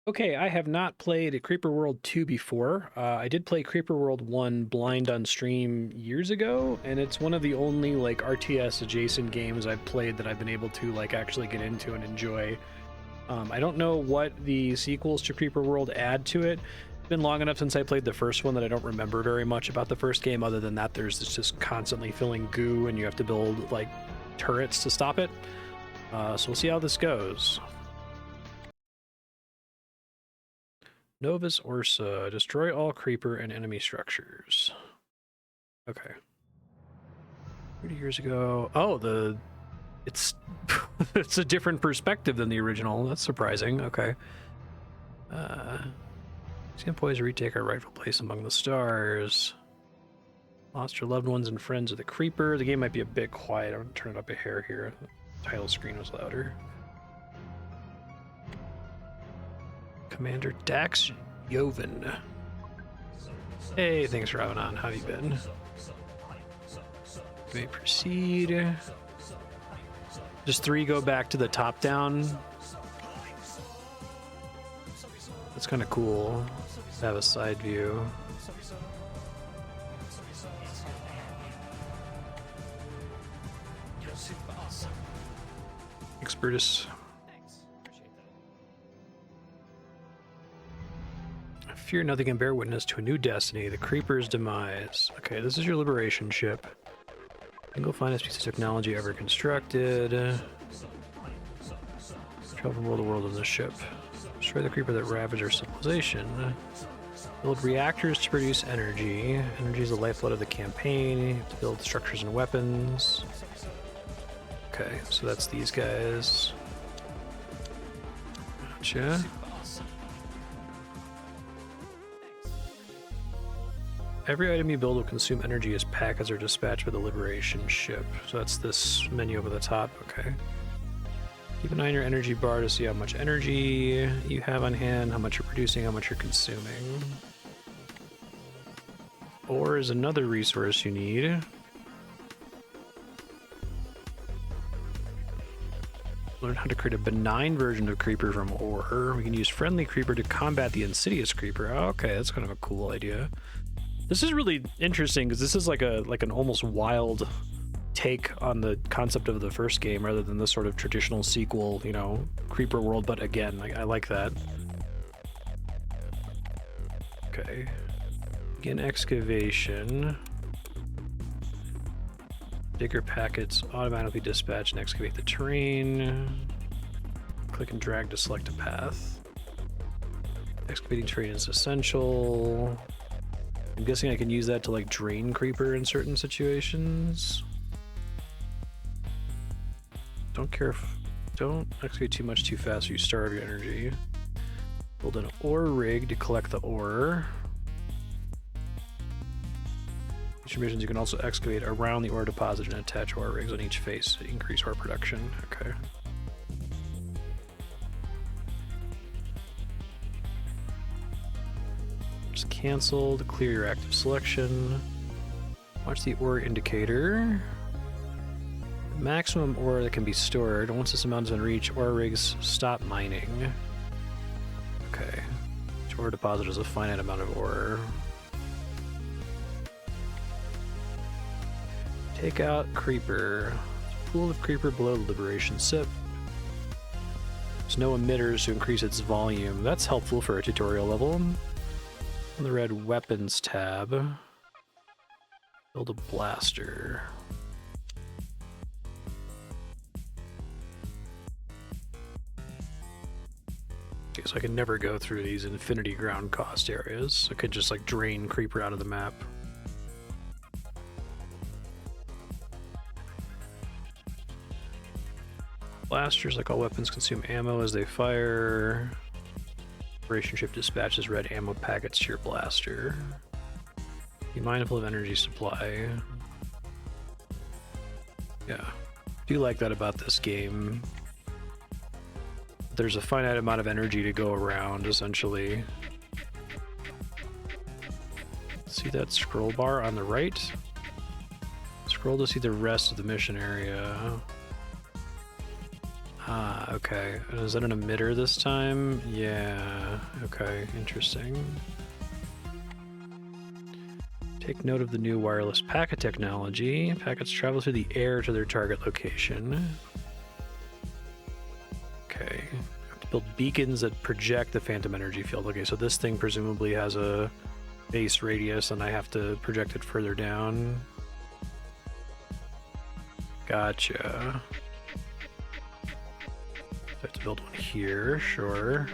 Okay, I have not played Creeper World 2 before. I did play Creeper World 1 blind on stream years ago, and it's one of the only like RTS adjacent games I've played that I've been able to like actually get into and enjoy. I don't know what the sequels to Creeper World add to it. It's been long enough since I played the first one that I don't remember very much about the first game, other than that there's this just constantly filling goo and you have to build like turrets to stop it. So we'll see how this goes. Novus Orsa. Destroy all creeper and enemy structures. Okay. 30 years ago. Oh, it's it's a different perspective than the original. That's surprising. Okay. Scan poised to retake our rightful place among the stars. Lost your loved ones and friends of the creeper. The game might be a bit quiet. I'm gonna turn it up a hair here. The title screen was louder. Commander Dax Joven. Hey, thanks for having on. How have you been? May proceed. Does 3 go back to the top down? That's kind of cool to have a side view. Expertus. Fear nothing can bear witness to a new destiny, the Creeper's demise. Okay, this is your liberation ship. Single finest piece of technology ever constructed. Travel from world to world on this ship. Destroy the creeper that ravaged our civilization. Build reactors to produce energy. Energy is the lifeblood of the campaign. You have to build structures and weapons. Okay, so that's these guys. Gotcha. Every item you build will consume energy as packets are dispatched by the liberation ship. So that's this menu over the top. Okay. Keep an eye on your energy bar to see how much energy you have on hand, how much you're producing, how much you're consuming. Ore is another resource you need. Learn how to create a benign version of creeper from ore. We can use friendly creeper to combat the insidious creeper. Oh, okay, that's kind of a cool idea. This is really interesting because this is like an almost wild take on the concept of the first game rather than the sort of traditional sequel, you know, Creeper World. But again, I like that. Okay. Begin excavation. Digger packets automatically dispatch and excavate the terrain. Click and drag to select a path. Excavating terrain is essential. I'm guessing I can use that to like drain creeper in certain situations. Don't excavate too much too fast or you starve your energy. Build an ore rig to collect the ore. Each missions you can also excavate around the ore deposit and attach ore rigs on each face to increase ore production. Okay. Cancel to clear your active selection. Watch the ore indicator. The maximum ore that can be stored. Once this amount is in reach, ore rigs stop mining. Okay. Each ore deposit is a finite amount of ore. Take out creeper. Pool of creeper below the liberation ship. There's no emitters to increase its volume. That's helpful for a tutorial level. On the red weapons tab, build a blaster. Okay, so I can never go through these infinity ground cost areas. I could just like drain creeper out of the map. Blasters, like all weapons, consume ammo as they fire. Liberation ship dispatches red ammo packets to your blaster. Be mindful of energy supply. Yeah, do like that about this game. There's a finite amount of energy to go around, essentially. See that scroll bar on the right? Scroll to see the rest of the mission area. Ah, okay. Is that an emitter this time? Yeah. Okay, interesting. Take note of the new wireless packet technology. Packets travel through the air to their target location. Okay. Have to build beacons that project the phantom energy field. Okay, so this thing presumably has a base radius and I have to project it further down. Gotcha. I have to build one here, sure.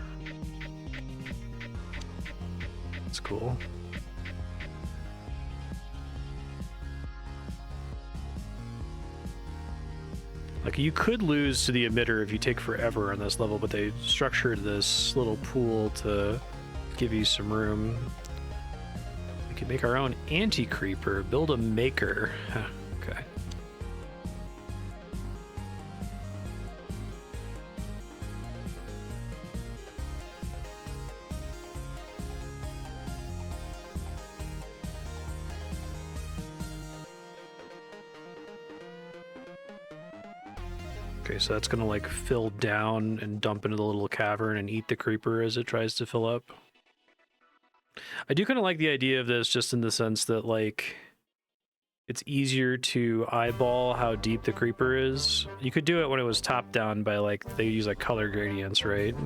That's cool. Like, you could lose to the emitter if you take forever on this level, but they structured this little pool to give you some room. We could make our own anti-creeper, build a maker. Huh, okay. Okay, so that's gonna like fill down and dump into the little cavern and eat the creeper as it tries to fill up. I do kind of like the idea of this just in the sense that like it's easier to eyeball how deep the creeper is. You could do it when it was top down by like, they use like color gradients, right?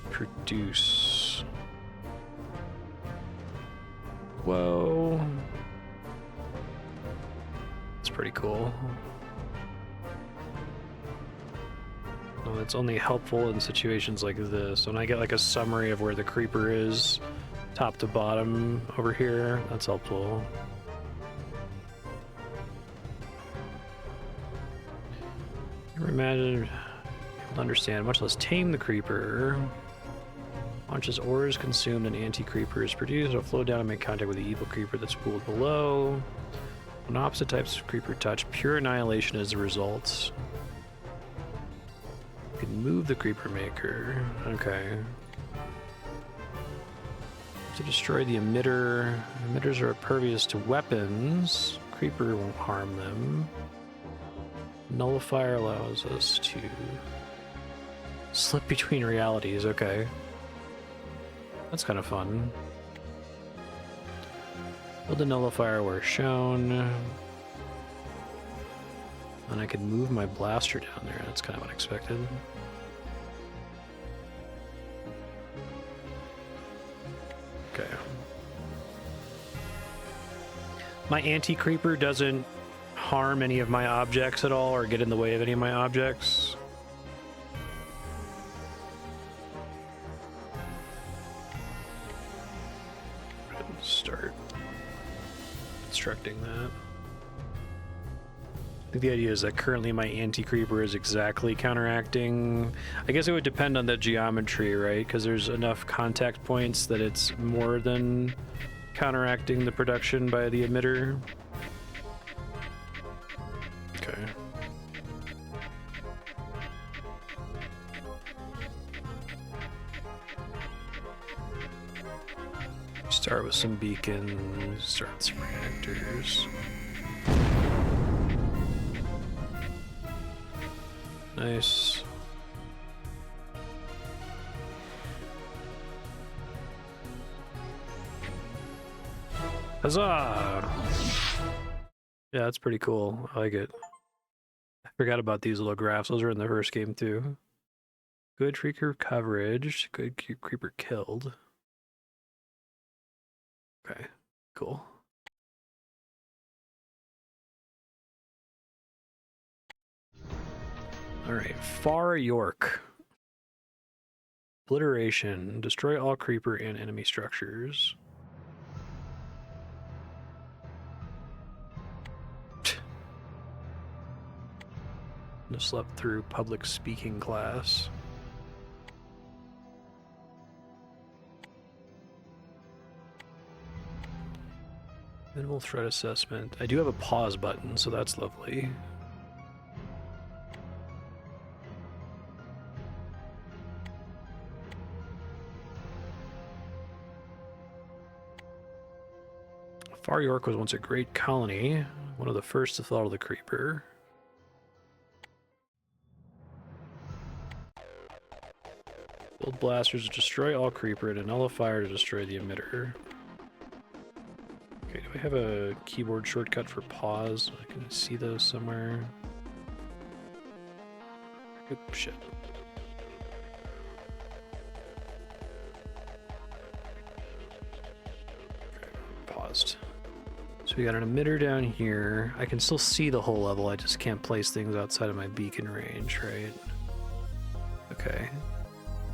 Produce. Whoa. It's pretty cool. No, it's only helpful in situations like this. When I get like a summary of where the creeper is, top to bottom over here, that's helpful. Never imagine, understand, much less tame the creeper. Once its ore is consumed, an anti-creeper is produced. It'll flow down and make contact with the evil creeper that's pooled below. When opposite types of creeper touch, pure annihilation is the result. You can move the creeper maker. Okay. To destroy the emitter. Emitters are impervious to weapons. Creeper won't harm them. Nullifier allows us to slip between realities. Okay. That's kind of fun. Build a nullifier where shown. And I can move my blaster down there. That's kind of unexpected. Okay. My anti-creeper doesn't harm any of my objects at all or get in the way of any of my objects. Start constructing that. I think the idea is that currently my anti-creeper is exactly counteracting. I guess it would depend on the geometry, right? Because there's enough contact points that it's more than counteracting the production by the emitter. Okay. Start with some beacons, start with some reactors. Nice. Huzzah! Yeah, that's pretty cool. I like it. I forgot about these little graphs. Those were in the first game too. Good creeper coverage. Good creeper killed. Okay, cool. All right, Far York. Obliteration. Destroy all creeper and enemy structures. Just slept through public speaking class. Minimal threat assessment. I do have a pause button, so that's lovely. Far York was once a great colony, one of the first to throttle the creeper. Build blasters to destroy all creeper and a nullifier to destroy the emitter. Okay, do I have a keyboard shortcut for pause? I can see those somewhere. Oop, shit. Okay, paused. So we got an emitter down here. I can still see the whole level, I just can't place things outside of my beacon range, right? Okay.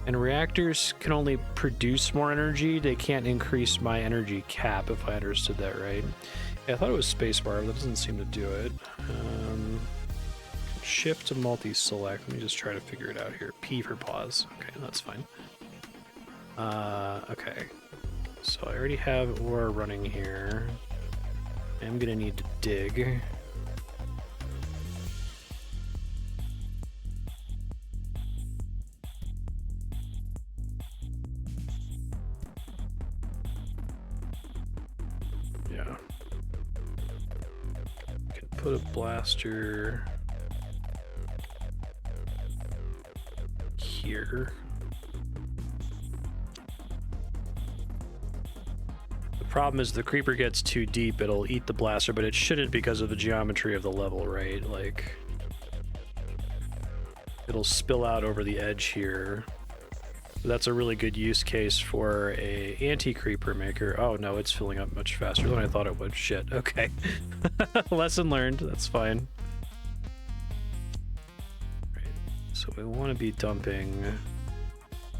And reactors can only produce more energy, they can't increase my energy cap, if I understood that right. Yeah, I thought it was spacebar, but that doesn't seem to do it. Shift to multi-select, let me just try to figure it out here. P for pause, okay, that's fine. Okay. So I already have ore running here. I'm gonna need to dig. Yeah. Can put a blaster here. Problem is the creeper gets too deep, it'll eat the blaster, but it shouldn't because of the geometry of the level, right? Like, it'll spill out over the edge here. That's a really good use case for a anti-creeper maker. Oh no, it's filling up much faster than I thought it would. Shit, okay. Lesson learned, that's fine. Right. So we want to be dumping,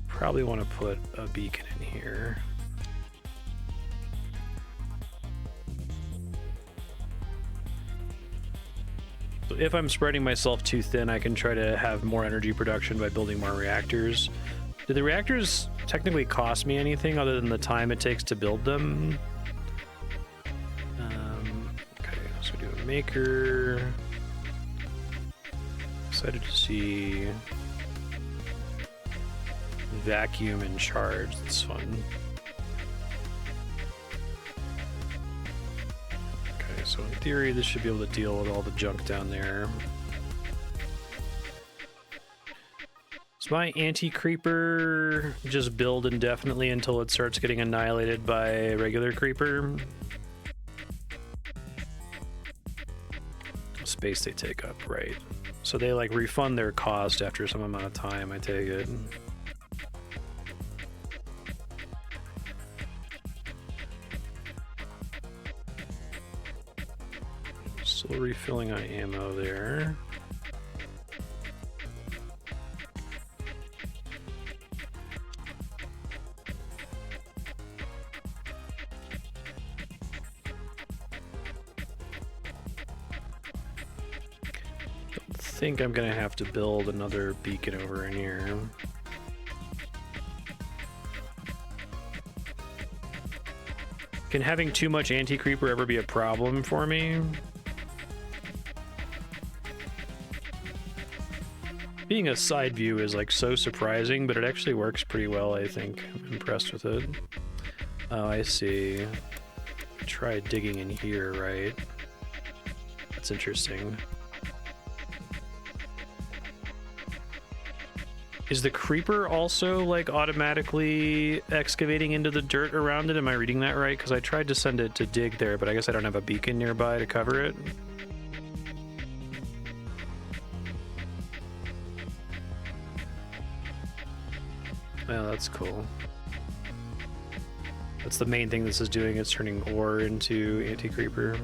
probably want to put a beacon in here. So if I'm spreading myself too thin, I can try to have more energy production by building more reactors. Do the reactors technically cost me anything other than the time it takes to build them? Okay, so we do a maker. Excited to see vacuum and charge. That's fun. So in theory, this should be able to deal with all the junk down there. Does my anti-creeper just build indefinitely until it starts getting annihilated by a regular creeper? Space they take up, right. So they like refund their cost after some amount of time, I take it. Still refilling on ammo there. I think I'm gonna have to build another beacon over in here. Can having too much anti-creeper ever be a problem for me? Being a side view is like so surprising, but it actually works pretty well, I think. I'm impressed with it. Oh, I see. Try digging in here, right? That's interesting. Is the creeper also like automatically excavating into the dirt around it? Am I reading that right? Because I tried to send it to dig there, but I guess I don't have a beacon nearby to cover it. Oh, that's cool. That's the main thing this is doing, is turning ore into anti-creeper.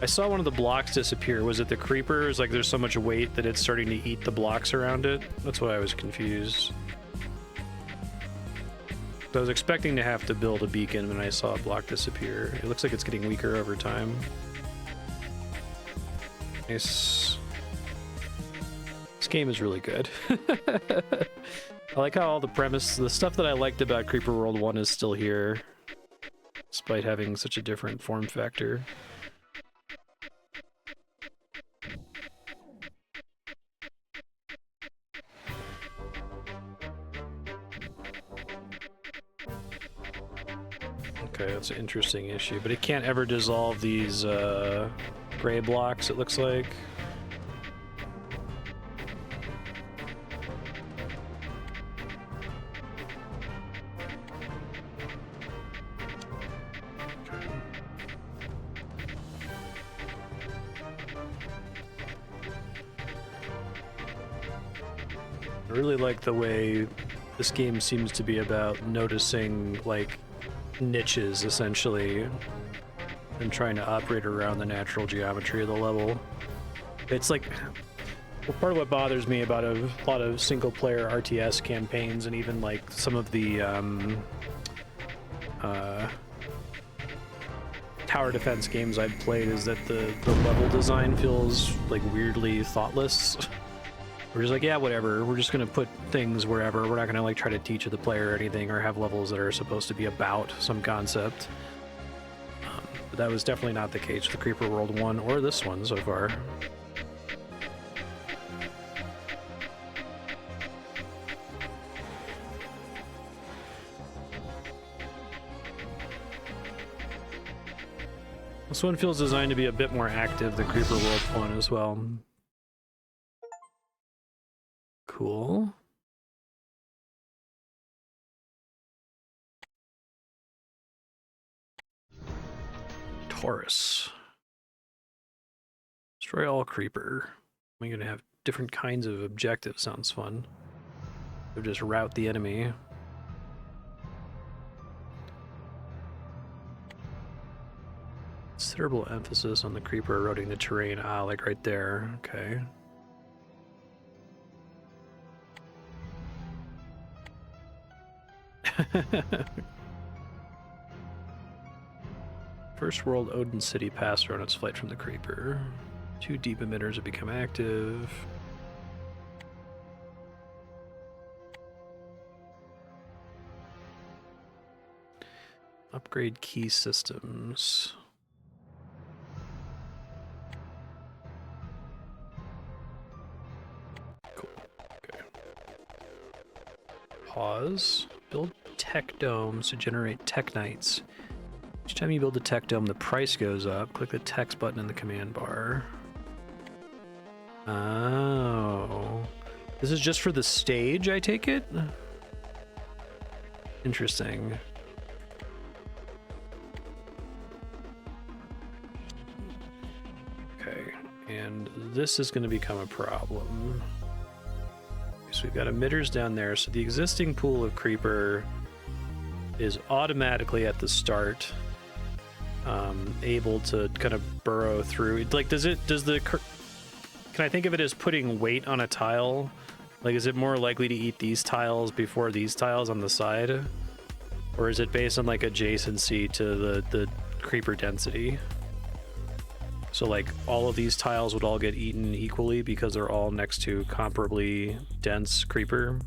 I saw one of the blocks disappear. Was it the creepers? Like there's so much weight that it's starting to eat the blocks around it? That's why I was confused. I was expecting to have to build a beacon when I saw a block disappear. It looks like it's getting weaker over time. Nice. This game is really good. I like how all the premise, the stuff that I liked about Creeper World 1 is still here, despite having such a different form factor. Okay, that's an interesting issue, but it can't ever dissolve these gray blocks, it looks like. I really like the way this game seems to be about noticing, like, niches, essentially, and trying to operate around the natural geometry of the level. It's like, well, part of what bothers me about a lot of single-player RTS campaigns, and even, like, some of the, tower defense games I've played, is that the level design feels, like, weirdly thoughtless. We're just like, yeah, whatever. We're just gonna put things wherever. We're not gonna like try to teach the player anything or have levels that are supposed to be about some concept. But that was definitely not the case with Creeper World 1 or this one so far. This one feels designed to be a bit more active than Creeper World 1 as well. Cool. Taurus. Destroy all creeper. I'm gonna have different kinds of objectives. Sounds fun. So just rout the enemy. Considerable emphasis on the creeper eroding the terrain. Ah, like right there. Okay. First world Odin City passed on its flight from the creeper. 2 deep emitters have become active. Upgrade key systems. Cool. Okay. Pause. Build tech domes to generate tech knights. Each time you build a tech dome, the price goes up. Click the text button in the command bar. Oh. This is just for the stage, I take it? Interesting. Okay, and this is going to become a problem. So we've got emitters down there, so the existing pool of creeper is automatically at the start able to kind of burrow through. Like, can I think of it as putting weight on a tile? Like, is it more likely to eat these tiles before these tiles on the side? Or is it based on, like, adjacency to the creeper density? So, like, all of these tiles would all get eaten equally because they're all next to comparably dense creeper?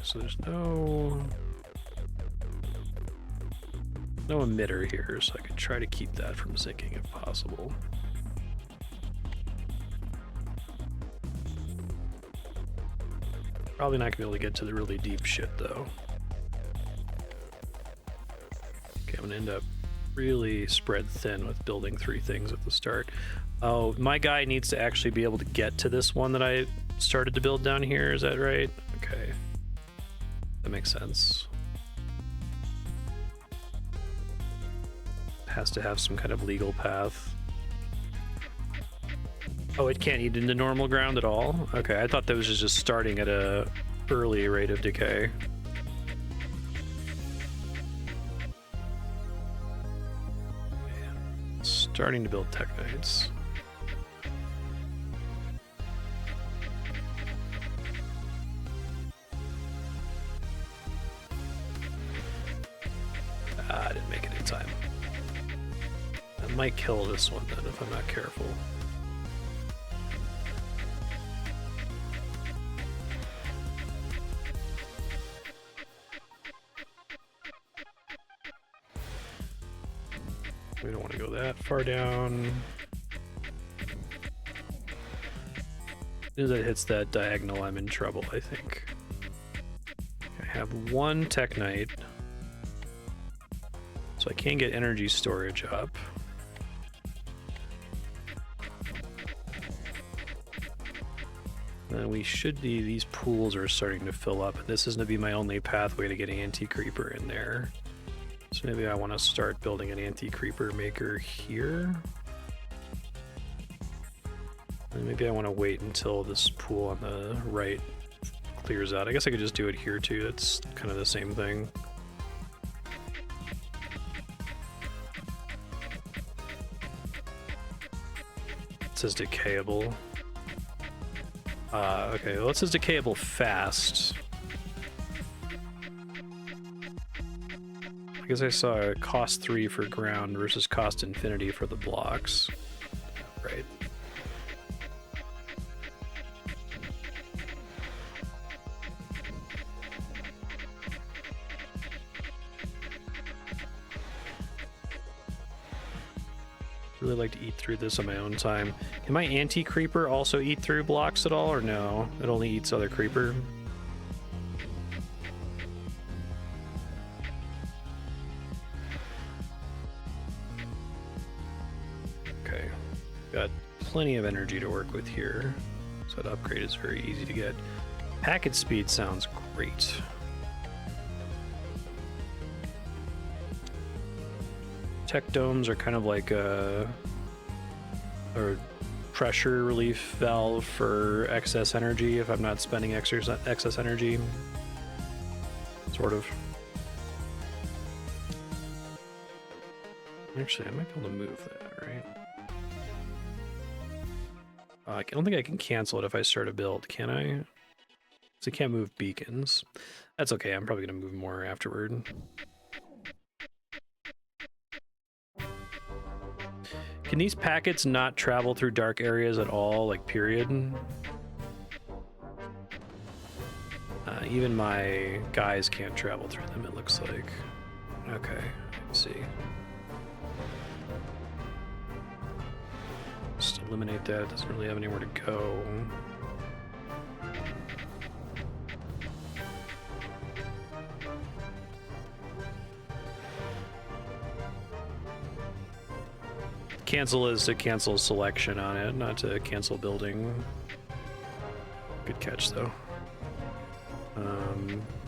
So there's no emitter here, so I could try to keep that from sinking if possible. Probably not gonna be able to get to the really deep shit though. Okay, I'm gonna end up really spread thin with building 3 things at the start. Oh, my guy needs to actually be able to get to this one that I started to build down here, is that right? Okay. That makes sense. Has to have some kind of legal path. Oh, it can't eat into normal ground at all? Okay, I thought that was just starting at a early rate of decay. Starting to build tech knights. I didn't make it in time. I might kill this one then if I'm not careful. We don't want to go that far down. As soon as it hits that diagonal, I'm in trouble, I think. I have 1 tech knight. So I can get energy storage up. And we should be, these pools are starting to fill up. This is going to be my only pathway to getting anti-creeper in there. So maybe I want to start building an anti-creeper maker here. And maybe I want to wait until this pool on the right clears out. I guess I could just do it here too. It's kind of the same thing. It says decayable. Okay, well it says decayable fast. I guess I saw cost 3 for ground versus cost infinity for the blocks. Right. Really like to eat through this on my own time. Can my anti-creeper also eat through blocks at all, or no? It only eats other creeper? Okay, got plenty of energy to work with here, so that upgrade is very easy to get. Packet speed sounds great. TechDomes are kind of like a pressure relief valve for excess energy if I'm not spending excess energy. Sort of. Actually, I might be able to move that, right? I don't think I can cancel it if I start a build, can I? So I can't move beacons. That's okay, I'm probably going to move more afterward. Can these packets not travel through dark areas at all, like period? Even my guys can't travel through them, it looks like. Okay, let's see. Just eliminate that, doesn't really have anywhere to go. Cancel is to cancel selection on it, not to cancel building. Good catch, though.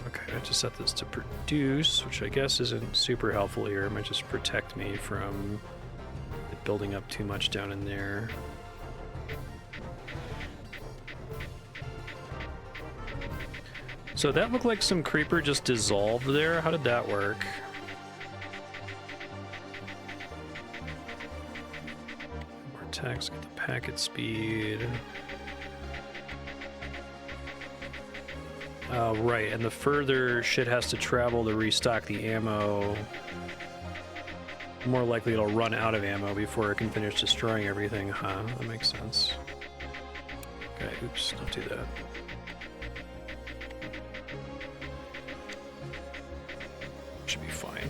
Okay, I just set this to produce, which I guess isn't super helpful here. It might just protect me from it building up too much down in there. So that looked like some creeper just dissolved there. How did that work? More text, get the packet speed. Oh, right, and the further shit has to travel to restock the ammo, the more likely it'll run out of ammo before it can finish destroying everything, huh? That makes sense. Okay, oops, don't do that. Should be fine.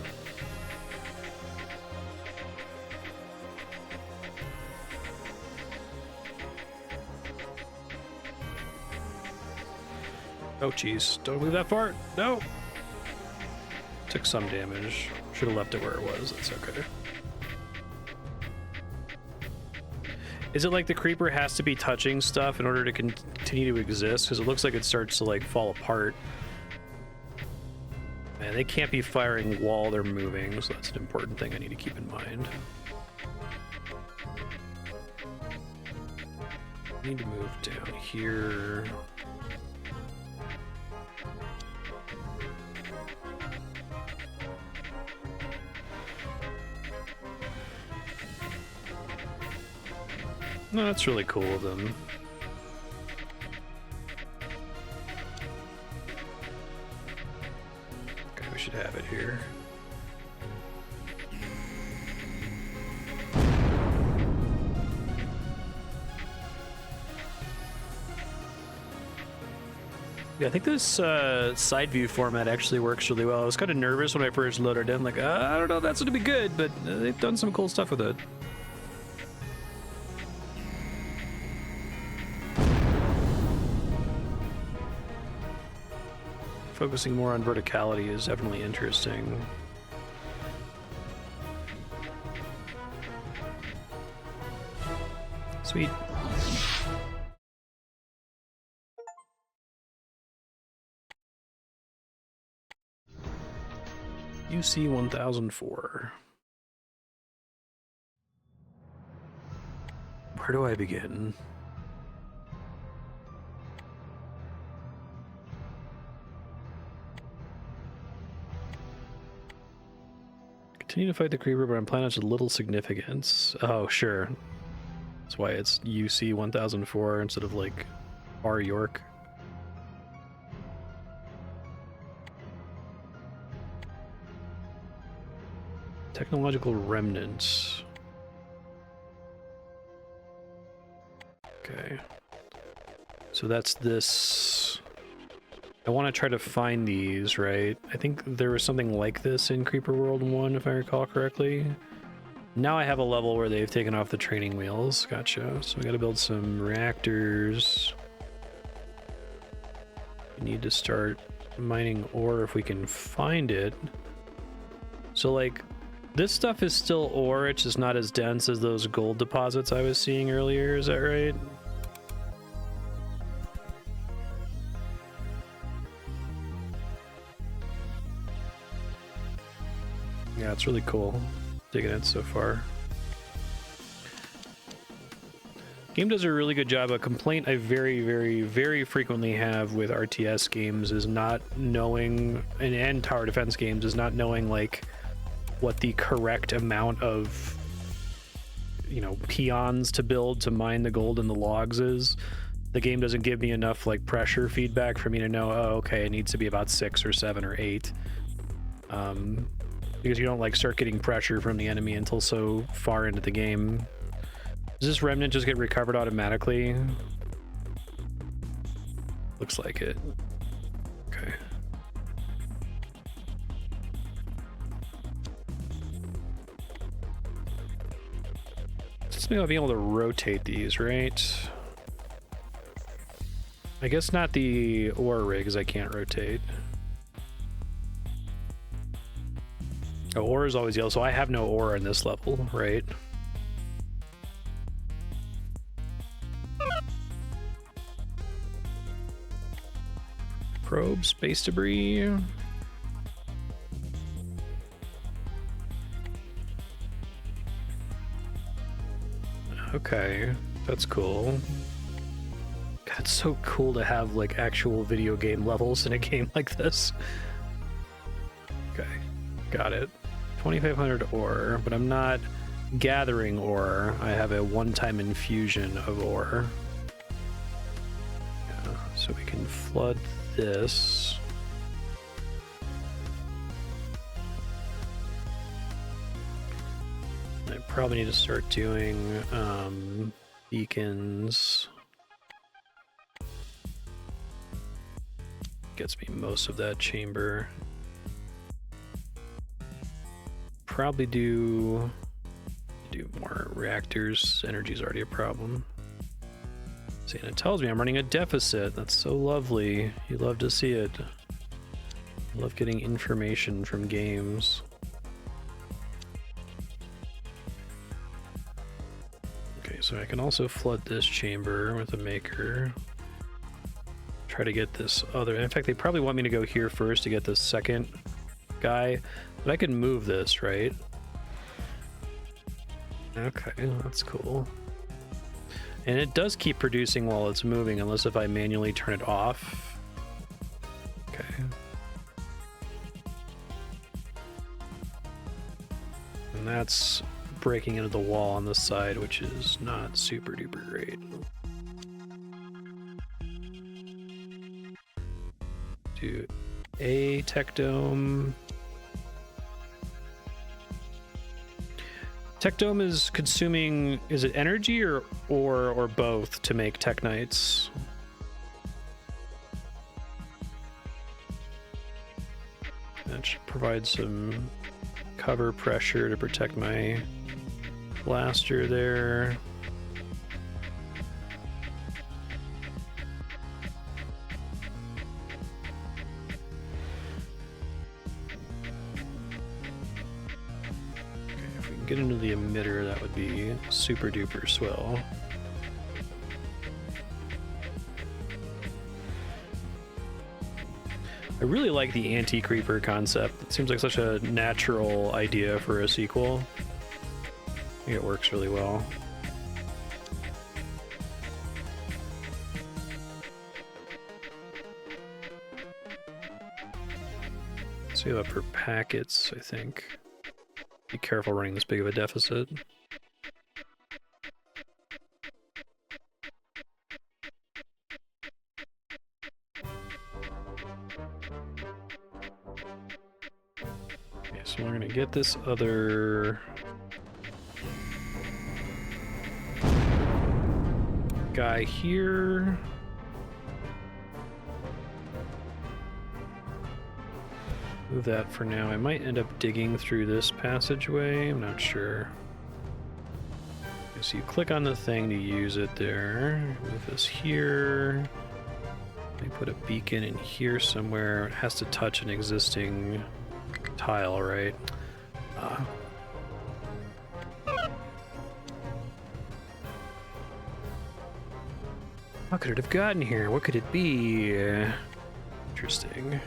Oh, jeez. Don't move that far. No! Took some damage. Should have left it where it was. That's okay. Is it like the creeper has to be touching stuff in order to continue to exist? Because it looks like it starts to, like, fall apart. And they can't be firing while they're moving, so that's an important thing I need to keep in mind. I need to move down here. No, that's really cool of them. Okay, we should have it here. Yeah, I think this side view format actually works really well. I was kind of nervous when I first loaded in, like, I don't know if that's going to be good, but they've done some cool stuff with it. Focusing more on verticality is definitely interesting. Sweet. UC 1004. Where do I begin? Continue to fight the creeper, but on planets with little significance. Oh, sure. That's why it's UC 1004 instead of like R York. Technological remnants. Okay. So that's this. I want to try to find these, right? I think there was something like this in Creeper World 1, if I recall correctly. Now I have a level where they've taken off the training wheels. Gotcha. So we gotta build some reactors. We need to start mining ore if we can find it. So like, this stuff is still ore, it's just not as dense as those gold deposits I was seeing earlier, is that right? Yeah, it's really cool. Digging it so far. Game does a really good job. A complaint I very frequently have with RTS games is not knowing, and tower defense games, is not knowing like what the correct amount of, you know, peons to build to mine the gold in the logs is. The game doesn't give me enough like pressure feedback for me to know, oh, okay, it needs to be about 6 or 7 or 8. Because you don't like start getting pressure from the enemy until so far into the game. Does this remnant just get recovered automatically? Looks like it. Okay. Maybe I'll be able to rotate these, right? I guess not the ore rigs I can't rotate. Oh, ore is always yellow, so I have no ore in this level, right? Probe, space debris. Okay, that's cool. God, it's so cool to have like actual video game levels in a game like this. Okay, got it. 2,500 ore, but I'm not gathering ore. I have a one-time infusion of ore. Yeah, so we can flood this. I probably need to start doing beacons. Gets me most of that chamber. Probably do more reactors. Energy's already a problem. See, and it tells me I'm running a deficit. That's so lovely. You love to see it. I love getting information from games. Okay, so I can also flood this chamber with a maker. Try to get this other. In fact, they probably want me to go here first to get the second guy, but I can move this, right? Okay, that's cool. And it does keep producing while it's moving, unless if I manually turn it off. Okay. And that's breaking into the wall on this side, which is not super duper great. Do a TechDome. TechDome is consuming, is it energy or both to make Technites? That should provide some cover pressure to protect my blaster there. Get into the emitter, that would be super duper swell. I I really like the anti-creeper concept. It seems like such a natural idea for a sequel. I think it works really well. Save up for packets, I think. Be careful running this big of a deficit. Okay, so we're gonna get this other guy here. Move that for now. I might end up digging through this passageway. I'm not sure. Okay, so you click on the thing to use it there. Move this here. Let me put a beacon in here somewhere. It has to touch an existing tile, right? How could it have gotten here? What could it be? Interesting.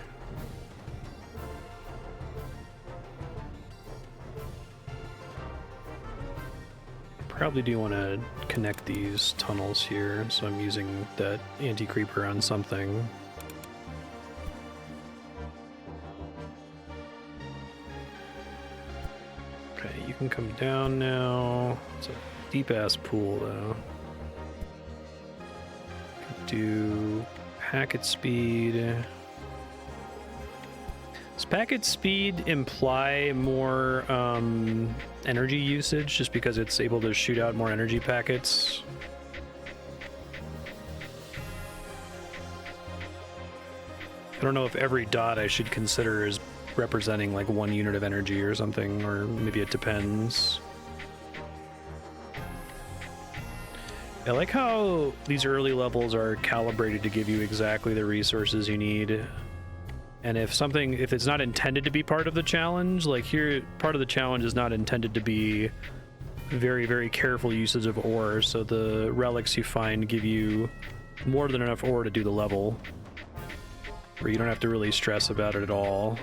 Probably do want to connect these tunnels here, so I'm using that anti-creeper on something. Okay, you can come down now. It's a deep-ass pool, though. Could do packet speed. Does packet speed imply more energy usage just because it's able to shoot out more energy packets? I don't know if every dot I should consider as representing like 1 unit of energy or something, or maybe it depends. I like how these early levels are calibrated to give you exactly the resources you need. And if it's not intended to be part of the challenge, like here, part of the challenge is not intended to be very, very careful usage of ore, so the relics you find give you more than enough ore to do the level, where you don't have to really stress about it at all.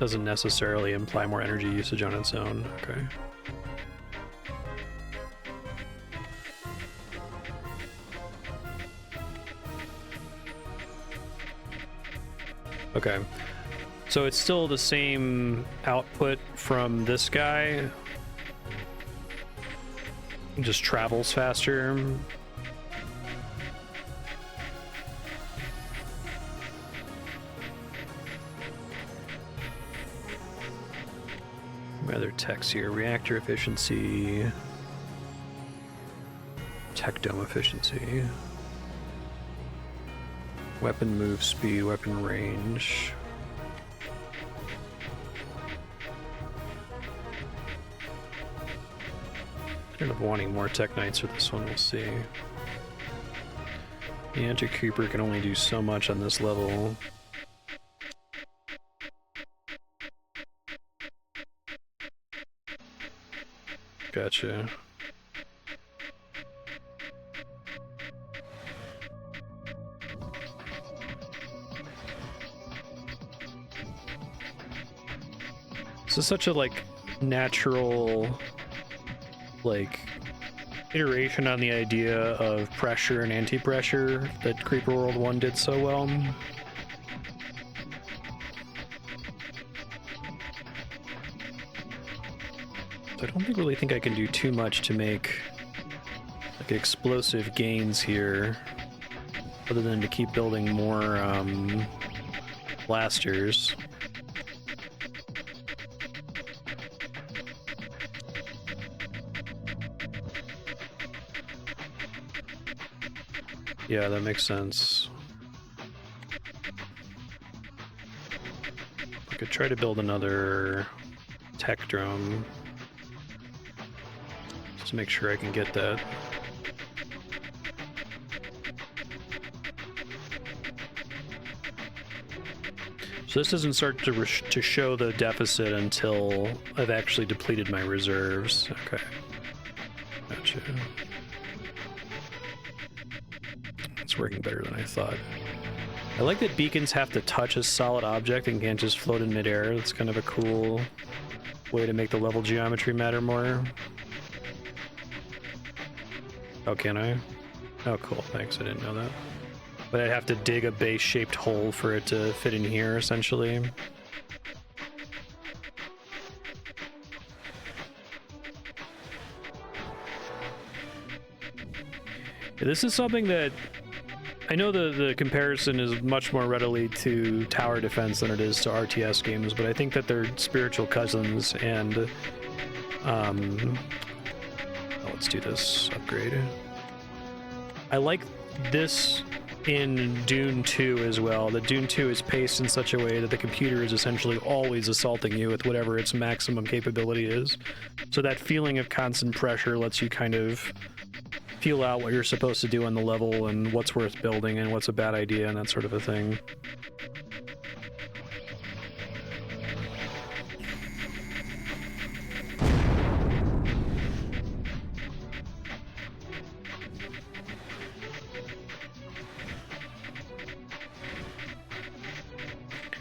Doesn't necessarily imply more energy usage on its own. Okay. Okay, so it's still the same output from this guy. It just travels faster. My other techs here: reactor efficiency, TechDome efficiency. Weapon move speed, weapon range. I end up wanting more Tech Knights for this one, we'll see. The Anti-Creeper can only do so much on this level. Gotcha. This is such a like natural like iteration on the idea of pressure and anti-pressure that Creeper World 1 did so well. So I don't really think I can do too much to make like explosive gains here, other than to keep building more blasters. Yeah, that makes sense. I could try to build another TechDome. Just to make sure I can get that. So this doesn't start to show the deficit until I've actually depleted my reserves. Okay. Gotcha. It's working better than I thought. I like that beacons have to touch a solid object and can't just float in midair. That's kind of a cool way to make the level geometry matter more. Oh, can I? Oh, cool. Thanks. I didn't know that. But I'd have to dig a base-shaped hole for it to fit in here, essentially. This is something that I know the comparison is much more readily to tower defense than it is to RTS games, but I think that they're spiritual cousins, and let's do this upgrade. I like this in Dune 2 as well. The Dune 2 is paced in such a way that the computer is essentially always assaulting you with whatever its maximum capability is. So that feeling of constant pressure lets you kind of feel out what you're supposed to do on the level and what's worth building and what's a bad idea and that sort of a thing.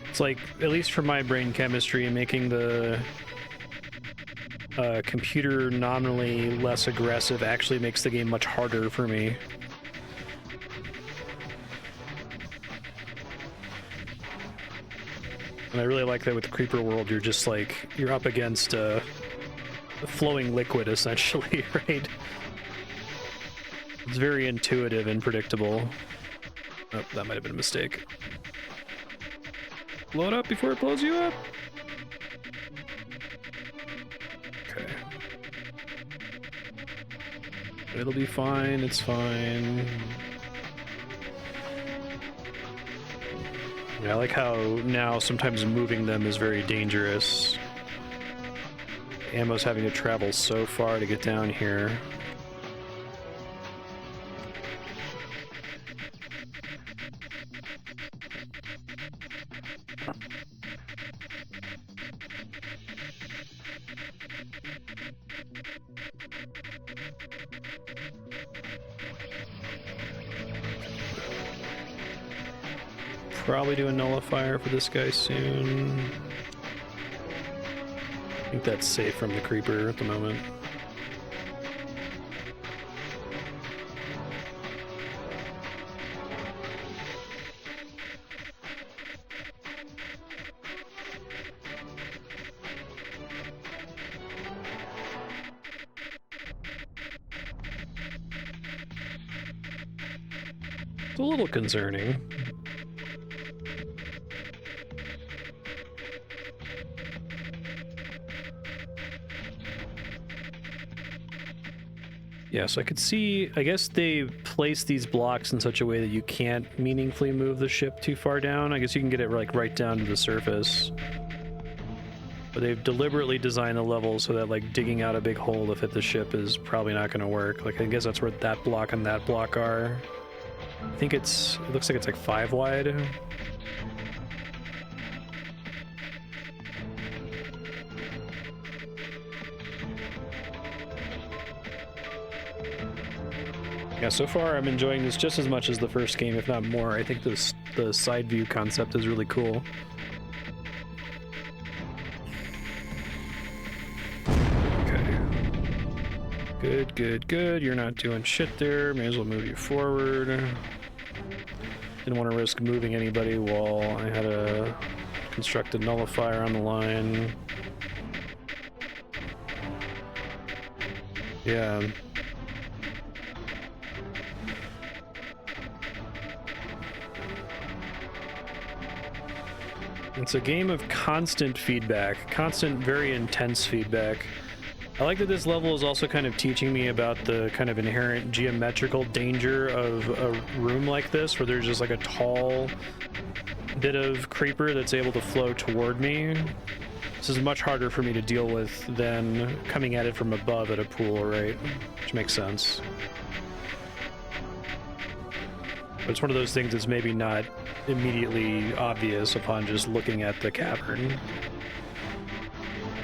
It's like, at least for my brain chemistry, making the computer nominally less aggressive actually makes the game much harder for me. And I really like that with Creeper World, you're just like, you're up against a flowing liquid, essentially, right? It's very intuitive and predictable. Oh, that might have been a mistake. Blow it up before it blows you up. Okay. It'll be fine, it's fine. Yeah, I like how now sometimes moving them is very dangerous. Ammo's having to travel so far to get down here. Probably do a nullifier for this guy soon. I think that's safe from the creeper at the moment. It's a little concerning. Yeah, so I could see, I guess they place these blocks in such a way that you can't meaningfully move the ship too far down. I guess you can get it like right down to the surface. But they've deliberately designed the level so that like digging out a big hole to fit the ship is probably not going to work. Like I guess that's where that block and that block are. I think it looks like it's like 5 wide. Yeah, so far I'm enjoying this just as much as the first game, if not more. I think the side view concept is really cool. Okay. Good, good, good. You're not doing shit there. May as well move you forward. Didn't want to risk moving anybody while I had a constructed nullifier on the line. Yeah. It's a game of constant feedback, constant, very intense feedback. I like that this level is also kind of teaching me about the kind of inherent geometrical danger of a room like this, where there's just like a tall bit of creeper that's able to flow toward me. This is much harder for me to deal with than coming at it from above at a pool, right? Which makes sense. But it's one of those things that's maybe not immediately obvious upon just looking at the cavern.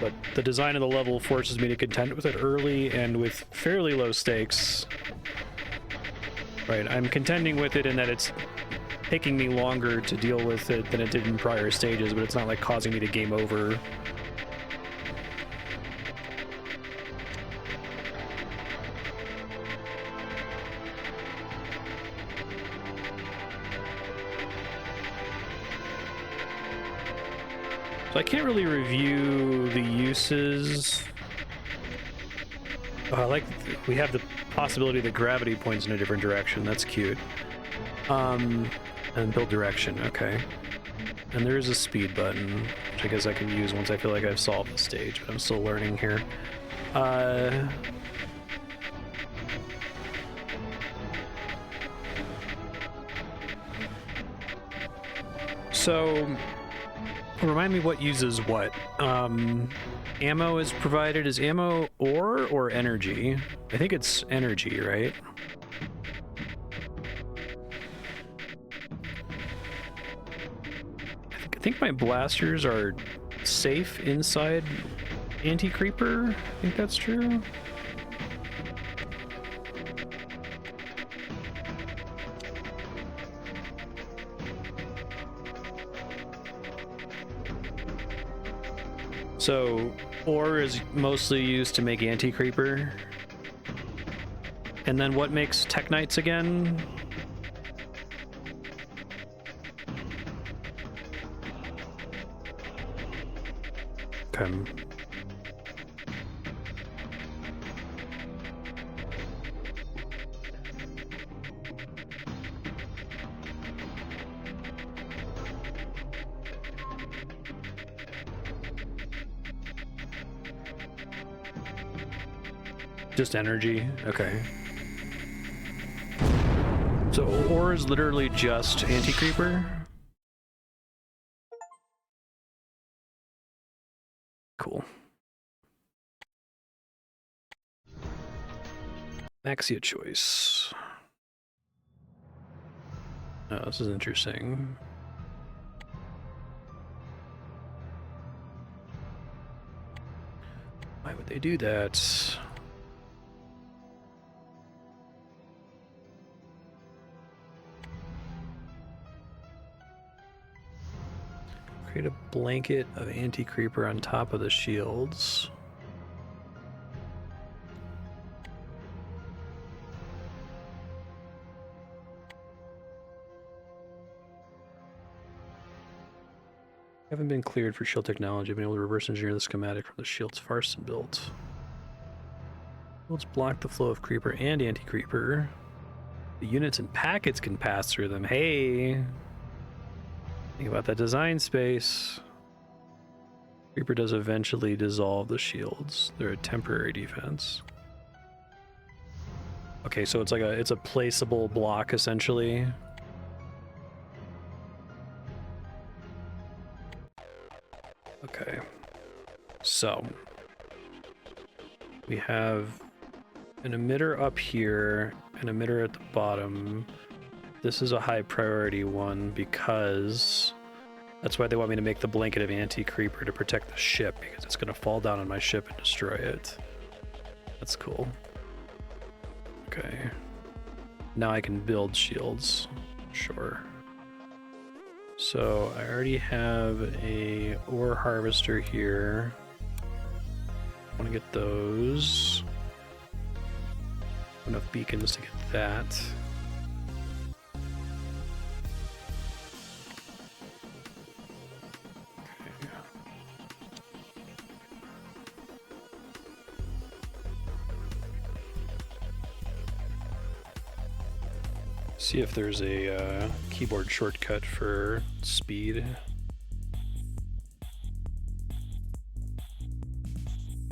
But the design of the level forces me to contend with it early and with fairly low stakes. Right, I'm contending with it in that it's taking me longer to deal with it than it did in prior stages, but it's not like causing me to game over. So I can't really review the uses. Oh, I like we have the possibility that gravity points in a different direction. That's cute. And build direction, okay. And there is a speed button, which I guess I can use once I feel like I've solved the stage, but I'm still learning here. So, remind me what uses what. Ammo is provided. Is ammo ore or energy? I think it's energy, right? I think my blasters are safe inside anti-creeper. I think that's true. So, ore is mostly used to make anti-creeper. And then what makes Teknites again? Okay. Just energy? Okay. So ore is literally just anti-creeper? Cool. Maxia Choice. Oh, this is interesting. Why would they do that? Create a blanket of anti-creeper on top of the shields. Haven't been cleared for shield technology. I've been able to reverse engineer the schematic from the shields Farston built. Shields block the flow of creeper and anti-creeper. The units and packets can pass through them. Hey! Think about that design space. Creeper does eventually dissolve the shields. They're a temporary defense. Okay, so it's like it's a placeable block essentially. Okay. So we have an emitter up here, an emitter at the bottom. This is a high priority one because that's why they want me to make the blanket of anti-creeper to protect the ship, because it's going to fall down on my ship and destroy it. That's cool. Okay. Now I can build shields. Sure. So I already have a ore harvester here. I want to get those. Enough beacons to get that. See if there's a keyboard shortcut for speed.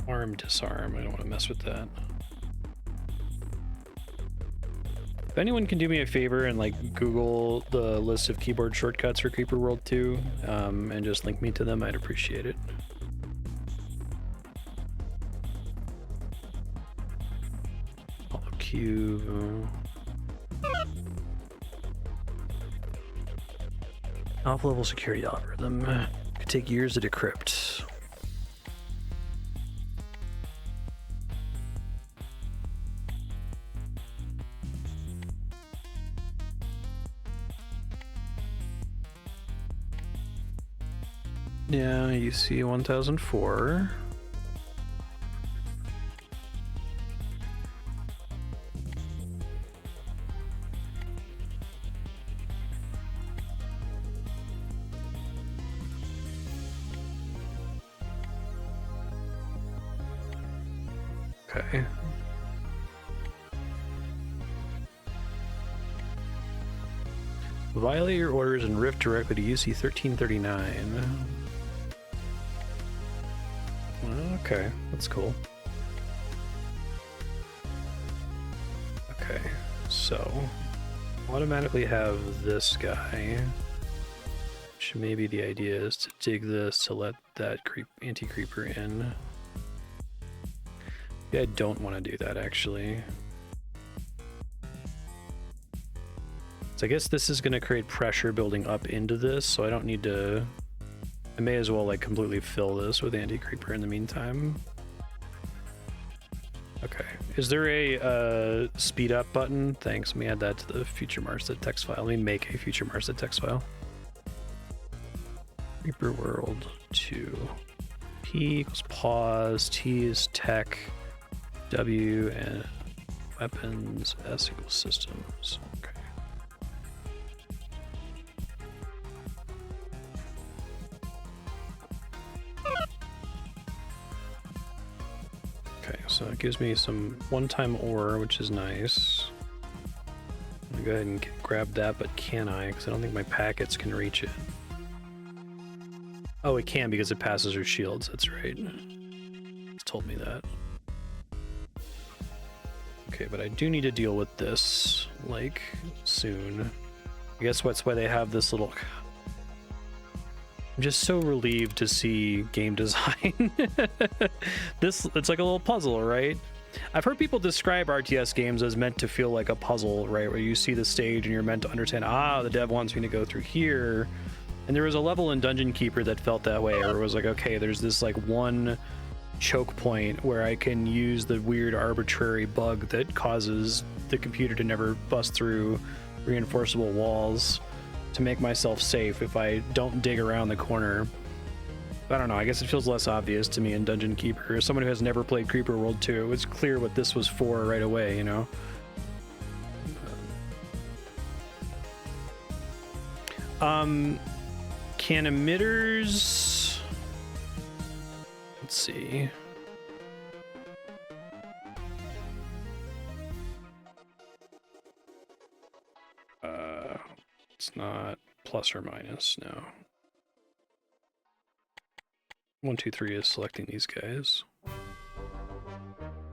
Arm disarm, I don't want to mess with that. If anyone can do me a favor and like Google the list of keyboard shortcuts for Creeper World 2 and just link me to them, I'd appreciate it. Holocube. Off-level security algorithm. Could take years to decrypt. Yeah, you see 1004. Okay. Violate your orders and rift directly to UC 1339. Okay, that's cool. Okay, so automatically have this guy, which maybe the idea is to dig this to let that anti-creeper in. Yeah, I don't want to do that actually. So I guess this is going to create pressure building up into this, so I don't need to... I may as well like completely fill this with anti-creeper in the meantime. Okay. Is there a speed up button? Thanks. Let me add that to the future Marstead text file. Let me make a future Marstead text file. Creeper World 2. P equals pause. T is tech. W and weapons. S equals systems. Okay. Okay, so it gives me some one-time ore, which is nice. I'm gonna go ahead and grab that, but can I? Because I don't think my packets can reach it. Oh, it can because it passes her shields. That's right. It's told me that. Okay, but I do need to deal with this, like, soon. I guess that's why they have this little... I'm just so relieved to see game design. It's like a little puzzle, right? I've heard people describe RTS games as meant to feel like a puzzle, right? Where you see the stage and you're meant to understand, the dev wants me to go through here. And there was a level in Dungeon Keeper that felt that way, where it was like, okay, there's this like one choke point where I can use the weird arbitrary bug that causes the computer to never bust through reinforceable walls to make myself safe if I don't dig around the corner. I don't know, I guess it feels less obvious to me in Dungeon Keeper. As someone who has never played Creeper World 2, it was clear what this was for right away, you know? Can emitters... Let's see. It's not plus or minus, no. 1, 2, 3 is selecting these guys.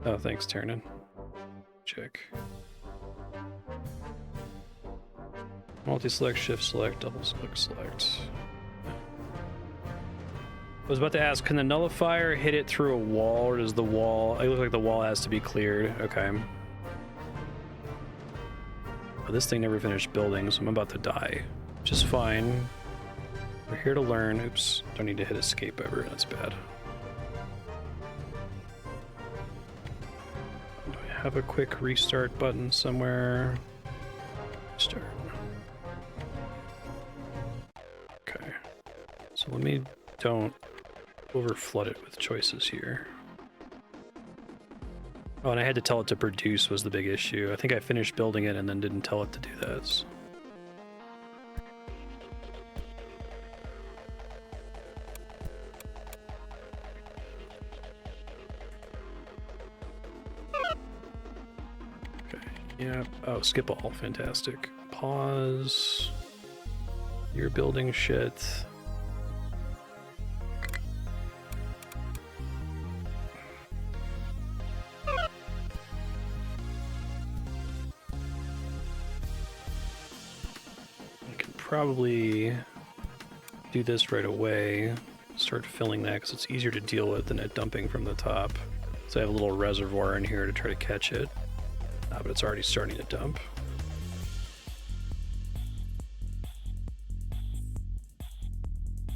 Oh, thanks, Ternan. Check. Multi-select, shift select, double select, select. I was about to ask, can the nullifier hit it through a wall, or does the wall... It looks like the wall has to be cleared. Okay. But this thing never finished building, so I'm about to die. Which is fine. We're here to learn. Oops. Don't need to hit escape ever. That's bad. Do I have a quick restart button somewhere? Start. Okay. So let me... Don't overflood it with choices here. Oh, and I had to tell it to produce was the big issue. I think I finished building it and then didn't tell it to do that. Okay, yeah. Oh, skip all. Fantastic. Pause. You're building shit. Probably do this right away, start filling that because it's easier to deal with than it dumping from the top. So I have a little reservoir in here to try to catch it, but it's already starting to dump.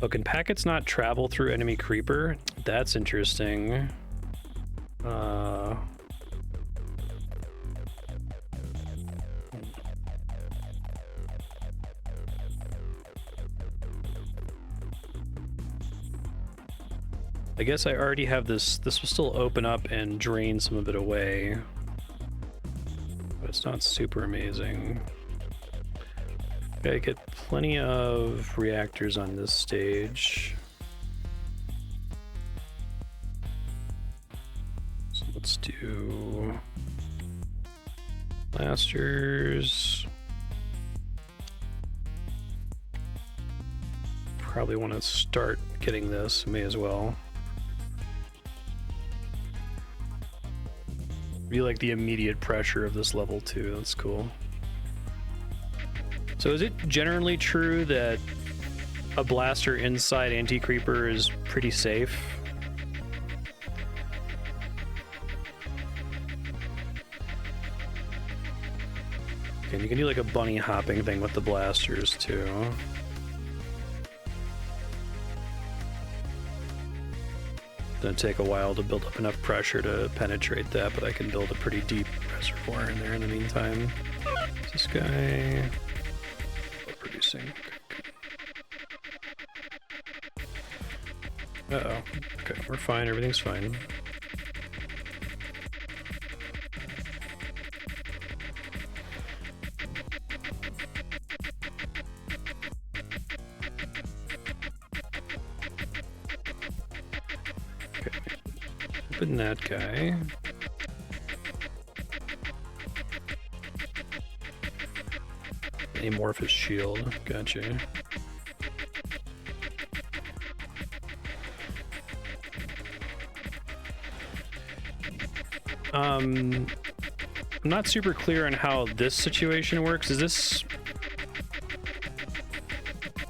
Oh, can packets not travel through enemy creeper? That's interesting. I guess I already have this. This will still open up and drain some of it away. But it's not super amazing. Okay, I get plenty of reactors on this stage. So let's do blasters. Probably want to start getting this, may as well. You like the immediate pressure of this level too, that's cool. So is it generally true that a blaster inside Anti-Creeper is pretty safe? And you can do like a bunny hopping thing with the blasters too. It's gonna take a while to build up enough pressure to penetrate that, but I can build a pretty deep reservoir in there in the meantime. This guy producing. Uh-oh. Okay, we're fine, everything's fine. Open that guy. Amorphous shield. Gotcha. I'm not super clear on how this situation works. Is this...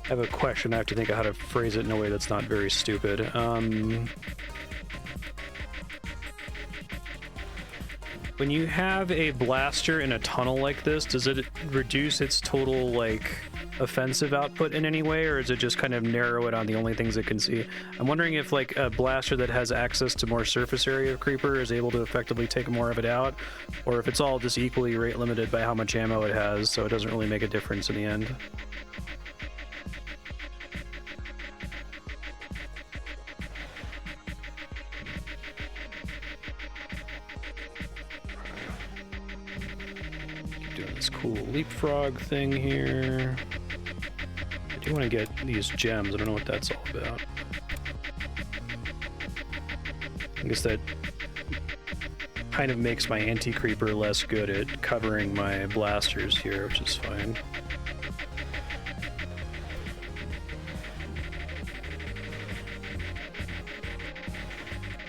I have a question. I have to think of how to phrase it in a way that's not very stupid. When you have a blaster in a tunnel like this, does it reduce its total, like, offensive output in any way, or is it just kind of narrow it on the only things it can see? I'm wondering if, like, a blaster that has access to more surface area of Creeper is able to effectively take more of it out, or if it's all just equally rate limited by how much ammo it has, so it doesn't really make a difference in the end. Cool leapfrog thing here. I do want to get these gems. I don't know what that's all about. I guess that kind of makes my anti-creeper less good at covering my blasters here, which is fine.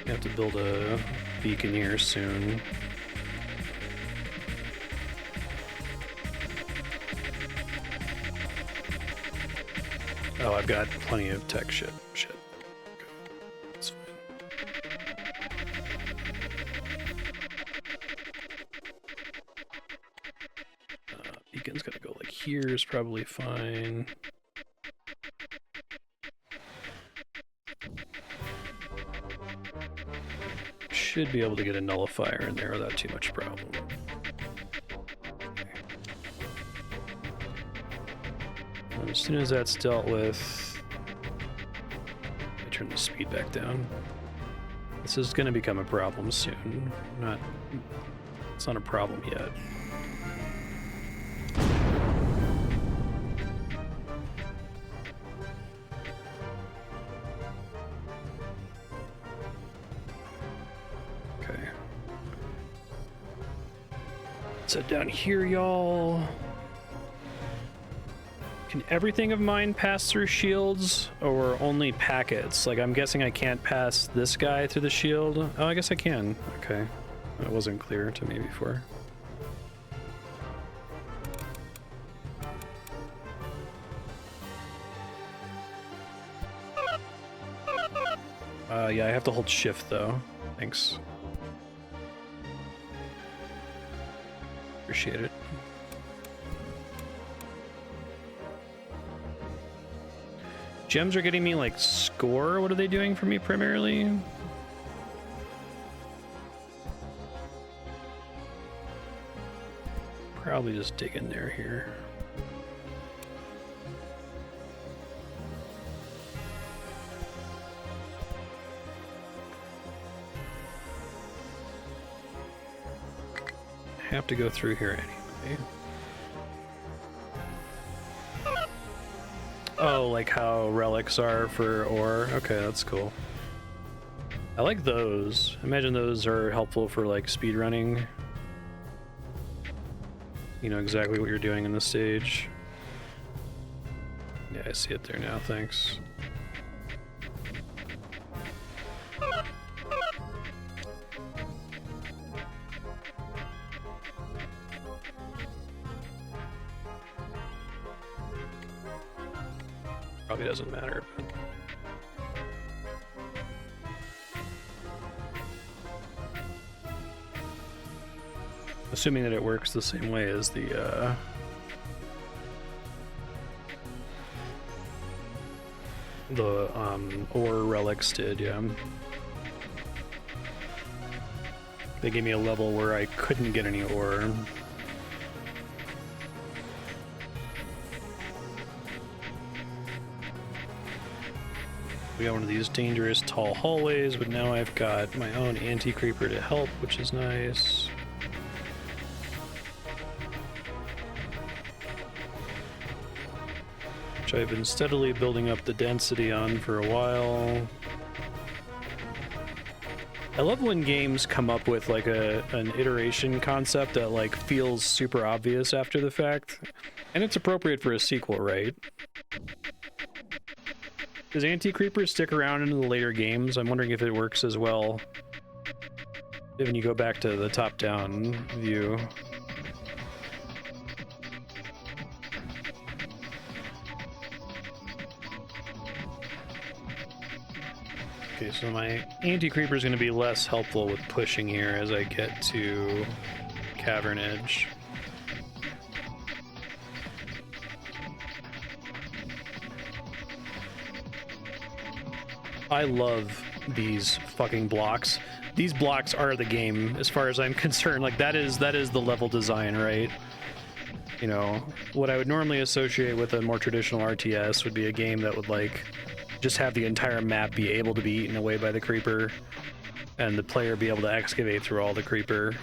I have to build a beacon here soon. Oh, I've got plenty of tech shit. Okay. That's fine. Beacon's gonna go like here is probably fine. Should be able to get a nullifier in there without too much problem. As soon as that's dealt with, I turn the speed back down. This is going to become a problem soon. It's not a problem yet. Okay. So down here, y'all. Can everything of mine pass through shields, or only packets? Like, I'm guessing I can't pass this guy through the shield. Oh, I guess I can. Okay. That wasn't clear to me before. Yeah, I have to hold shift, though. Thanks. Appreciate it. Gems are getting me, like, score? What are they doing for me, primarily? Probably just dig in there here. have to go through here anyway. Oh, like how relics are for ore. Okay, that's cool. I like those. Imagine those are helpful for like speed running. You know exactly what you're doing in the stage. Yeah, I see it there now, thanks. Probably doesn't matter, but... Assuming that it works the same way as the, ore relics did, yeah. They gave me a level where I couldn't get any ore. We got one of these dangerous tall hallways, but now I've got my own anti-creeper to help, which is nice. Which I've been steadily building up the density on for a while. I love when games come up with like an iteration concept that like feels super obvious after the fact, and it's appropriate for a sequel, right? Does anti-creepers stick around into the later games? I'm wondering if it works as well when you go back to the top-down view. Okay, so my anti-creeper is going to be less helpful with pushing here as I get to Cavern Edge. I love these fucking blocks. These blocks are the game, as far as I'm concerned. Like, that is the level design, right? You know, what I would normally associate with a more traditional RTS would be a game that would, like, just have the entire map be able to be eaten away by the creeper, and the player be able to excavate through all the creeper.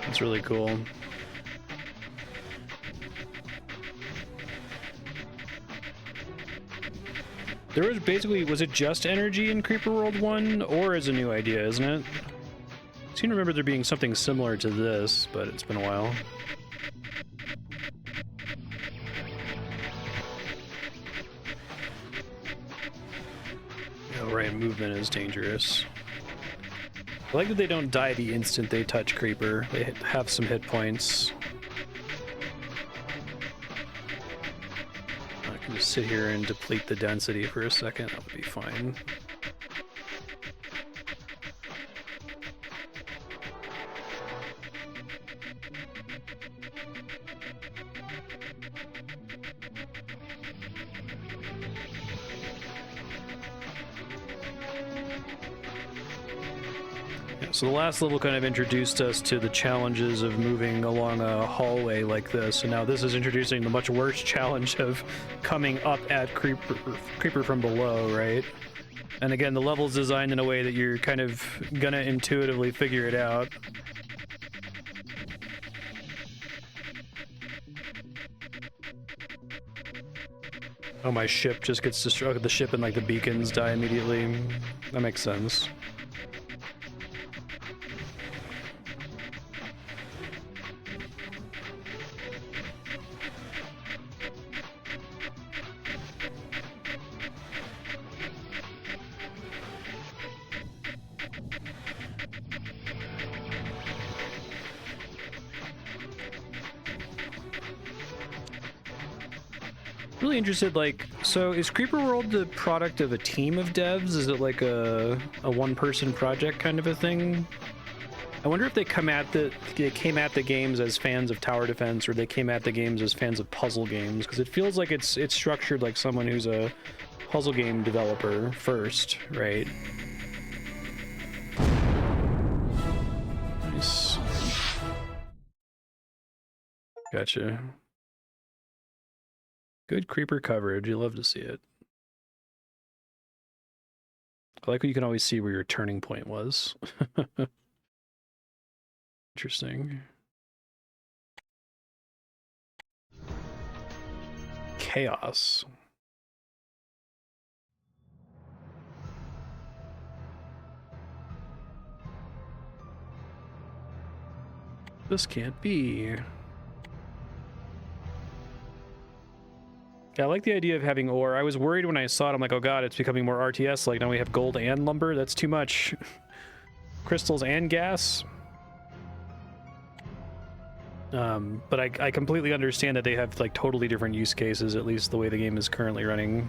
It's really cool. There was basically, was it just energy in Creeper World 1, or is a new idea, isn't it? I seem to remember there being something similar to this, but it's been a while. Oh, right, movement is dangerous. I like that they don't die the instant they touch Creeper. They have some hit points. I can just sit here and deplete the density for a second. That would be fine. So the last level kind of introduced us to the challenges of moving along a hallway like this, and now this is introducing the much worse challenge of coming up at creeper from below, right? And again, the level's designed in a way that you're kind of gonna intuitively figure it out. Oh, my ship just gets destroyed. The ship and like the beacons die immediately. That makes sense. Really interested, like, so is Creeper World the product of a team of devs? Is it like a one-person project kind of a thing? I wonder if they came at the games as fans of tower defense, or they came at the games as fans of puzzle games, because it feels like it's structured like someone who's a puzzle game developer first, right? Nice. Gotcha. Good creeper coverage. You love to see it. I like how you can always see where your turning point was. Interesting. Chaos. This can't be. Yeah, I like the idea of having ore. I was worried when I saw it. I'm like, oh god, it's becoming more RTS. Like, now we have gold and lumber. That's too much. Crystals and gas. But I completely understand that they have, like, totally different use cases, at least the way the game is currently running.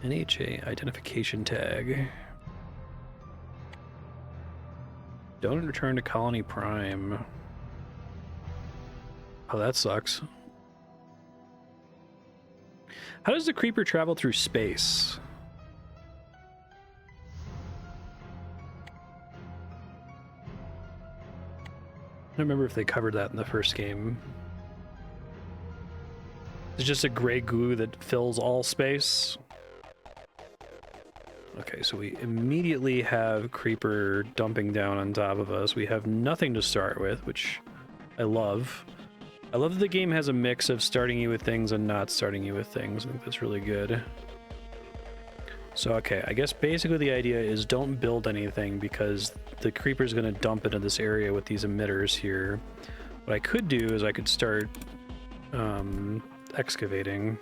NHA identification tag. Don't return to Colony Prime. Oh, that sucks. How does the creeper travel through space? I don't remember if they covered that in the first game. It's just a gray goo that fills all space. Okay, so we immediately have creeper dumping down on top of us. We have nothing to start with, which I love. I love that the game has a mix of starting you with things and not starting you with things. I think that's really good. So, okay, I guess basically the idea is don't build anything because the creeper's going to dump into this area with these emitters here. What I could do is I could start excavating.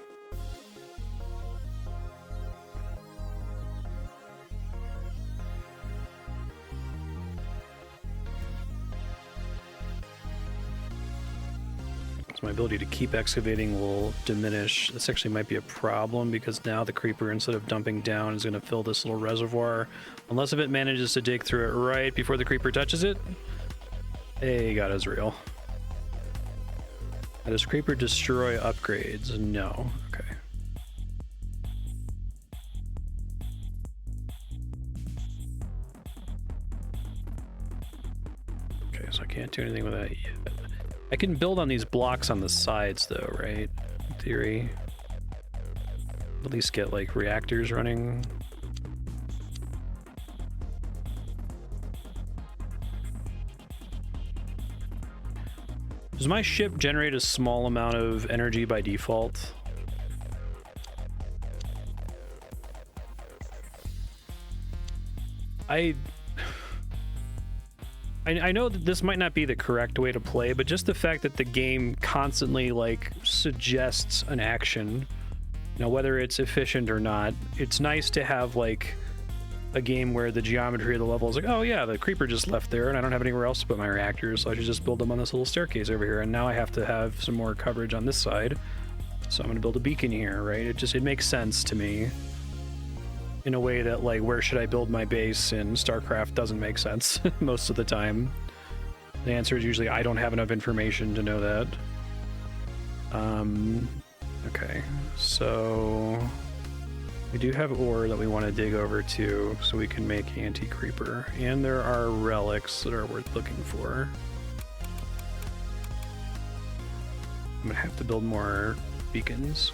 My ability to keep excavating will diminish. This actually might be a problem because now the creeper, instead of dumping down, is going to fill this little reservoir. Unless if it manages to dig through it right before the creeper touches it. Hey, God is real. Does creeper destroy upgrades? No. Okay. Okay, so I can't do anything with that yet. I can build on these blocks on the sides, though, right? In theory. At least get, like, reactors running. Does my ship generate a small amount of energy by default? I know that this might not be the correct way to play, but just the fact that the game constantly, like, suggests an action, you know, whether it's efficient or not, it's nice to have, like, a game where the geometry of the level is like, oh yeah, the creeper just left there and I don't have anywhere else to put my reactors, so I should just build them on this little staircase over here, and now I have to have some more coverage on this side, so I'm going to build a beacon here, right? It makes sense to me. In a way that, like, where should I build my base in StarCraft doesn't make sense most of the time. The answer is usually I don't have enough information to know that. Okay, so we do have ore that we want to dig over to so we can make anti-creeper, and there are relics that are worth looking for. I'm gonna have to build more beacons.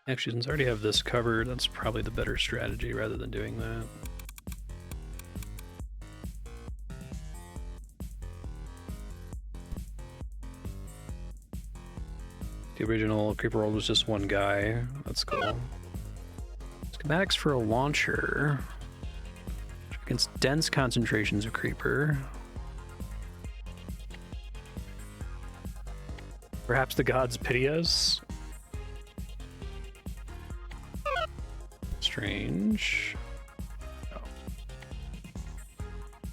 Actually, since I already have this covered, that's probably the better strategy rather than doing that. The original Creeper World was just one guy. That's cool. Schematics for a launcher. Against dense concentrations of creeper. Perhaps the gods pity us? Strange. Oh.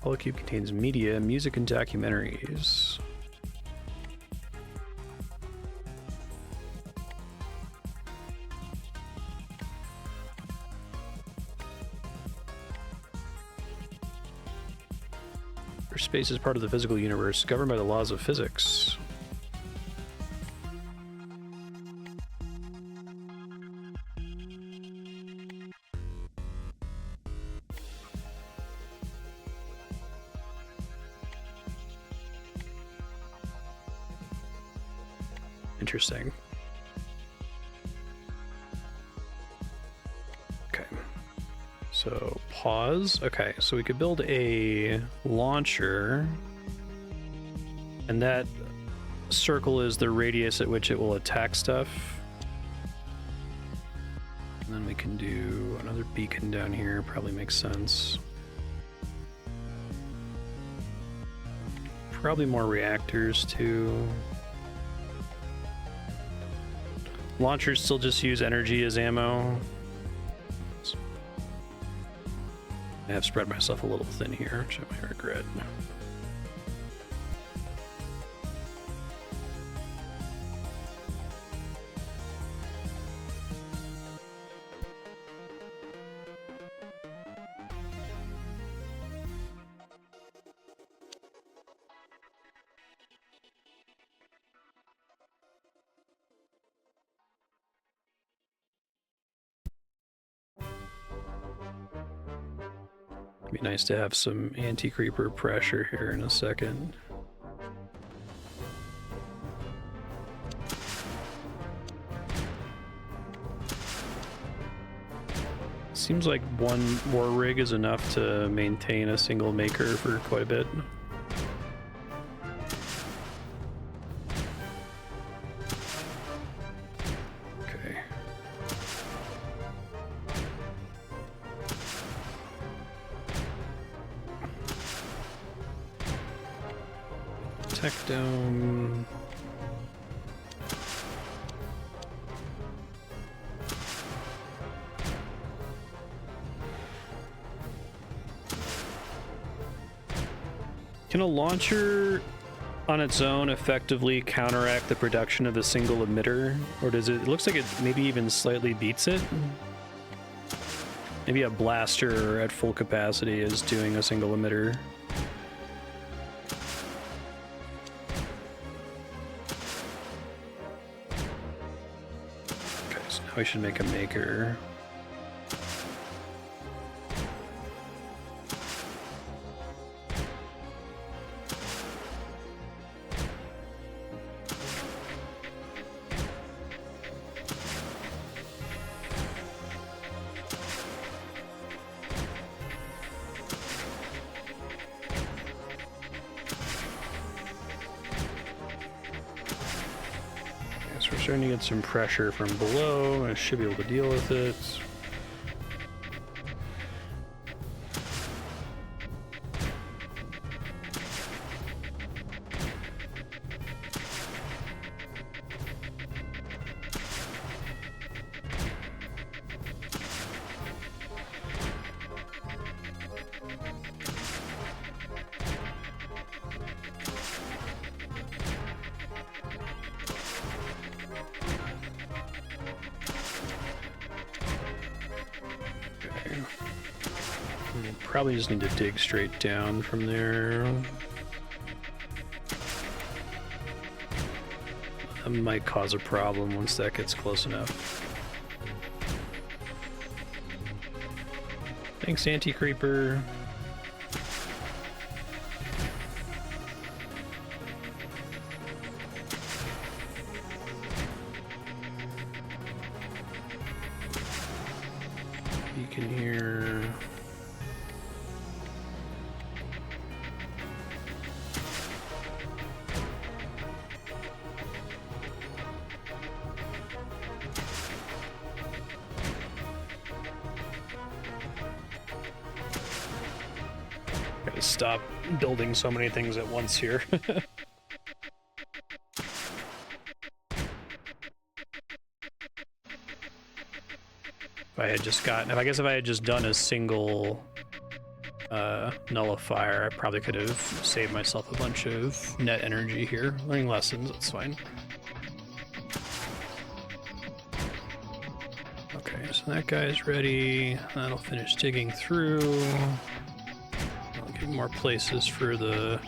Holocube contains media, music, and documentaries. Your space is part of the physical universe, governed by the laws of physics. Interesting. Okay. So pause. Okay, so we could build a launcher, and that circle is the radius at which it will attack stuff. And then we can do another beacon down here, probably makes sense. Probably more reactors too. Launchers still just use energy as ammo. I have spread myself a little thin here, which I might regret. Be nice to have some anti-creeper pressure here in a second. Seems like one war rig is enough to maintain a single maker for quite a bit. TechDome. Can a launcher on its own effectively counteract the production of a single emitter? Or does it looks like it maybe even slightly beats it? Maybe a blaster at full capacity is doing a single emitter. We should make a maker. Starting to get some pressure from below. I should be able to deal with it. Probably just need to dig straight down from there. That might cause a problem once that gets close enough. Thanks, anti-creeper. Beacon here. Stop building so many things at once here. If I had just done a single nullifier, I probably could have saved myself a bunch of net energy here. Learning lessons, that's fine. Okay, so that guy's ready. That'll finish digging through. More places for the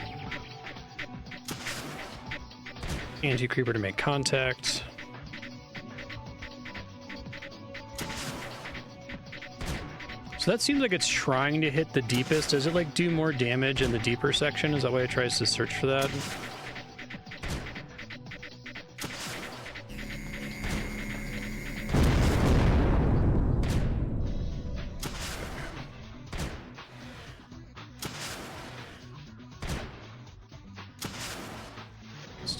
anti-creeper to make contact. So that seems like it's trying to hit the deepest. Does it like do more damage in the deeper section? Is that why it tries to search for that?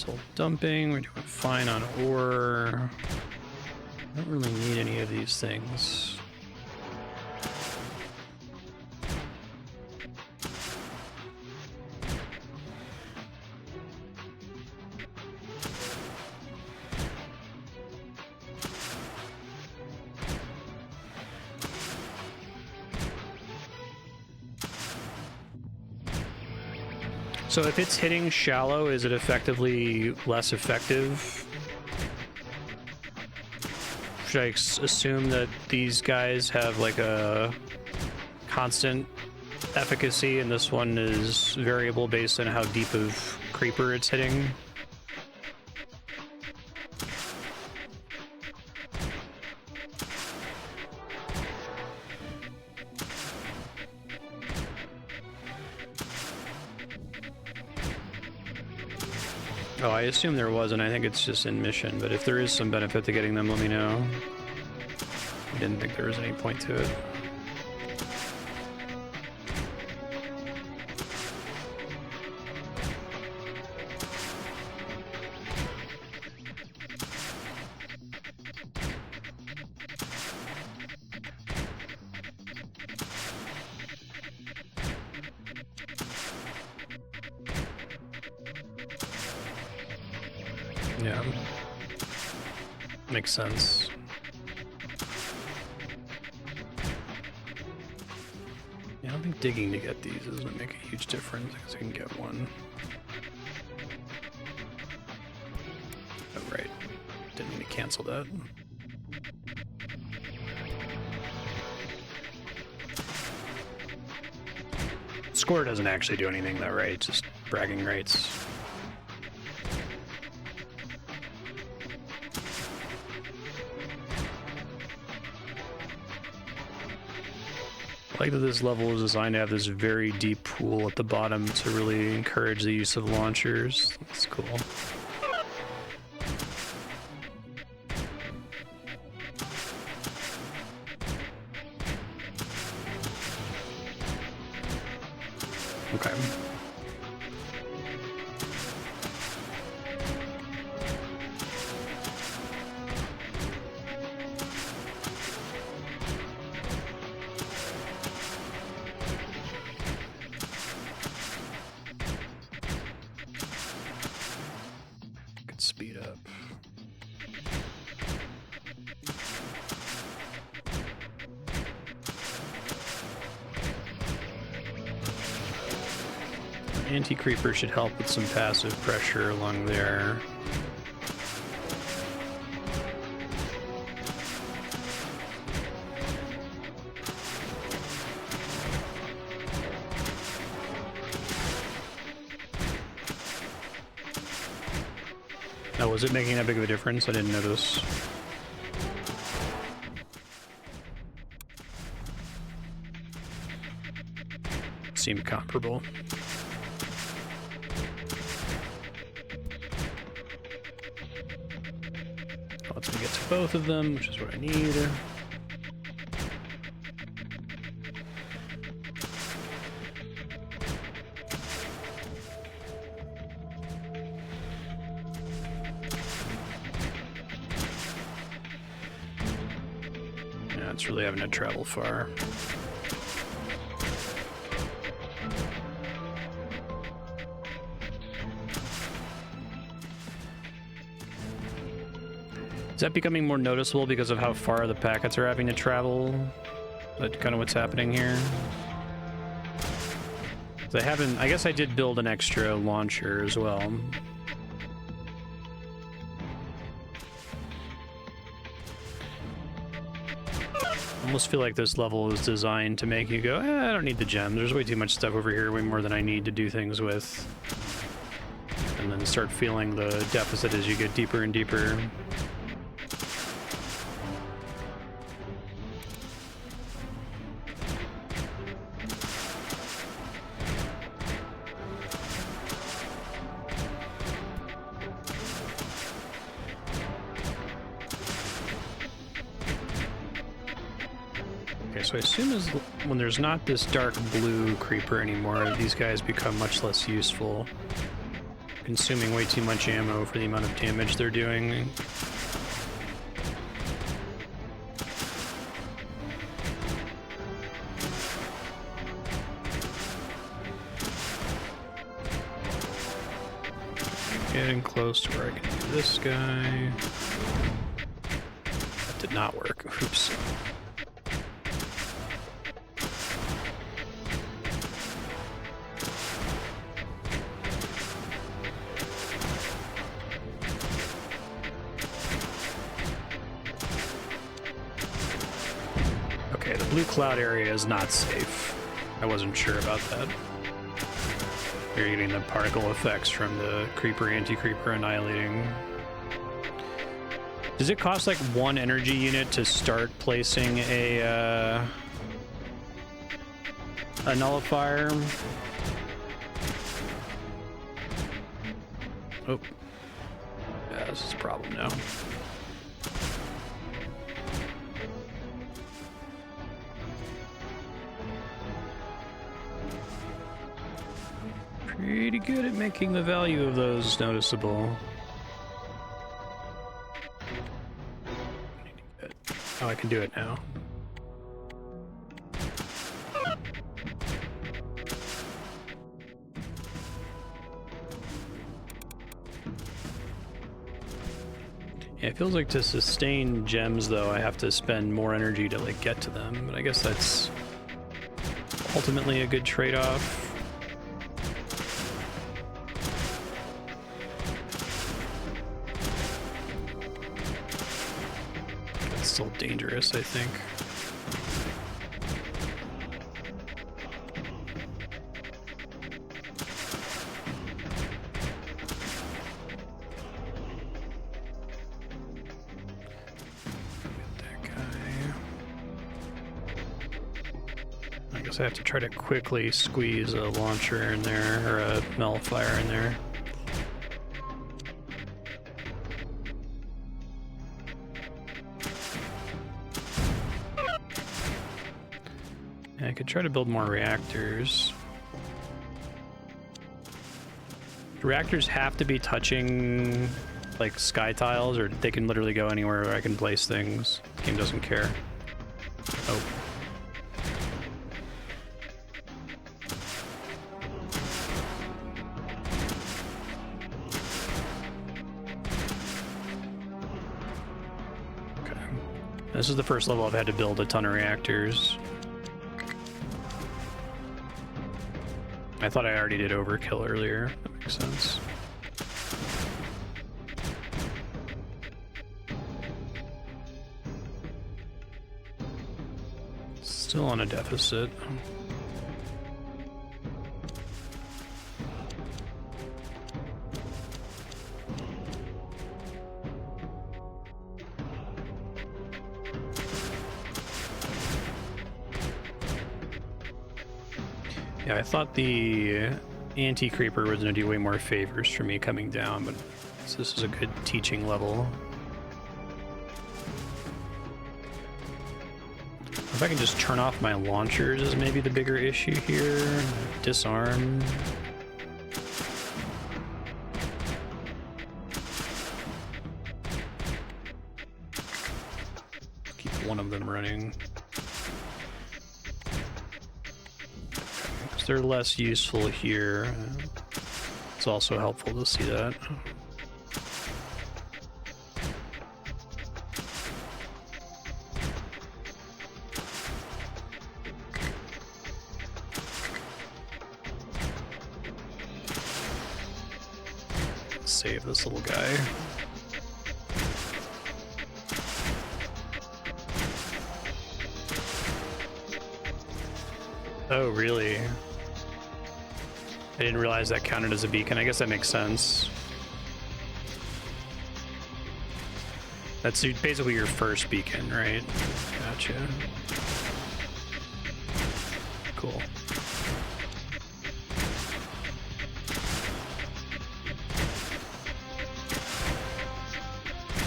Still dumping, we're doing fine on ore. I don't really need any of these things. So if it's hitting shallow, is it effectively less effective? Should I assume that these guys have like a constant efficacy and this one is variable based on how deep of creeper it's hitting? Oh, I assume there wasn't. I think it's just in mission, but if there is some benefit to getting them, let me know. I didn't think there was any point to it. Yeah, makes sense. Yeah, I don't think digging to get these is going to make a huge difference because I can get one. Oh, right. Didn't mean to cancel that. Score doesn't actually do anything though, right? It's just bragging rights. I like that this level is designed to have this very deep pool at the bottom to really encourage the use of launchers. That's cool. Okay. Speed up. Anti-creeper should help with some passive pressure along there. Oh, was it making that big of a difference? I didn't notice. Seemed comparable. Lets me get to both of them, which is what I need. It's really having to travel far. Is that becoming more noticeable because of how far the packets are having to travel? Is that kind of what's happening here? I guess I did build an extra launcher as well. I almost feel like this level is designed to make you go, I don't need the gems. There's way too much stuff over here, way more than I need to do things with. And then start feeling the deficit as you get deeper and deeper. So I assume when there's not this dark blue creeper anymore, these guys become much less useful. consuming way too much ammo for the amount of damage they're doing. Getting close to where I can do this guy. That did not work. Oops. Okay, the blue cloud area is not safe. I wasn't sure about that. You're getting the particle effects from the creeper, anti-creeper annihilating. Does it cost like 1 energy unit to start placing a nullifier? Oh. Yeah, this is a problem now. Pretty good at making the value of those noticeable. Oh, I can do it now. Yeah, it feels like to sustain gems, though, I have to spend more energy to like get to them, but I guess that's ultimately a good trade-off. Still dangerous, I think. That guy. I guess I have to try to quickly squeeze a launcher in there, or a nullifier in there. I could try to build more reactors. Do reactors have to be touching like sky tiles, or they can literally go anywhere where I can place things? The game doesn't care. Oh. Okay. This is the first level I've had to build a ton of reactors. I thought I already did overkill earlier. That makes sense. Still on a deficit. Yeah, I thought the anti-creeper was going to do way more favors for me coming down, but this is a good teaching level. If I can just turn off my launchers is maybe the bigger issue here. Disarm. Keep one of them running. They're less useful here. It's also helpful to see that. Save this little guy. Oh, really? I didn't realize that counted as a beacon. I guess that makes sense. That's basically your first beacon, right? Gotcha. Cool.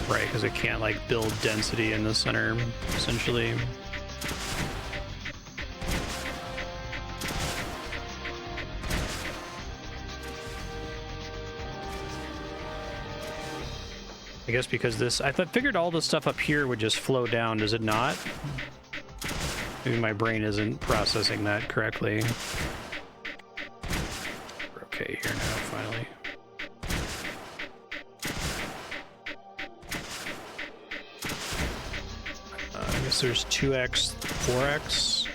Right, because it can't like build density in the center, essentially. I guess because this, figured all the stuff up here would just flow down. Does it not? Maybe my brain isn't processing that correctly. We're okay here now, finally. I guess there's 2x, 4x.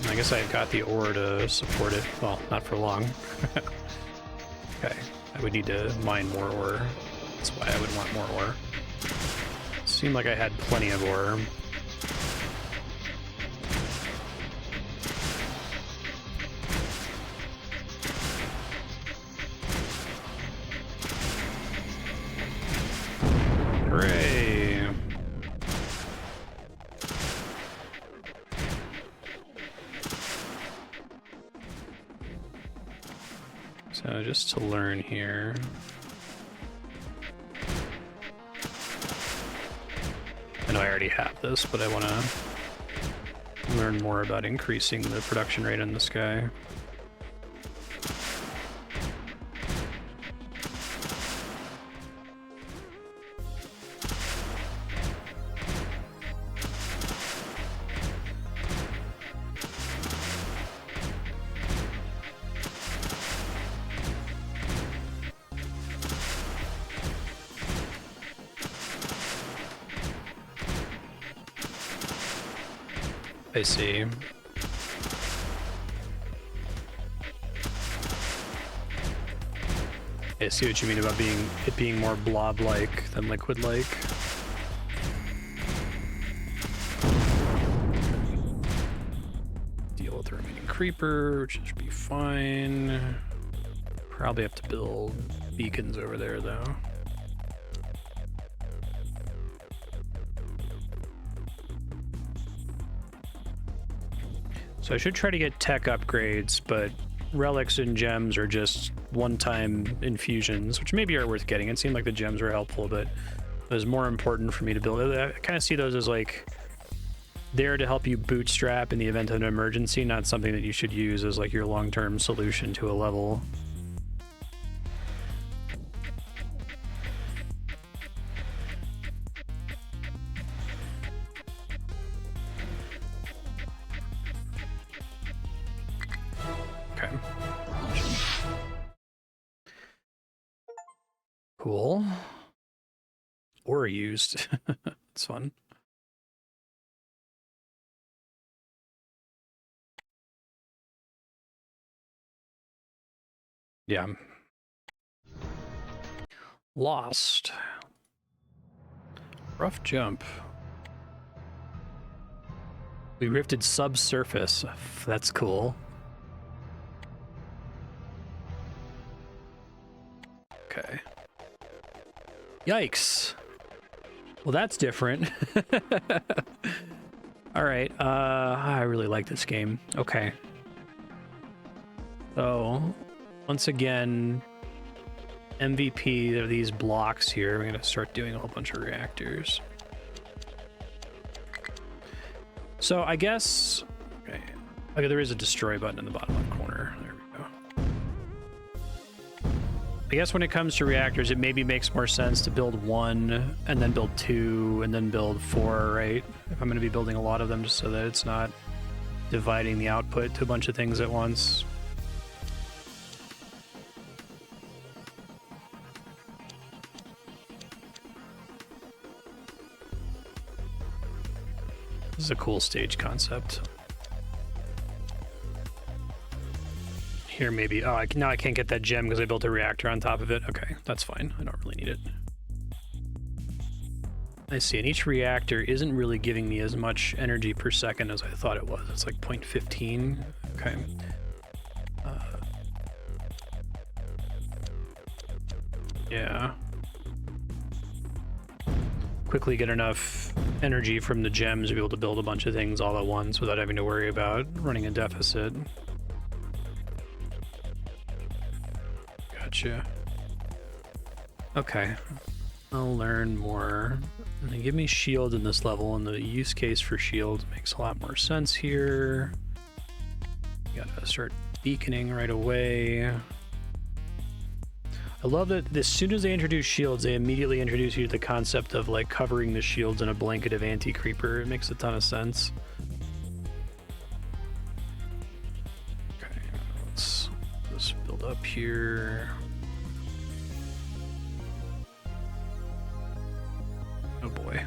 I guess I got the ore to support it. Well, not for long. Okay, I would need to mine more ore. That's why I would want more ore. Seemed like I had plenty of ore. Hooray! So just to learn here. I know I already have this, but I want to learn more about increasing the production rate in the sky. I see. I see what you mean about it being more blob-like than liquid-like. Deal with the remaining creeper, which should be fine. Probably have to build beacons over there, though. So I should try to get tech upgrades, but relics and gems are just one-time infusions, which maybe are worth getting. It seemed like the gems were helpful, but it was more important for me to build. I kind of see those as like there to help you bootstrap in the event of an emergency, not something that you should use as like your long-term solution to a level. Cool. Or used. It's fun. Yeah. Lost. Rough jump. We rifted subsurface. That's cool. Okay. Yikes. Well, that's different. All right. I really like this game. Okay. So, once again, MVP are these blocks here. We're going to start doing a whole bunch of reactors. So, I guess... Okay, there is a destroy button in the bottom left corner. There we go. I guess when it comes to reactors, it maybe makes more sense to build one, and then build two, and then build four, right? If I'm going to be building a lot of them, just so that it's not dividing the output to a bunch of things at once. This is a cool stage concept. Here maybe, oh, now I can't get that gem because I built a reactor on top of it. Okay, that's fine. I don't really need it. I see, and each reactor isn't really giving me as much energy per second as I thought it was. It's like 0.15. Okay. Yeah. Quickly get enough energy from the gems to be able to build a bunch of things all at once without having to worry about running a deficit. Gotcha. Okay. I'll learn more. And they give me shield in this level, and the use case for shield makes a lot more sense here. Gotta start beaconing right away. I love that as soon as they introduce shields, they immediately introduce you to the concept of like covering the shields in a blanket of anti-creeper. It makes a ton of sense. Okay, let's build up here. Oh boy.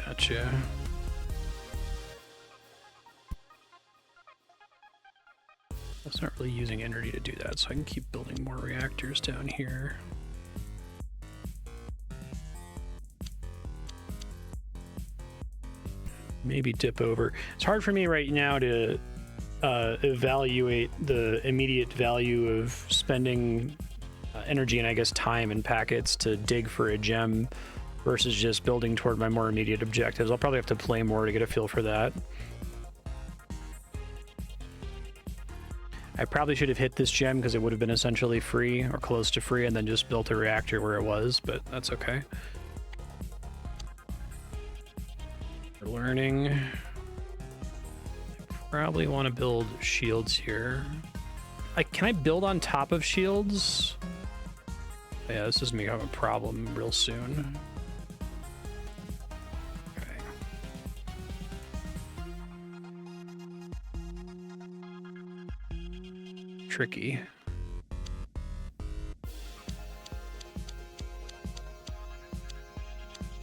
Gotcha. That's not really using energy to do that, so I can keep building more reactors down here. Maybe dip over. It's hard for me right now to evaluate the immediate value of spending energy and I guess time and packets to dig for a gem versus just building toward my more immediate objectives. I'll probably have to play more to get a feel for that. I probably should have hit this gem because it would have been essentially free or close to free and then just built a reactor where it was, but that's okay. We're learning. I probably want to build shields here. Can I build on top of shields? Yeah, this is becoming a problem real soon. Tricky.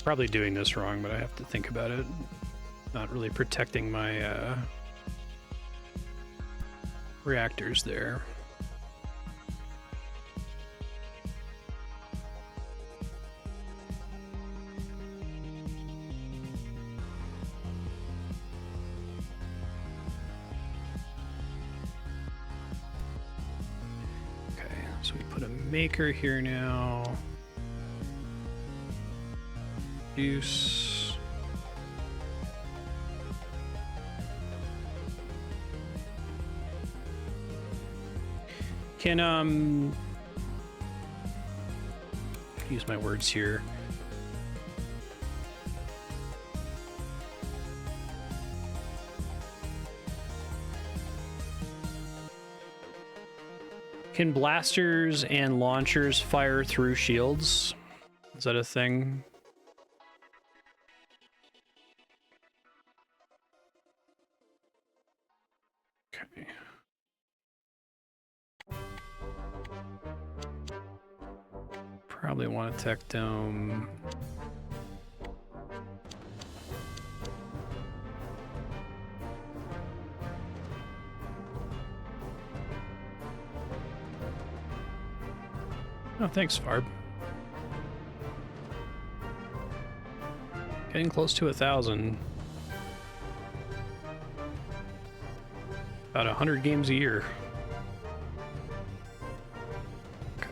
Probably doing this wrong, but I have to think about it. Not really protecting my reactors there. So we put a maker here now. Use. Can use my words here. Can blasters and launchers fire through shields? Is that a thing? Okay. Probably want a TechDome. Oh, thanks, Farb. Getting close to 1,000. About 100 games a year. Okay.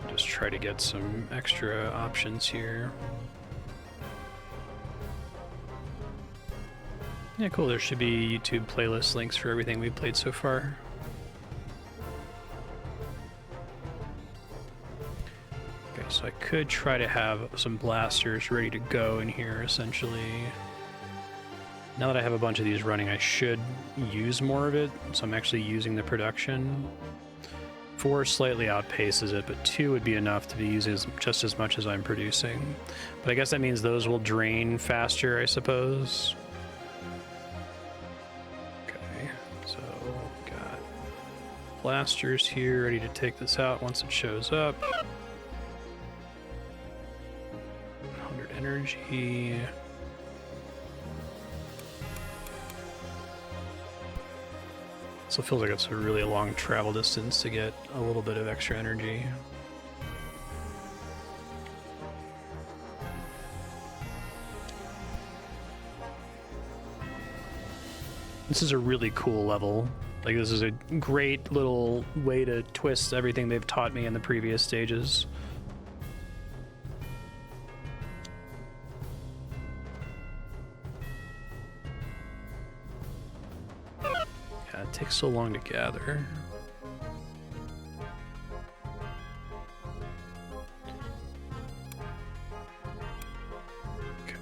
Just try to get some extra options here. Yeah, cool. There should be YouTube playlist links for everything we've played so far. So I could try to have some blasters ready to go in here, essentially. Now that I have a bunch of these running, I should use more of it, so I'm actually using the production. 4 slightly outpaces it, but 2 would be enough to be using just as much as I'm producing. But I guess that means those will drain faster, I suppose. Okay, so got blasters here ready to take this out once it shows up. Energy. So it feels like it's a really long travel distance to get a little bit of extra energy. This is a really cool level. Like, this is a great little way to twist everything they've taught me in the previous stages. takes so long to gather. Okay.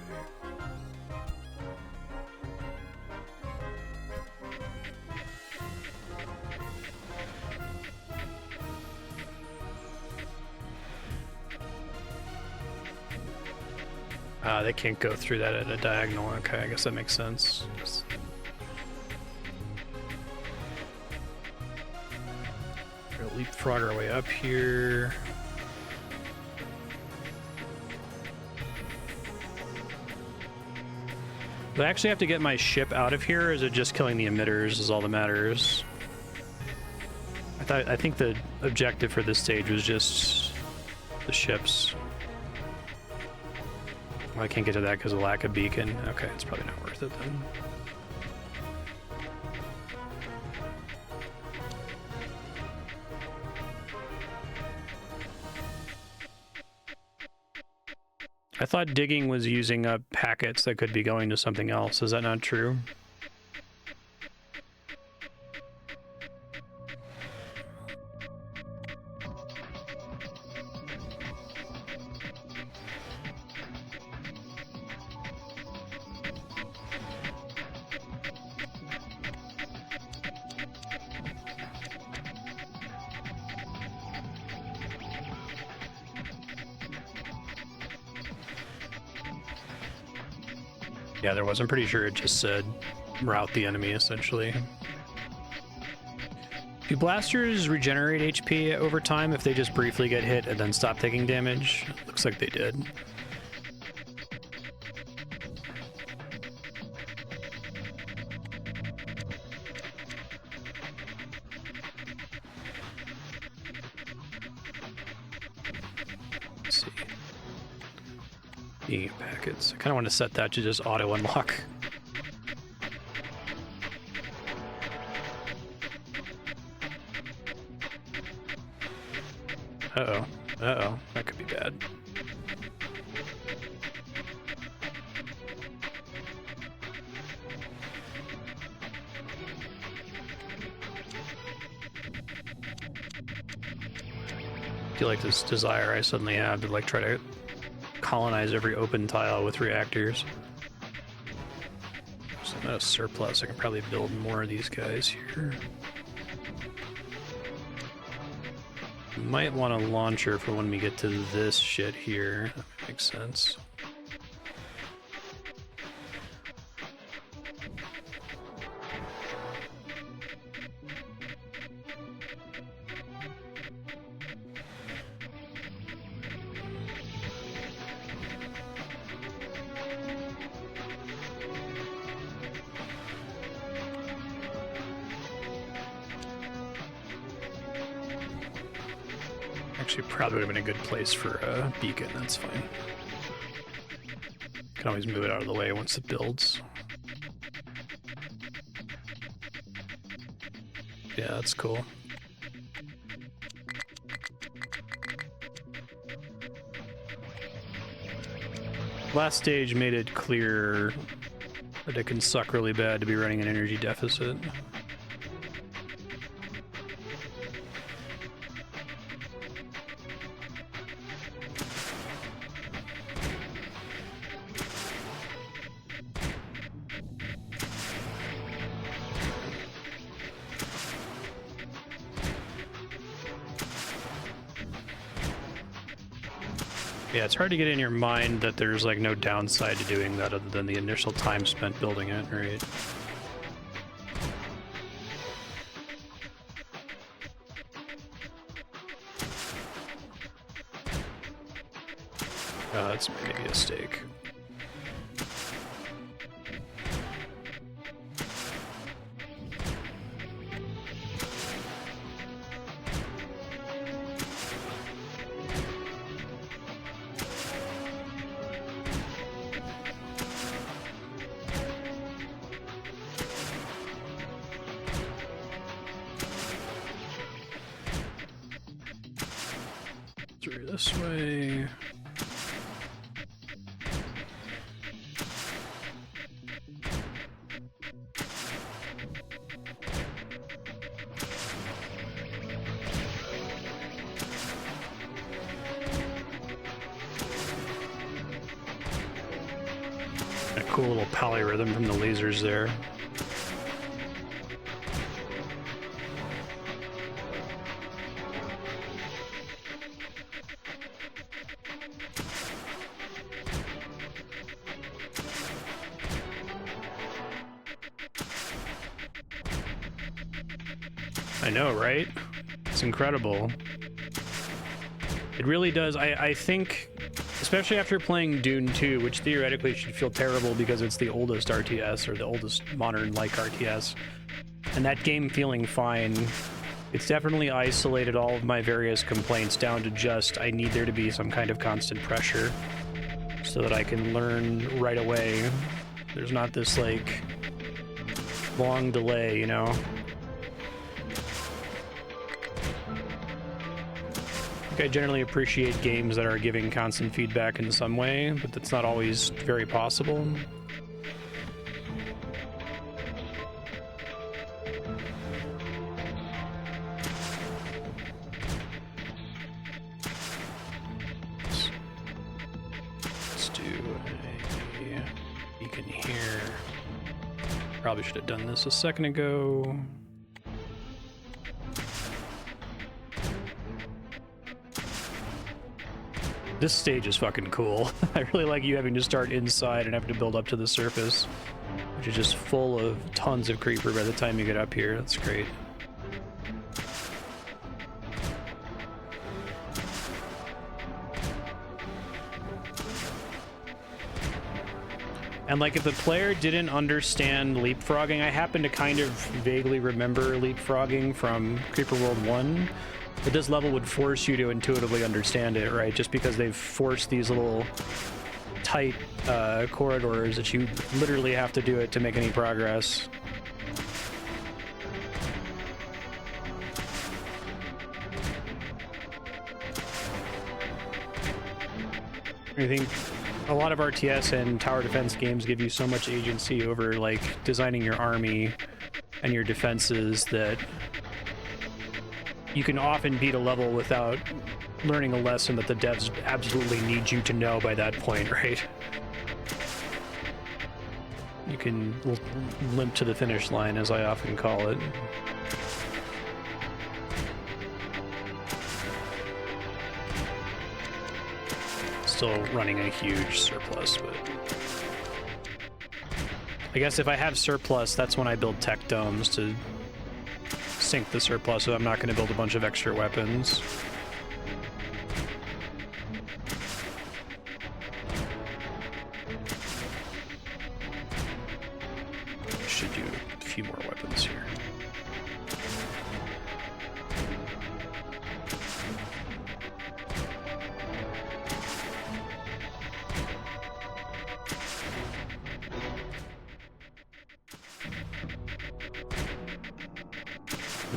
They can't go through that at a diagonal. Okay, I guess that makes sense. We'll leapfrog our way up here. Do I actually have to get my ship out of here, or is it just killing the emitters is all that matters? I think the objective for this stage was just the ships. Well, I can't get to that because of lack of beacon. Okay, it's probably not worth it then. I thought digging was using up packets that could be going to something else. Is that not true? Yeah, there was. I'm pretty sure it just said route the enemy, essentially. Do blasters regenerate HP over time if they just briefly get hit and then stop taking damage? Looks like they did. Let's see. Being packets. I kind of want to set that to just auto unlock. Uh-oh. Uh-oh. That could be bad. I feel like this desire I suddenly have to like try to colonize every open tile with reactors. So I'm at a surplus. I can probably build more of these guys here. Might want a launcher for when we get to this shit here. That makes sense. Actually, probably would have been a good place for a beacon. That's fine. Can always move it out of the way once it builds. Yeah, that's cool. Last stage made it clear that it can suck really bad to be running an energy deficit. Yeah, it's hard to get in your mind that there's like no downside to doing that other than the initial time spent building it, right? That's maybe a stake. This way. A cool little polyrhythm from the lasers there. I know, right? It's incredible. It really does. I think, especially after playing Dune 2, which theoretically should feel terrible because it's the oldest RTS, or the oldest modern-like RTS, and that game feeling fine, it's definitely isolated all of my various complaints down to just, I need there to be some kind of constant pressure so that I can learn right away. There's not this, like, long delay, you know? I generally appreciate games that are giving constant feedback in some way, but that's not always very possible. Let's do a beacon here. Probably should have done this a second ago. This stage is fucking cool. I really like you having to start inside and having to build up to the surface, which is just full of tons of creeper by the time you get up here. That's great. And like, if the player didn't understand leapfrogging, I happen to kind of vaguely remember leapfrogging from Creeper World 1. But this level would force you to intuitively understand it, right? Just because they've forced these little tight corridors that you literally have to do it to make any progress. I think a lot of RTS and tower defense games give you so much agency over, like, designing your army and your defenses that you can often beat a level without learning a lesson that the devs absolutely need you to know by that point, right? You can limp to the finish line, as I often call it. Still running a huge surplus, but I guess if I have surplus, that's when I build tech domes to sink the surplus, so I'm not going to build a bunch of extra weapons. Should do a few more weapons here.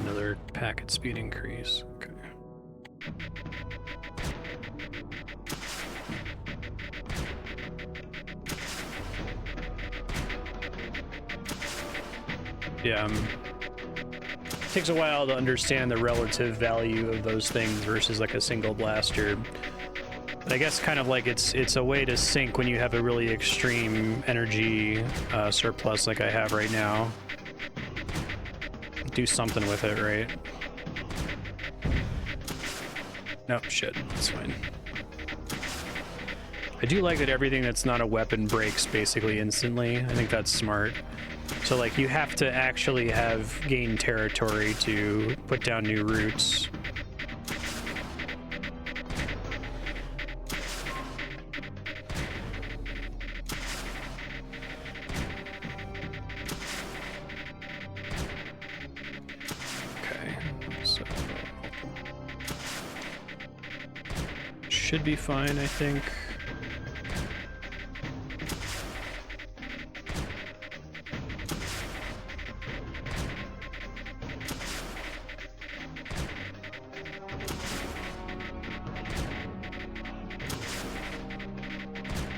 Another packet speed increase. Okay. Yeah, it takes a while to understand the relative value of those things versus like a single blaster. But I guess kind of like it's a way to sink when you have a really extreme energy surplus like I have right now. Do something with it, right? Nope, shit, that's fine. I do like that everything that's not a weapon breaks basically instantly. I think that's smart. So like, you have to actually have gained territory to put down new routes. Should be fine, I think.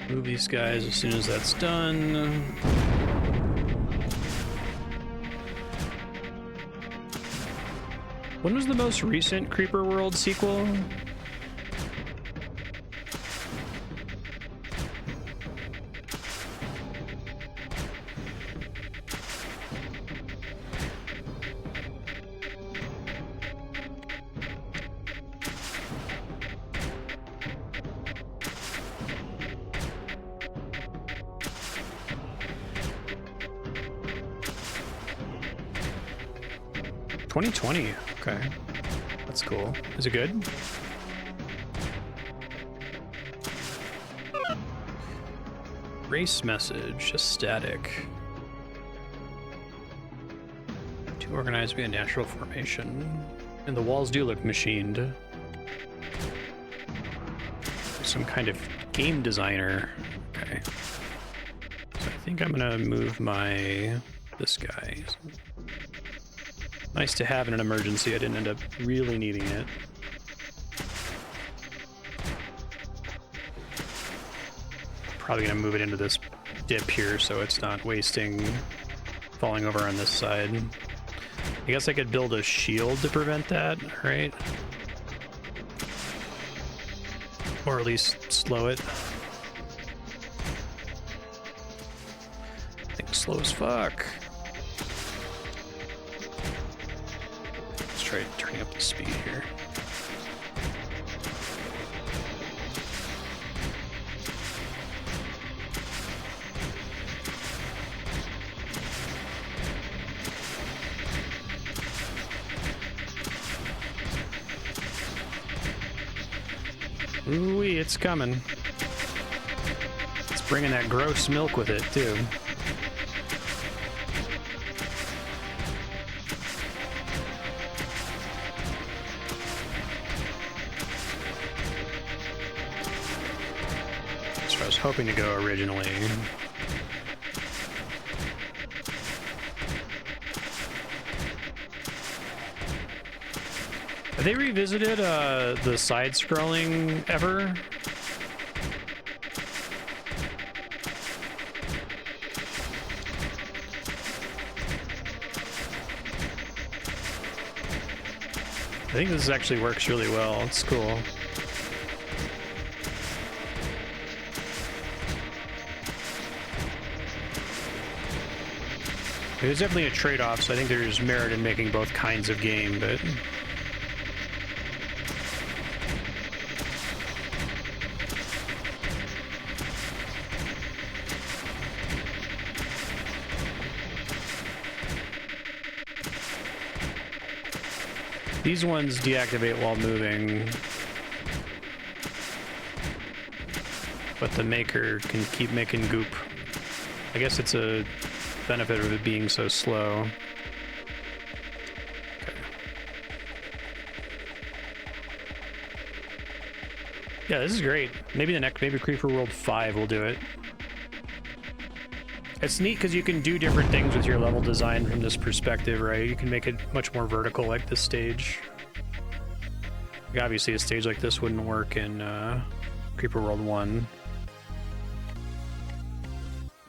Move these guys as soon as that's done. When was the most recent Creeper World sequel? 2020. Okay. That's cool. Is it good? Race message, just static. Too organized to be a natural formation. And the walls do look machined. Some kind of game designer. Okay. So I think I'm gonna move this guy. Nice to have in an emergency. I didn't end up really needing it. Probably gonna move it into this dip here so it's not falling over on this side. I guess I could build a shield to prevent that, right? Or at least slow it. I think slow as fuck. Let's try turning up the speed here. Ooh-wee, it's coming. It's bringing that gross milk with it, too. That's where I was hoping to go originally. Have they revisited the side-scrolling ever? I think this actually works really well. It's cool. There's definitely a trade-off, so I think there's merit in making both kinds of game, but... These ones deactivate while moving, but the maker can keep making goop. I guess it's a benefit of it being so slow. Okay. Yeah, this is great. Maybe maybe Creeper World 5 will do it. It's neat because you can do different things with your level design from this perspective, right? You can make it much more vertical, like this stage. Like obviously, a stage like this wouldn't work in Creeper World 1.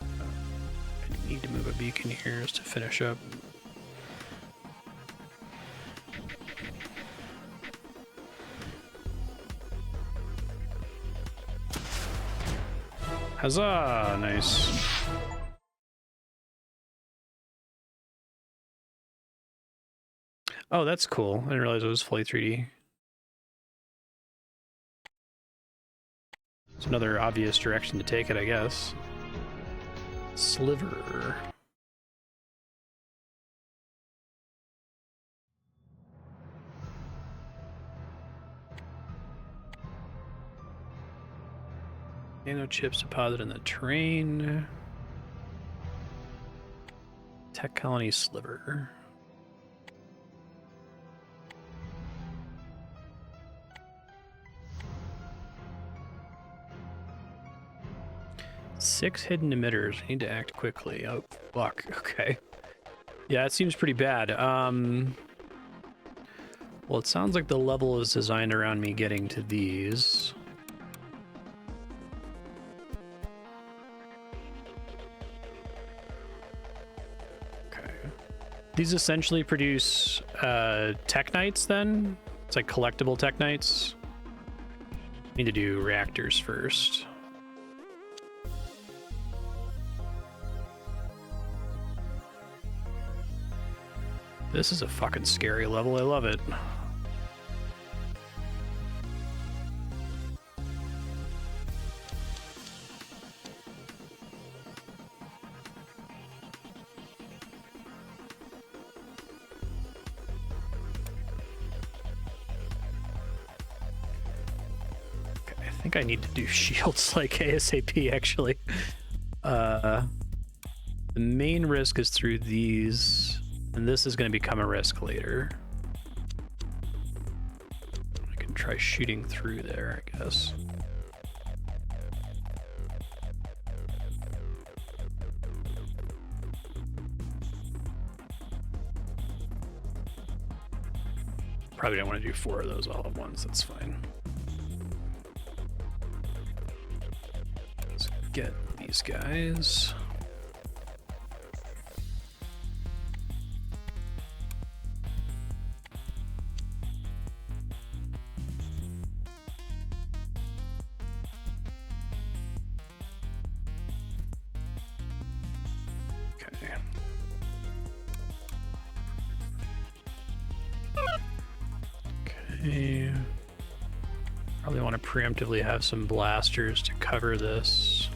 I need to move a beacon here just to finish up. Huzzah! Nice. Oh, that's cool. I didn't realize it was fully 3D. It's another obvious direction to take it, I guess. Sliver. Nanochips deposited in the terrain. Tech colony sliver. Six hidden emitters. I need to act quickly. Oh, fuck. Okay. Yeah, it seems pretty bad. Well, it sounds like the level is designed around me getting to these. Okay. These essentially produce Technites then? It's like collectible Technites. Need to do reactors first. This is a fucking scary level. I love it. think I need to do shields like ASAP, actually. The main risk is through these, and this is going to become a risk later. I can try shooting through there, I guess. Probably don't want to do 4 of those all at once, that's fine. Let's get these guys. Probably want to preemptively have some blasters to cover this.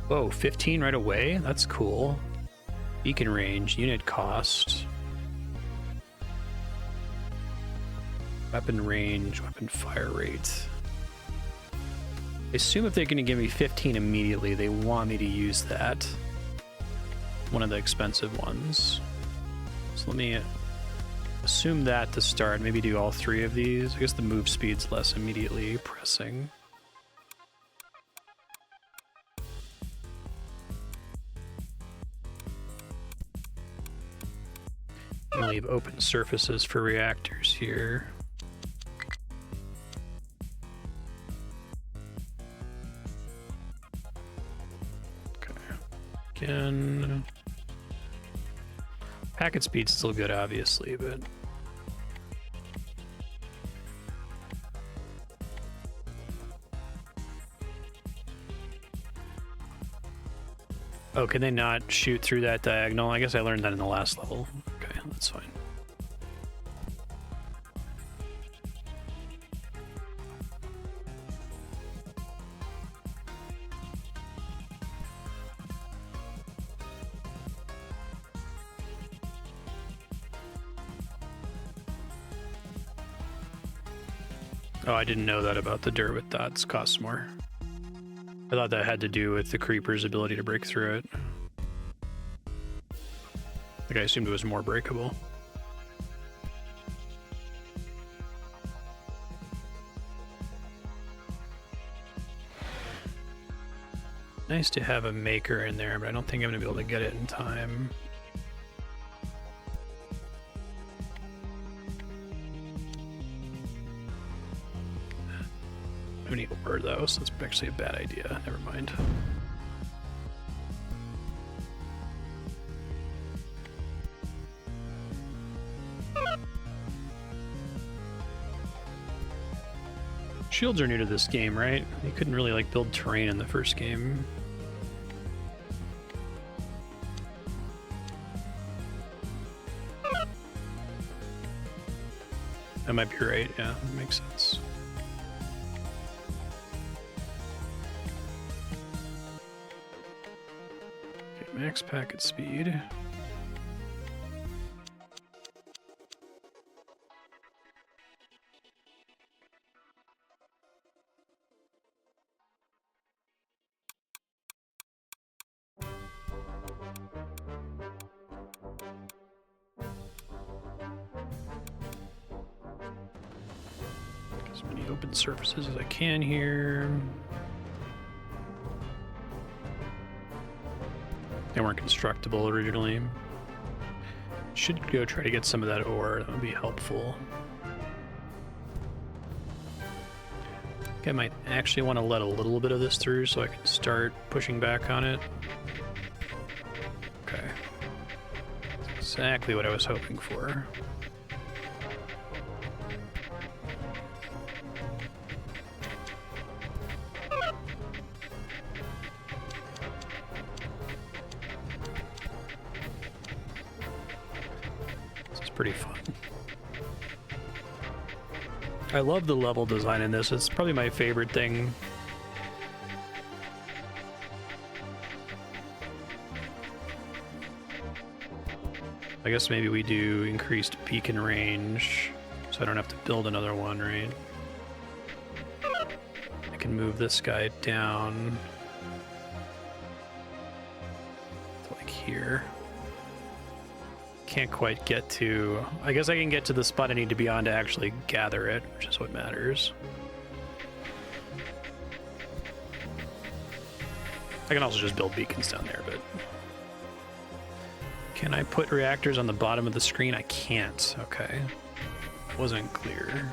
Whoa, 15 right away? That's cool. Beacon range, unit cost. Weapon range, weapon fire rate. I assume if they're going to give me 15 immediately, they want me to use that. One of the expensive ones. So let me assume that to start. Maybe do all 3 of these. I guess the move speed's less immediately pressing. I'll leave open surfaces for reactors here. Okay. Again. Packet speed's still good, obviously, but... Oh, can they not shoot through that diagonal? I guess I learned that in the last level. Okay, that's fine. Oh, I didn't know that about the Derwit dots costs more. I thought that had to do with the creeper's ability to break through it. Like, I assumed it was more breakable. Nice to have a maker in there, but I don't think I'm going to be able to get it in time. I need ore though, so that's actually a bad idea. Never mind. Shields are new to this game, right? You couldn't really like build terrain in the first game. That might be right, yeah, that makes sense. Max packet speed. As many open surfaces as I can here. They weren't constructible originally. Should go try to get some of that ore, that would be helpful. I think I might actually want to let a little bit of this through so I can start pushing back on it. Okay. That's exactly what I was hoping for. Pretty fun. I love the level design in this. It's probably my favorite thing. I guess maybe we do increased beacon range. So I don't have to build another one, right? I can move this guy down to like here. Can't quite get to... I guess I can get to the spot I need to be on to actually gather it, which is what matters. I can also just build beacons down there, but... Can I put reactors on the bottom of the screen? I can't. Okay. Wasn't clear.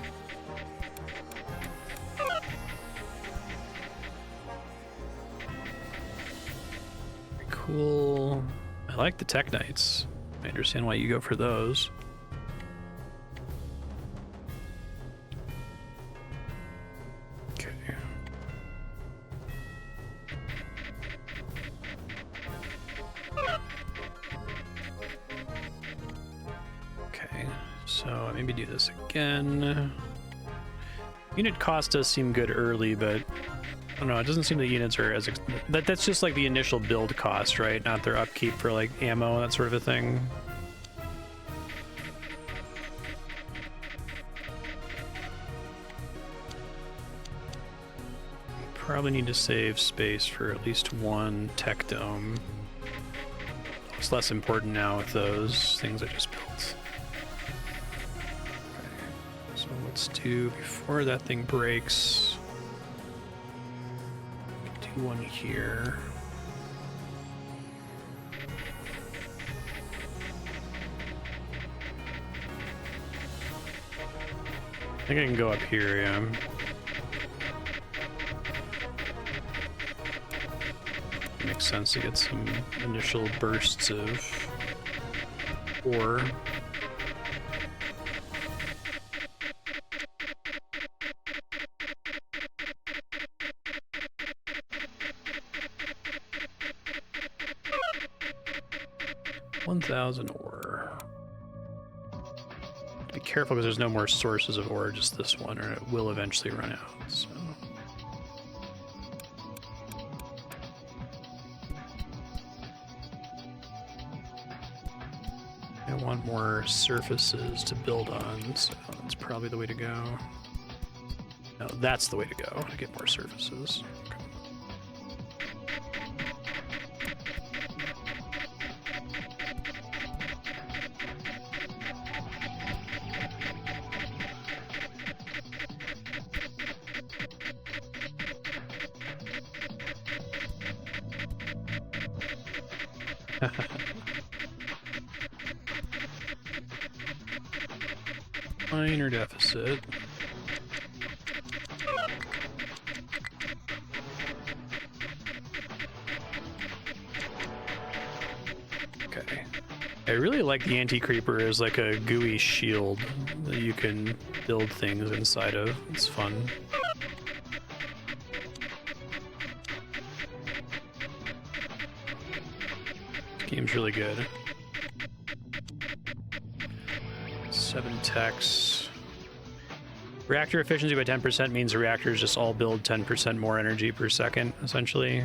Cool. I like the Tech Knights. I understand why you go for those. Okay. Okay, so maybe do this again. Unit cost does seem good early, but I don't know, it doesn't seem that units are as... That's just like the initial build cost, right? Not their upkeep for like ammo and that sort of a thing. Probably need to save space for at least one TechDome. It's less important now with those things I just built. Okay, so let's do, before that thing breaks, do one here. I think I can go up here, yeah. Makes sense to get some initial bursts of ore. $1,000 ore. Be careful because there's no more sources of ore, just this one, or it will eventually run out. So. I want more surfaces to build on, so that's probably the way to go. No, that's the way to go, to get more surfaces. Okay. Minor deficit. Okay. I really like the anti-creeper as like a gooey shield that you can build things inside of. It's fun. This game's really good. 7 techs. Reactor efficiency by 10% means the reactors just all build 10% more energy per second, essentially.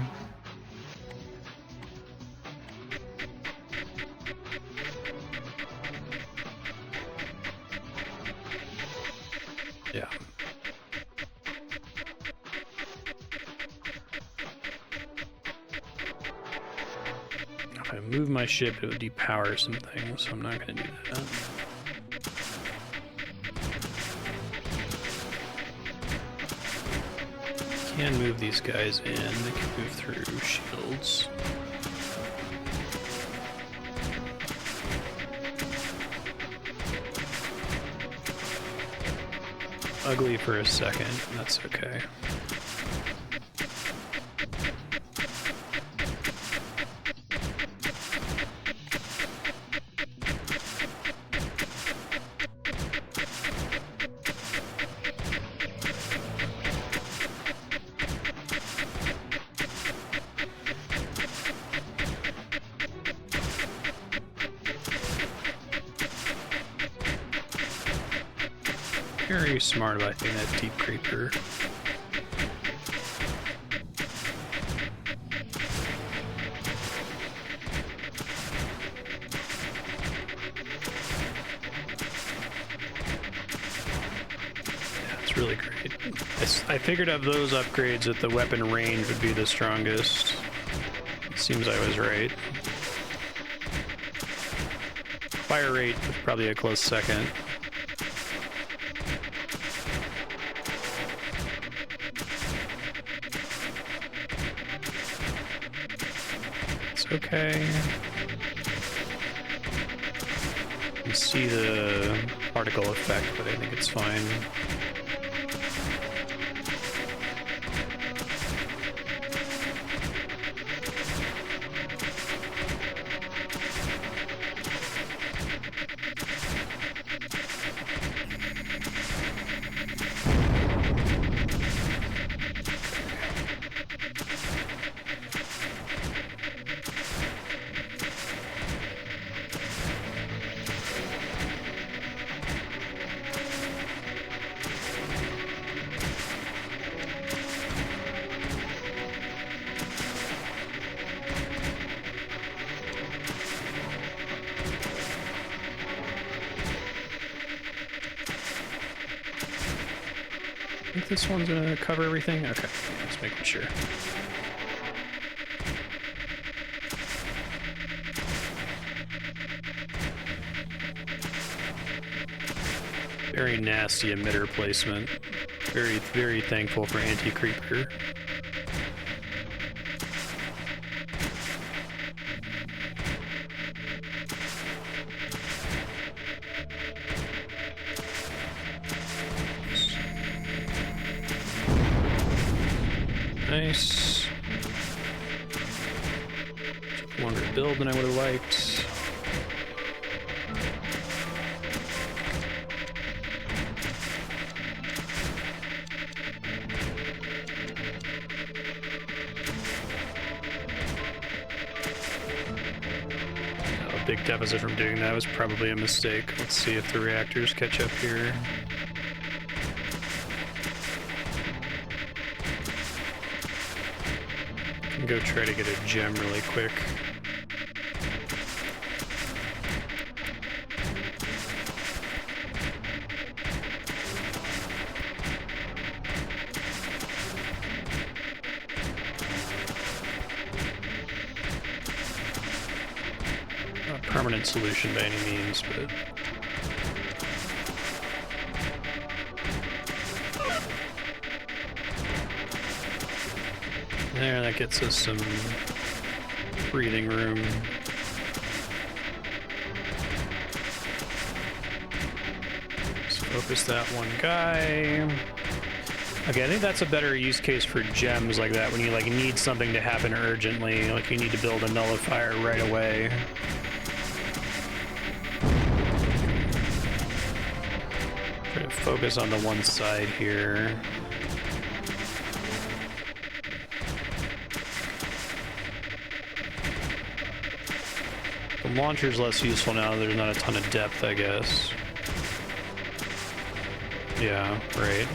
Yeah. If I move my ship, it would depower some things, so I'm not going to do that. Can move these guys in, they can move through shields. Ugly for a second, that's okay. Very smart about getting that deep creeper. It's really great. I figured of those upgrades that the weapon range would be the strongest. Seems I was right. Fire rate was probably a close second. It's okay. You can see the particle effect, but I think it's fine. I think this one's gonna cover everything. Okay, just making sure. Very nasty emitter placement. Very, very thankful for anti-creeper. Nice. Took longer to build than I would have liked. A big deficit from doing that was probably a mistake. Let's see if the reactors catch up here. Go try to get a gem really quick. Not a permanent solution by any means, but there, that gets us some breathing room. Let's focus that one guy. Okay, I think that's a better use case for gems like that, when you like need something to happen urgently, like you need to build a nullifier right away. Try to focus on the one side here. The launcher's less useful now, there's not a ton of depth, I guess. Yeah, right.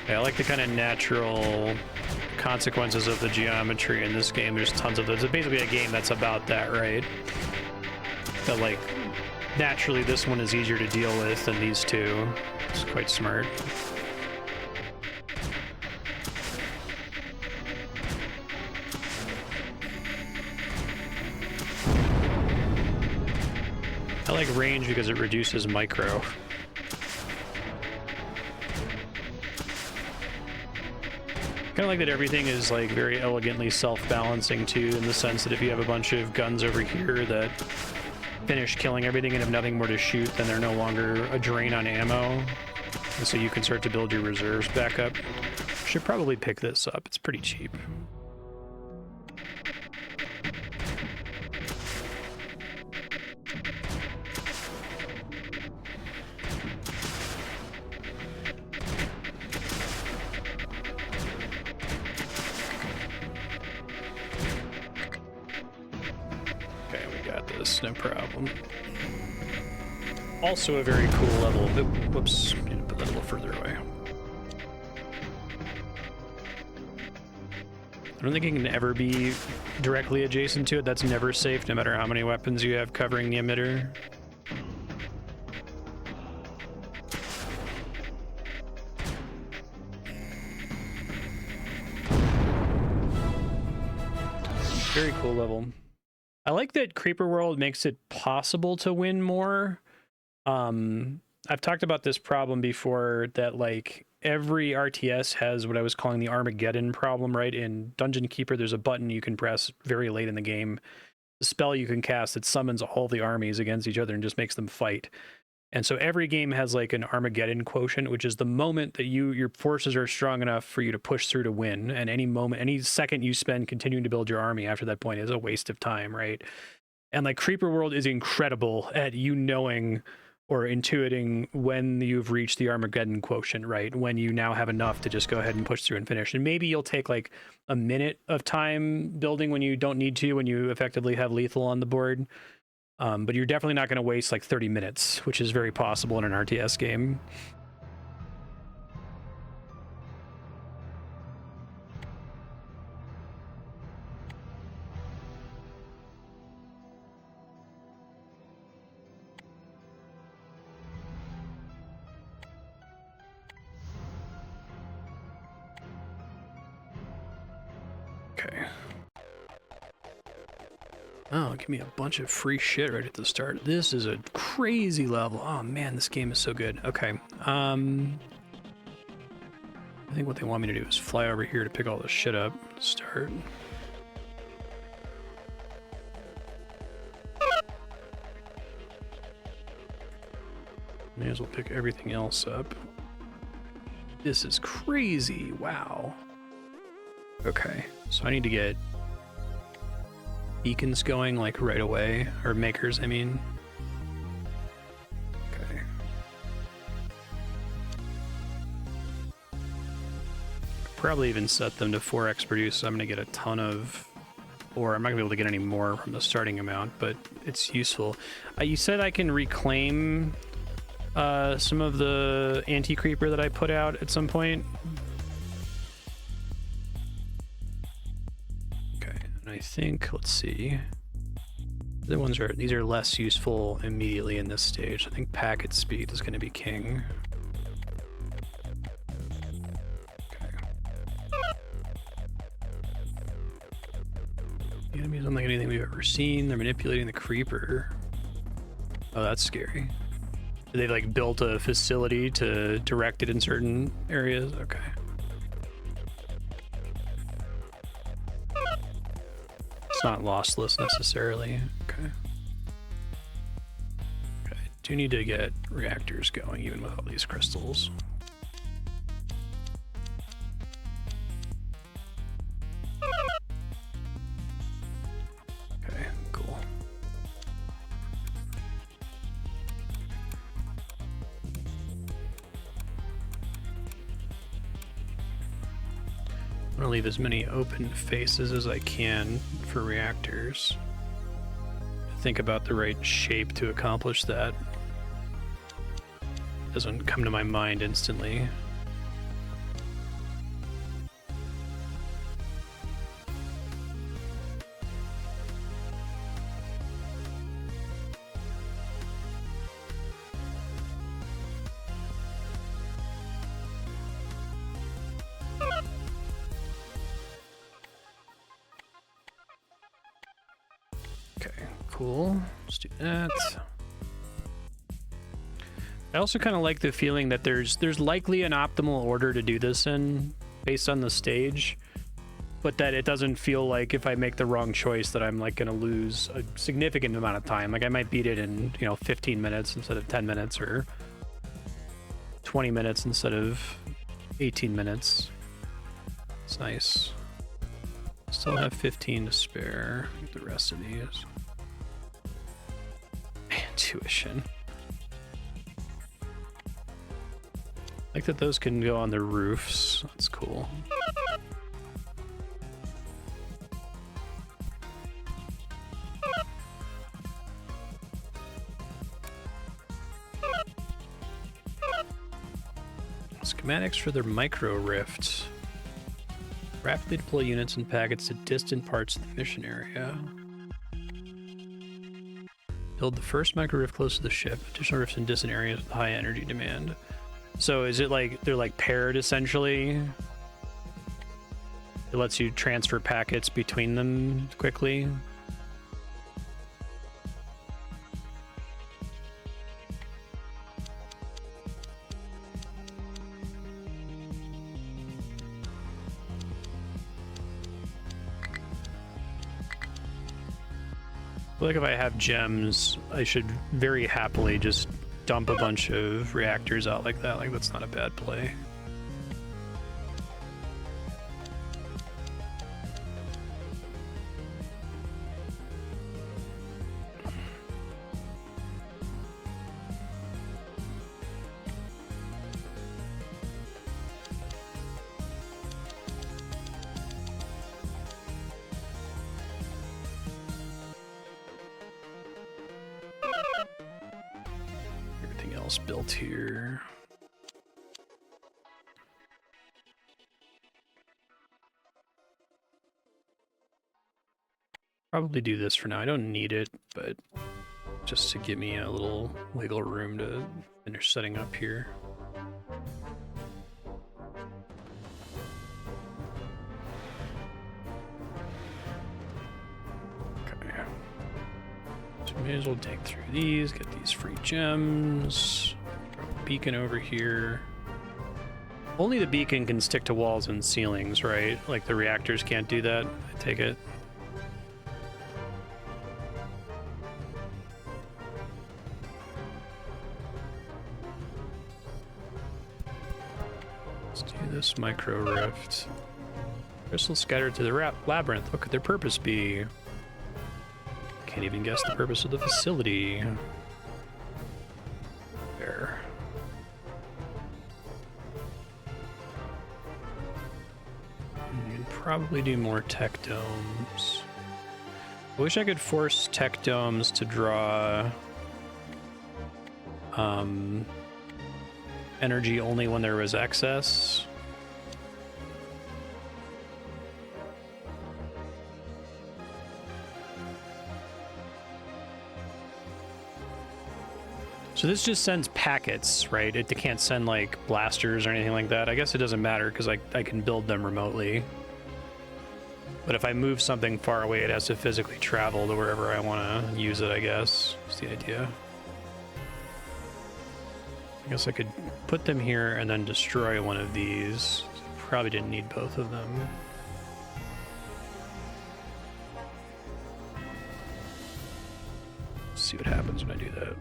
Yeah, I like the kind of natural consequences of the geometry in this game. There's tons of those. It's basically a game that's about that, right? That, like, naturally this one is easier to deal with than these two. It's quite smart. I like range because it reduces micro. Kind of like that everything is like very elegantly self-balancing too, in the sense that if you have a bunch of guns over here that finish killing everything and have nothing more to shoot, then they're no longer a drain on ammo. And so you can start to build your reserves back up. Should probably pick this up, it's pretty cheap. No problem. Also a very cool level. Whoops, need to put that a little further away. I don't think it can ever be directly adjacent to it. That's never safe, no matter how many weapons you have covering the emitter. Very cool level. I like that Creeper World makes it possible to win more. I've talked about this problem before, that like every RTS has what I was calling the Armageddon problem, right? In Dungeon Keeper, there's a button you can press very late in the game, a spell you can cast that summons all the armies against each other and just makes them fight. And so every game has like an Armageddon quotient, which is the moment that your forces are strong enough for you to push through to win. And any moment, any second you spend continuing to build your army after that point is a waste of time, right? And like Creeper World is incredible at you knowing or intuiting when you've reached the Armageddon quotient, right? When you now have enough to just go ahead and push through and finish. And maybe you'll take like a minute of time building when you don't need to, when you effectively have lethal on the board. But you're definitely not going to waste like 30 minutes, which is very possible in an RTS game. Okay. Oh, give me a bunch of free shit right at the start. This is a crazy level. Oh man, this game is so good. Okay. I think what they want me to do is fly over here to pick all this shit up. Start. May as well pick everything else up. This is crazy. Wow. Okay, so I need to get beacons going like right away, or makers, I mean. Okay. Probably even set them to 4x produce, so I'm gonna get a ton of, or I'm not gonna be able to get any more from the starting amount, but it's useful. You said I can reclaim some of the anti-creeper that I put out at some point. I think, let's see, these are less useful immediately in this stage. I think packet speed is going to be king. Okay. The enemies don't like anything we've ever seen. They're manipulating the creeper. Oh, that's scary. They like built a facility to direct it in certain areas. Okay. It's not lossless necessarily. Okay. Okay. I do need to get reactors going even with all these crystals. Okay, cool. I'm gonna leave as many open faces as I can for reactors. Think about the right shape to accomplish that. Doesn't come to my mind instantly. Cool, let's do that. I also kind of like the feeling that there's likely an optimal order to do this in based on the stage, but that it doesn't feel like if I make the wrong choice that I'm like gonna lose a significant amount of time. Like I might beat it in 15 minutes instead of 10 minutes, or 20 minutes instead of 18 minutes. It's nice. Still have 15 to spare. The rest of these. Intuition. Like that those can go on the roofs. That's cool. Schematics for their micro rift. Rapidly deploy units and packets to distant parts of the mission area. Build the first micro rift close to the ship. Additional rifts in distant areas with high energy demand. So is it like they're like paired essentially? It lets you transfer packets between them quickly. I feel like if I have gems, I should very happily just dump a bunch of reactors out like that. Like, that's not a bad play. Built here. Probably do this for now. I don't need it, but just to give me a little wiggle room to finish setting up here. Okay. So may as well dig through these, get these free gems. Beacon over here. Only the beacon can stick to walls and ceilings, right? Like the reactors can't do that, I take it. Let's do this micro rift. Crystals scattered to the labyrinth. What could their purpose be? Can't even guess the purpose of the facility. There. Probably do more TechDomes. I wish I could force TechDomes to draw energy only when there was excess. So this just sends packets, right? It can't send like blasters or anything like that. I guess it doesn't matter because I can build them remotely. But if I move something far away, it has to physically travel to wherever I want to use it, I guess. That's the idea. I guess I could put them here and then destroy one of these. Probably didn't need both of them. Let's see what happens when I do that.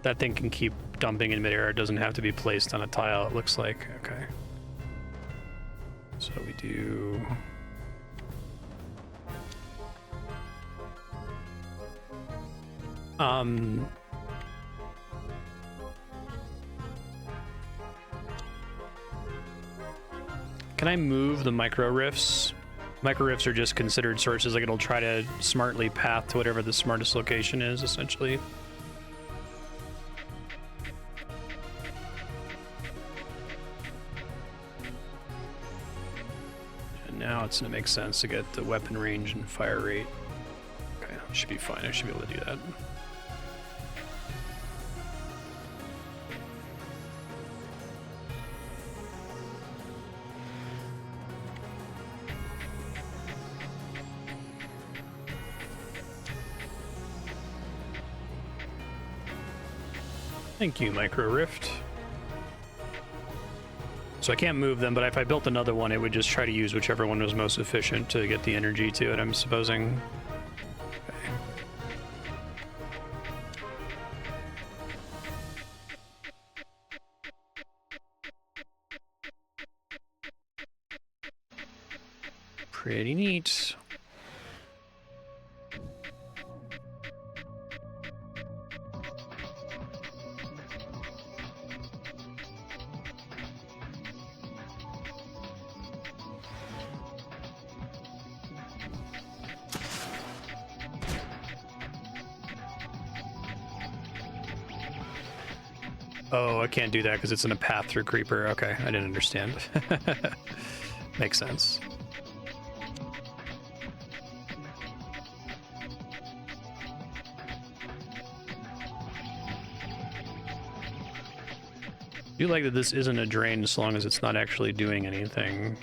That thing can keep dumping in midair. It doesn't have to be placed on a tile, it looks like. Okay. So we do... Can I move the micro rifts? Micro rifts are just considered sources, like it'll try to smartly path to whatever the smartest location is, essentially. Now it's going to make sense to get the weapon range and fire rate. Okay, should be fine. I should be able to do that. Thank you, Micro Rift. So I can't move them, but if I built another one, it would just try to use whichever one was most efficient to get the energy to it, I'm supposing. Okay. Pretty neat. Oh, I can't do that because it's in a path through Creeper. Okay, I didn't understand. Makes sense. I do like that this isn't a drain as long as it's not actually doing anything.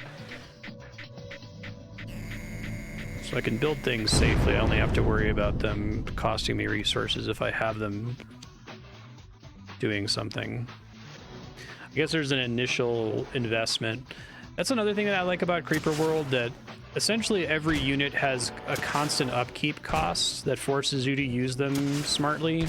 So I can build things safely. I only have to worry about them costing me resources if I have them doing something. I guess there's an initial investment. That's another thing that I like about Creeper World, that essentially every unit has a constant upkeep cost that forces you to use them smartly.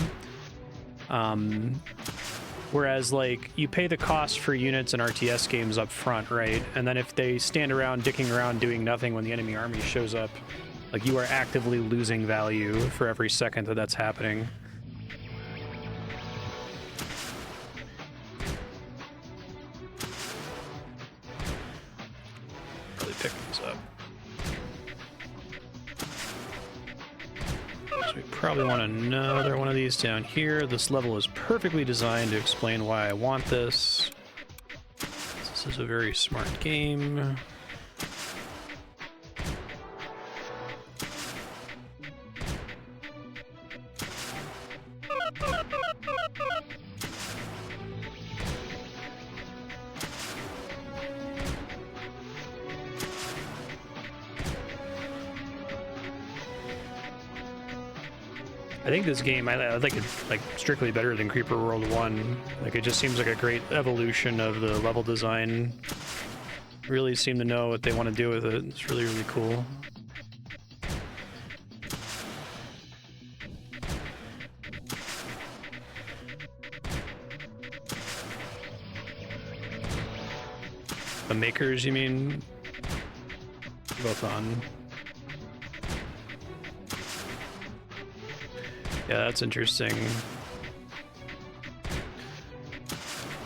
Whereas, like, you pay the cost for units in RTS games up front, right? And then if they stand around dicking around doing nothing when the enemy army shows up, like, you are actively losing value for every second that that's happening. Really pick these up. So we probably want another one of these down here. This level is perfectly designed to explain why I want this. This is a very smart game. I think this game, I like it like strictly better than Creeper World 1. Like, it just seems like a great evolution of the level design. Really seem to know what they want to do with it. It's really, really cool. The makers, you mean? Both on. Yeah, that's interesting.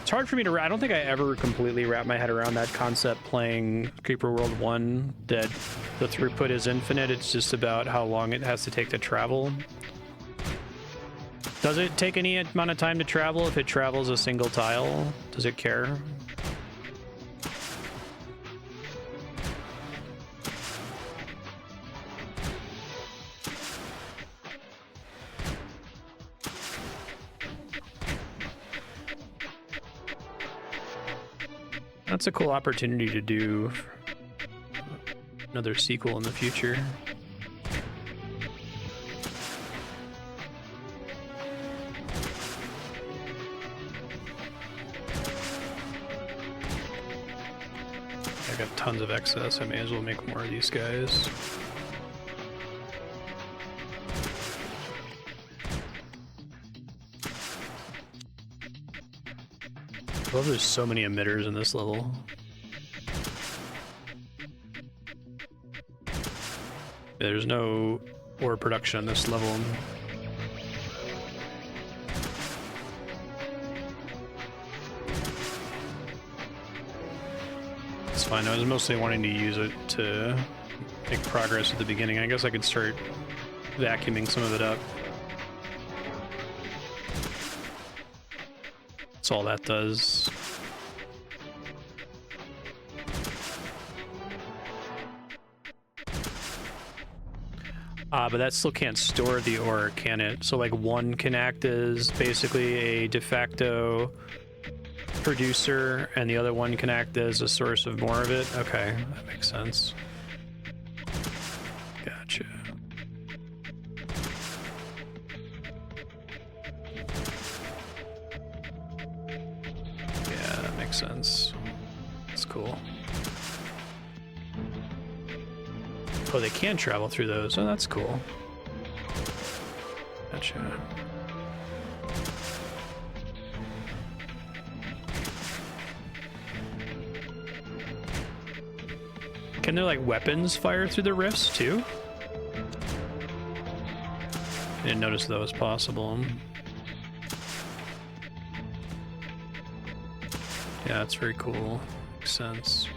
It's hard for me to... I don't think I ever completely wrap my head around that concept playing Creeper World 1, that the throughput is infinite. It's just about how long it has to take to travel. Does it take any amount of time to travel if it travels a single tile? Does it care? That's a cool opportunity to do another sequel in the future. I got tons of excess. I may as well make more of these guys. I love there's so many emitters in this level. There's no ore production on this level. It's fine. I was mostly wanting to use it to make progress at the beginning. I guess I could start vacuuming some of it up. That's all that does. But that still can't store the ore, can it? So like one can act as basically a de facto producer, and the other one can act as a source of more of it? Okay, that makes sense. Gotcha. Yeah, that makes sense. That's cool. Oh, they can travel through those. Oh, that's cool. Gotcha. Can there, like, weapons fire through the rifts, too? I didn't notice that was possible. Yeah, that's very cool. Makes sense.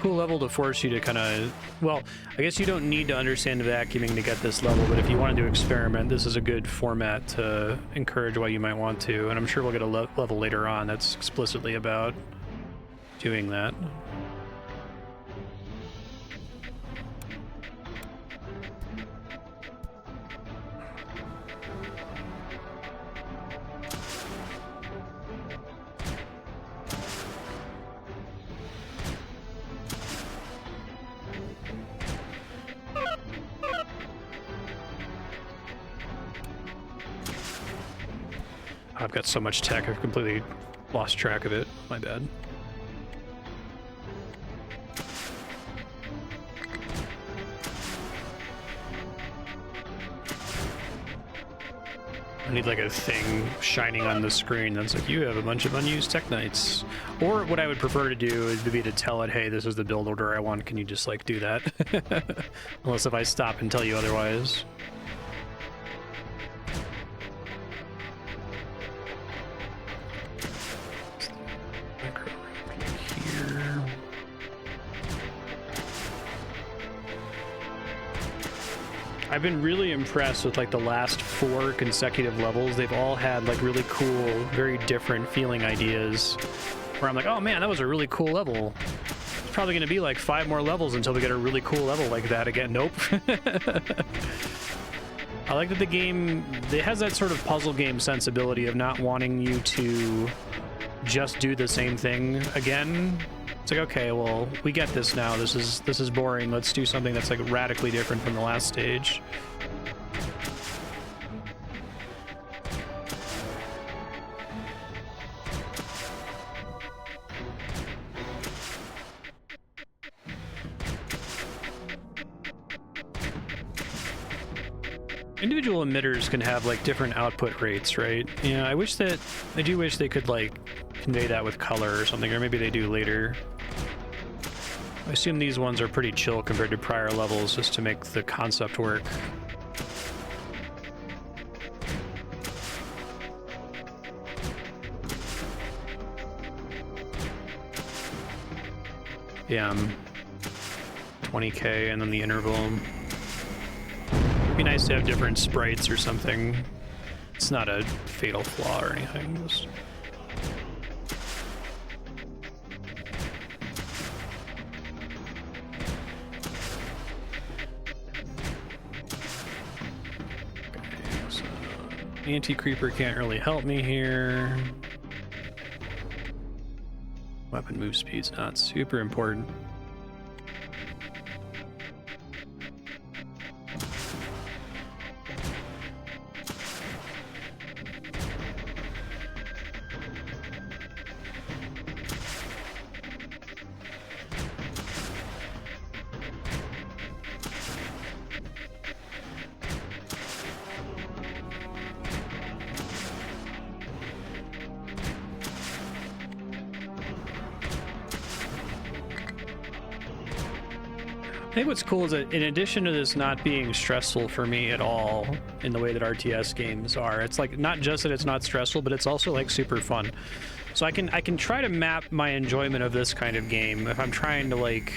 Cool level to force you to kind of, well, I guess you don't need to understand vacuuming to get this level, but if you wanted to experiment, this is a good format to encourage why you might want to, and I'm sure we'll get a level later on that's explicitly about doing that. I've got so much tech, I've completely lost track of it. My bad. I need like a thing shining on the screen that's like, you have a bunch of unused Teknites. Or what I would prefer to do is to tell it, hey, this is the build order I want. Can you just like do that? Unless if I stop and tell you otherwise. I've been really impressed with like the last 4 consecutive levels. They've all had like really cool, very different feeling ideas where I'm like, oh man, that was a really cool level. It's probably going to be like 5 more levels until we get a really cool level like that again. Nope. I like that the game, it has that sort of puzzle game sensibility of not wanting you to just do the same thing again. It's like, okay, well, we get this now. This is boring. Let's do something that's like radically different from the last stage. Individual emitters can have like different output rates, right? Yeah, I do wish they could like convey that with color or something, or maybe they do later. I assume these ones are pretty chill compared to prior levels just to make the concept work. Yeah, 20k and then the interval. It'd be nice to have different sprites or something. It's not a fatal flaw or anything. Just... Anti-creeper can't really help me here. Weapon move speed's not super important. I think what's cool is that in addition to this not being stressful for me at all in the way that RTS games are, it's like not just that it's not stressful, but it's also like super fun. So I can try to map my enjoyment of this kind of game if I'm trying to like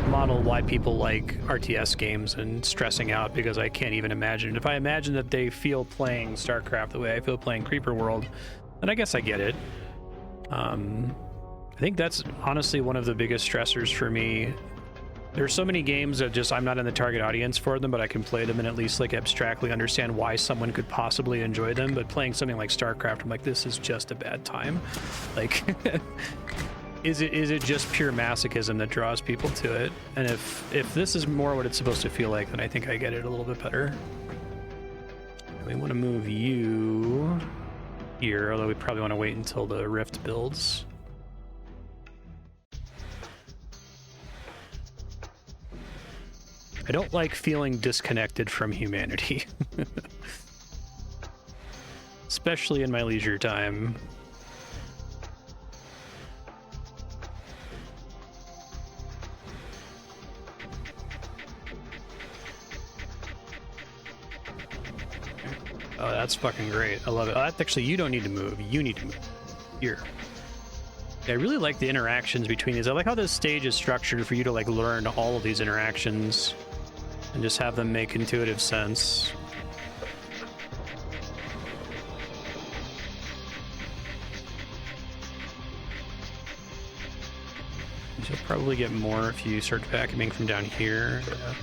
model why people like RTS games and stressing out because I can't even imagine. If I imagine that they feel playing StarCraft the way I feel playing Creeper World, then I guess I get it. I think that's honestly one of the biggest stressors for me. There's so many games that just I'm not in the target audience for them, but I can play them and at least like abstractly understand why someone could possibly enjoy them. But playing something like StarCraft, I'm like, this is just a bad time. Like, is it just pure masochism that draws people to it? And if this is more what it's supposed to feel like, then I think I get it a little bit better. We want to move you here, although we probably want to wait until the Rift builds. I don't like feeling disconnected from humanity. Especially in my leisure time. Oh, that's fucking great. I love it. Oh, that's actually, you don't need to move. You need to move. Here. I really like the interactions between these. I like how this stage is structured for you to like learn all of these interactions and just have them make intuitive sense. You'll probably get more if you start vacuuming from down here. Yeah.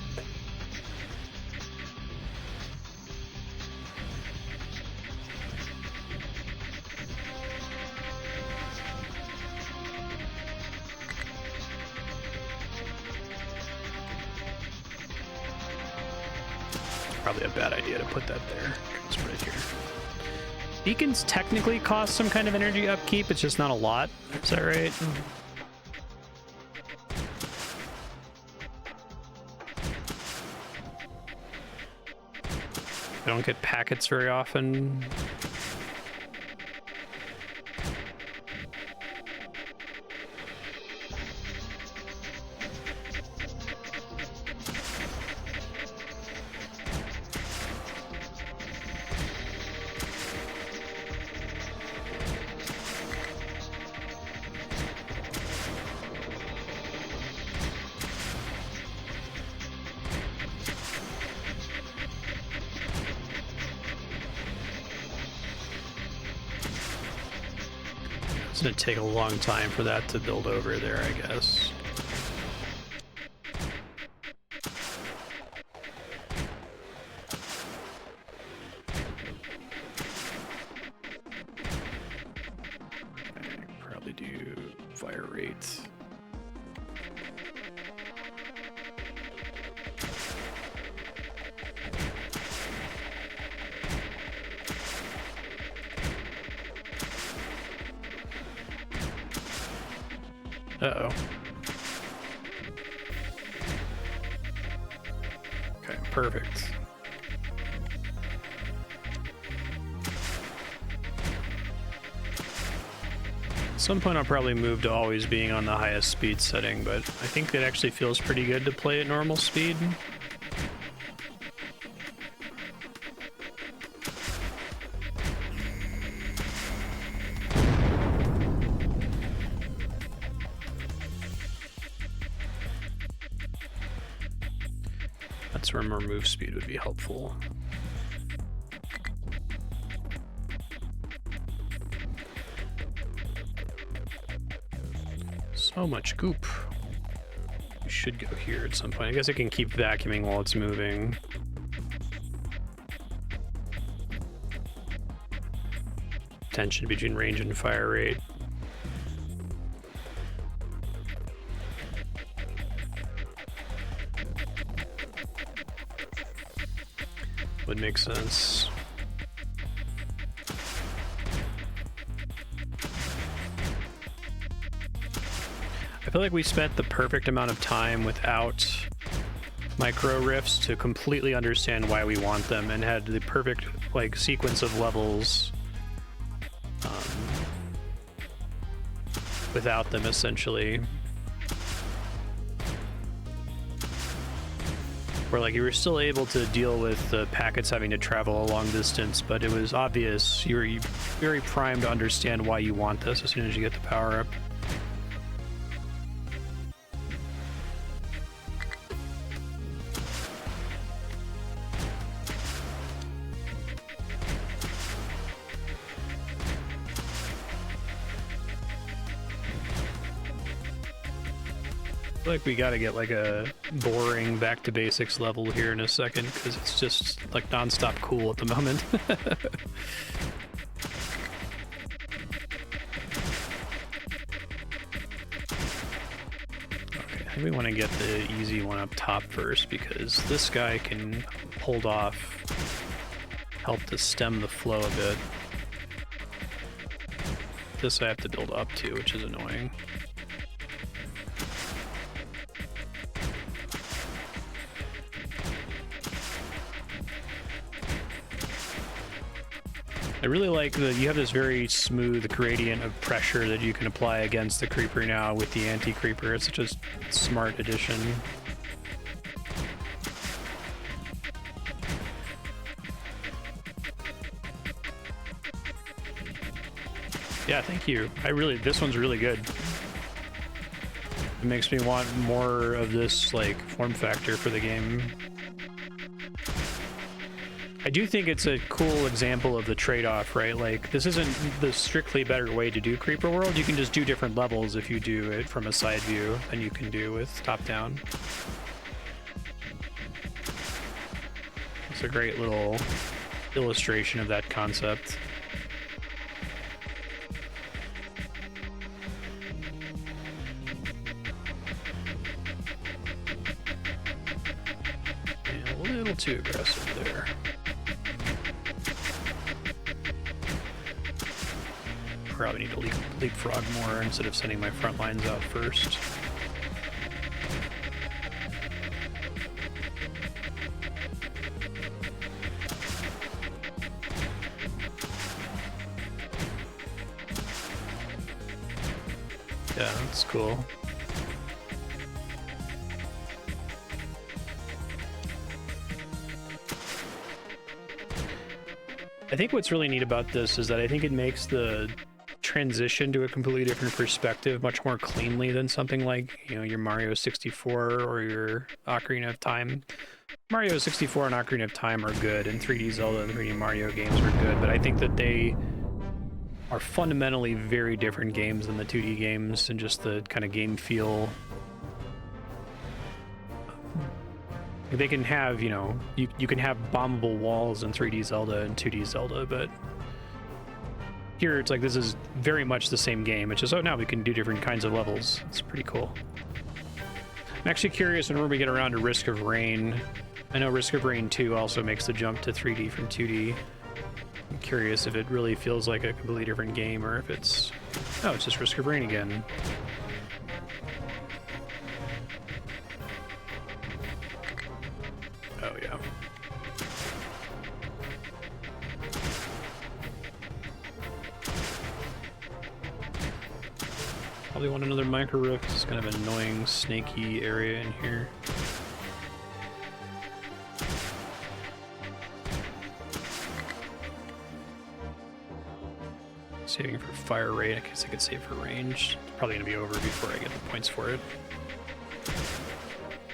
Probably a bad idea to put that there. It's right here. Beacons technically cost some kind of energy upkeep, it's just not a lot. Is that right? I don't get packets very often. It's gonna take a long time for that to build over there, I guess. Probably do fire rate. Uh-oh. Okay, perfect. At some point I'll probably move to always being on the highest speed setting, but I think it actually feels pretty good to play at normal speed. That's where more move speed would be helpful. So much goop. We should go here at some point. I guess it can keep vacuuming while it's moving. Tension between range and fire rate. Would make sense. I feel like we spent the perfect amount of time without micro rifts to completely understand why we want them, and had the perfect like sequence of levels without them, essentially. Where like you were still able to deal with the packets having to travel a long distance, but it was obvious you were very primed to understand why you want this as soon as you get the power up. I feel like we gotta get like a boring back to basics level here in a second, because it's just like non-stop cool at the moment. Okay, I think we want to get the easy one up top first, because this guy can hold off, help to stem the flow a bit. This I have to build up to, which is annoying. I really like that you have this very smooth gradient of pressure that you can apply against the creeper now with the anti-creeper. It's such a smart addition. Yeah, thank you. This one's really good. It makes me want more of this like form factor for the game. I do think it's a cool example of the trade-off, right? Like, this isn't the strictly better way to do Creeper World. You can just do different levels if you do it from a side view than you can do with top-down. It's a great little illustration of that concept. Yeah, a little too aggressive there. probably need to leapfrog more instead of sending my front lines out first. Yeah, that's cool. I think what's really neat about this is that I think it makes the transition to a completely different perspective much more cleanly than something like, you know, your Mario 64 or your Ocarina of Time. Mario 64 and Ocarina of Time are good, and 3D Zelda and 3D Mario games are good, but I think that they are fundamentally very different games than the 2D games and just the kind of game feel. They can have, you know, you can have bombable walls in 3D Zelda and 2D Zelda, but here it's like this is very much the same game. It's just, oh, now we can do different kinds of levels. It's pretty cool. I'm actually curious when we get around to Risk of Rain. I know Risk of Rain 2 also makes the jump to 3D from 2D. I'm curious if it really feels like a completely different game or if it's, oh, it's just Risk of Rain again. Oh, yeah. Probably want another micro rift. It's kind of an annoying, snaky area in here. Saving for fire rate. I guess I could save for range. It's probably going to be over before I get the points for it.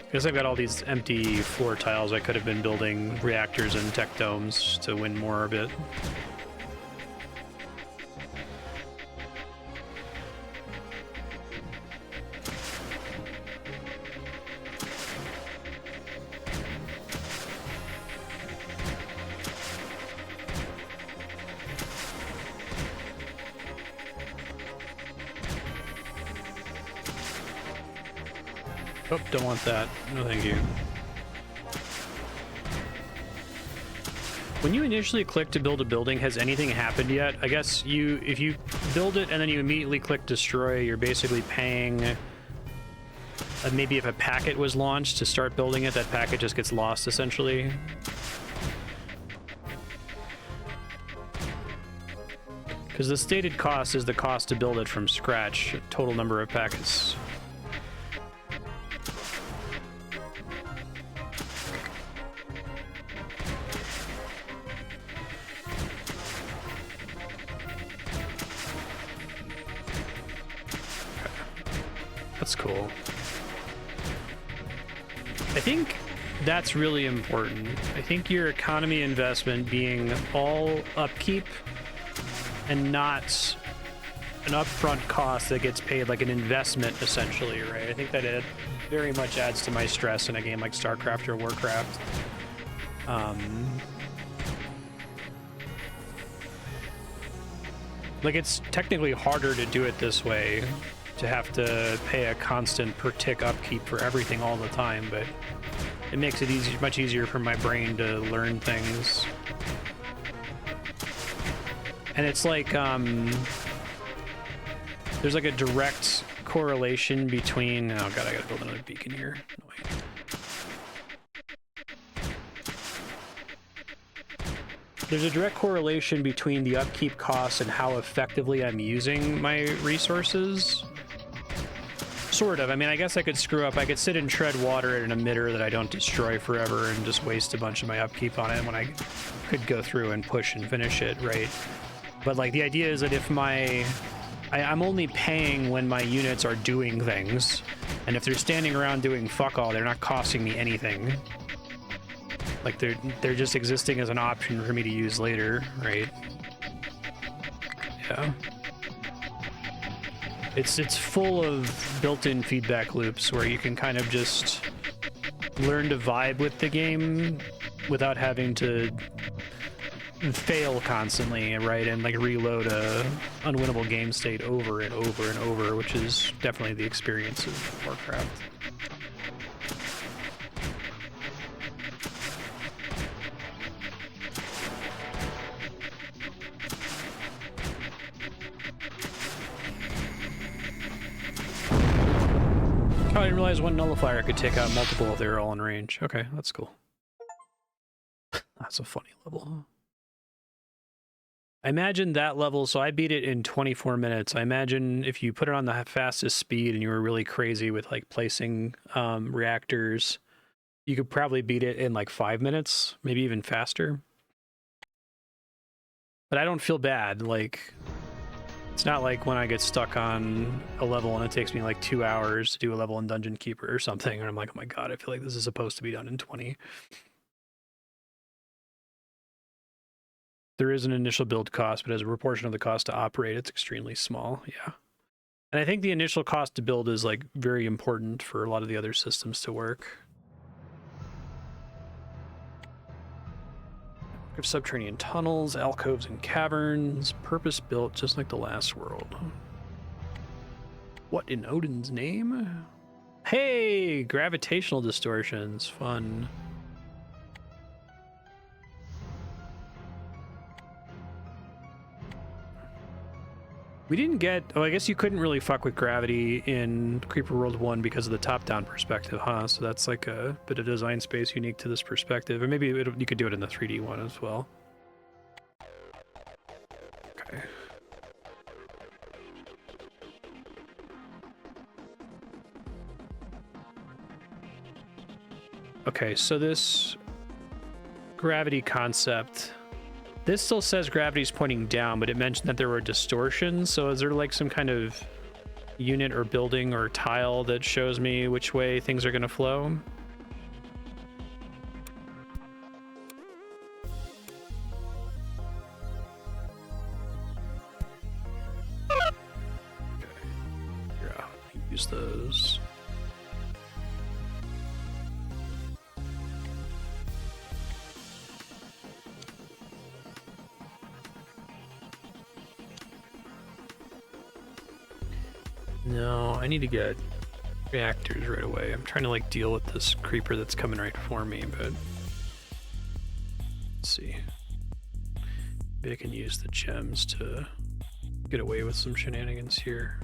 Because I've got all these empty floor tiles, I could have been building reactors and tech domes to win more of it. Oh, don't want that. No, thank you. When you initially click to build a building, has anything happened yet? I guess if you build it and then you immediately click destroy, you're basically paying... maybe if a packet was launched to start building it, that packet just gets lost, essentially. Because the stated cost is the cost to build it from scratch, total number of packets. That's cool. I think that's really important. I think your economy investment being all upkeep and not an upfront cost that gets paid like an investment, essentially, right? I think that it very much adds to my stress in a game like StarCraft or Warcraft. Like, it's technically harder to do it this way, to have to pay a constant per tick upkeep for everything all the time, but it makes it much easier for my brain to learn things. And it's like, there's like a direct correlation between, oh god, I gotta build another beacon here. Annoying. There's a direct correlation between the upkeep costs and how effectively I'm using my resources. Sort of. I mean, I guess I could screw up. I could sit and tread water at an emitter that I don't destroy forever and just waste a bunch of my upkeep on it when I could go through and push and finish it, right? But like the idea is that if I'm only paying when my units are doing things, and if they're standing around doing fuck all, they're not costing me anything. Like they're just existing as an option for me to use later, right? Yeah. It's full of built-in feedback loops where you can kind of just learn to vibe with the game without having to fail constantly, right? And like reload a unwinnable game state over and over and over, which is definitely the experience of Warcraft. didn't realize one nullifier could take out multiple if they were all in range. Okay, that's cool. That's a funny level. I imagine that level, so I beat it in 24 minutes. I imagine if you put it on the fastest speed and you were really crazy with like placing reactors, you could probably beat it in like 5 minutes, maybe even faster. But I don't feel bad. Like, it's not like when I get stuck on a level and it takes me like 2 hours to do a level in Dungeon Keeper or something, and I'm like, oh my god, I feel like this is supposed to be done in 20. There is an initial build cost, but as a proportion of the cost to operate, it's extremely small. Yeah. And I think the initial cost to build is like very important for a lot of the other systems to work. We have subterranean tunnels, alcoves, and caverns, purpose-built just like the last world. What in Odin's name? Hey, gravitational distortions, fun. We didn't get... Oh, I guess you couldn't really fuck with gravity in Creeper World 1 because of the top-down perspective, huh? So that's like a bit of design space unique to this perspective. Or maybe you could do it in the 3D one as well. Okay. Okay, so this gravity concept... This still says gravity's pointing down, but it mentioned that there were distortions. So is there like some kind of unit or building or tile that shows me which way things are going to flow? Okay. Yeah, use those. No, I need to get reactors right away. I'm trying to like deal with this creeper that's coming right for me, but let's see. Maybe I can use the gems to get away with some shenanigans here.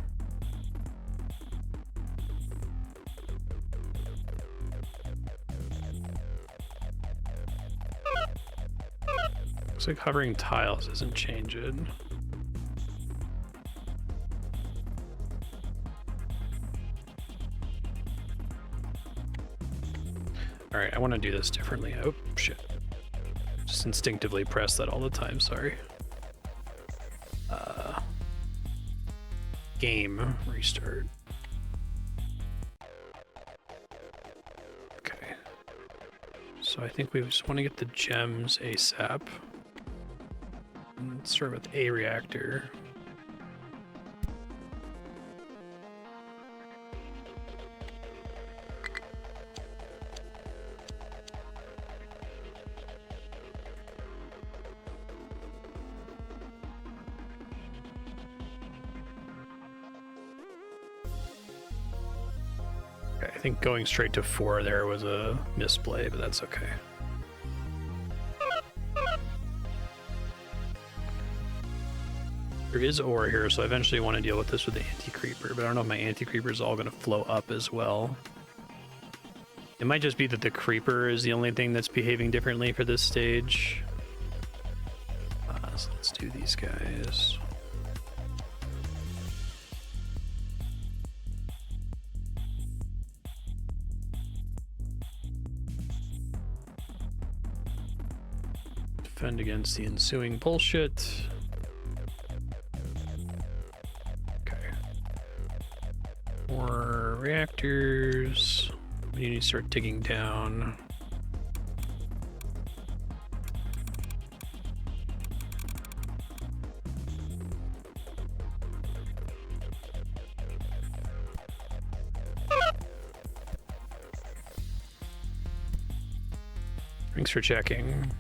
Looks like hovering tiles doesn't change it. All right, I want to do this differently. Oh, shit. Just instinctively press that all the time, sorry. Game restart. Okay. So I think we just want to get the gems ASAP. Let's start with a reactor. I think going straight to 4 there was a misplay, but that's okay. There is ore here, so I eventually want to deal with this with the anti-creeper, but I don't know if my anti-creeper is all going to flow up as well. It might just be that the creeper is the only thing that's behaving differently for this stage. So let's do these guys. Defend against the ensuing bullshit. Okay. More reactors. We need to start digging down. Thanks for checking.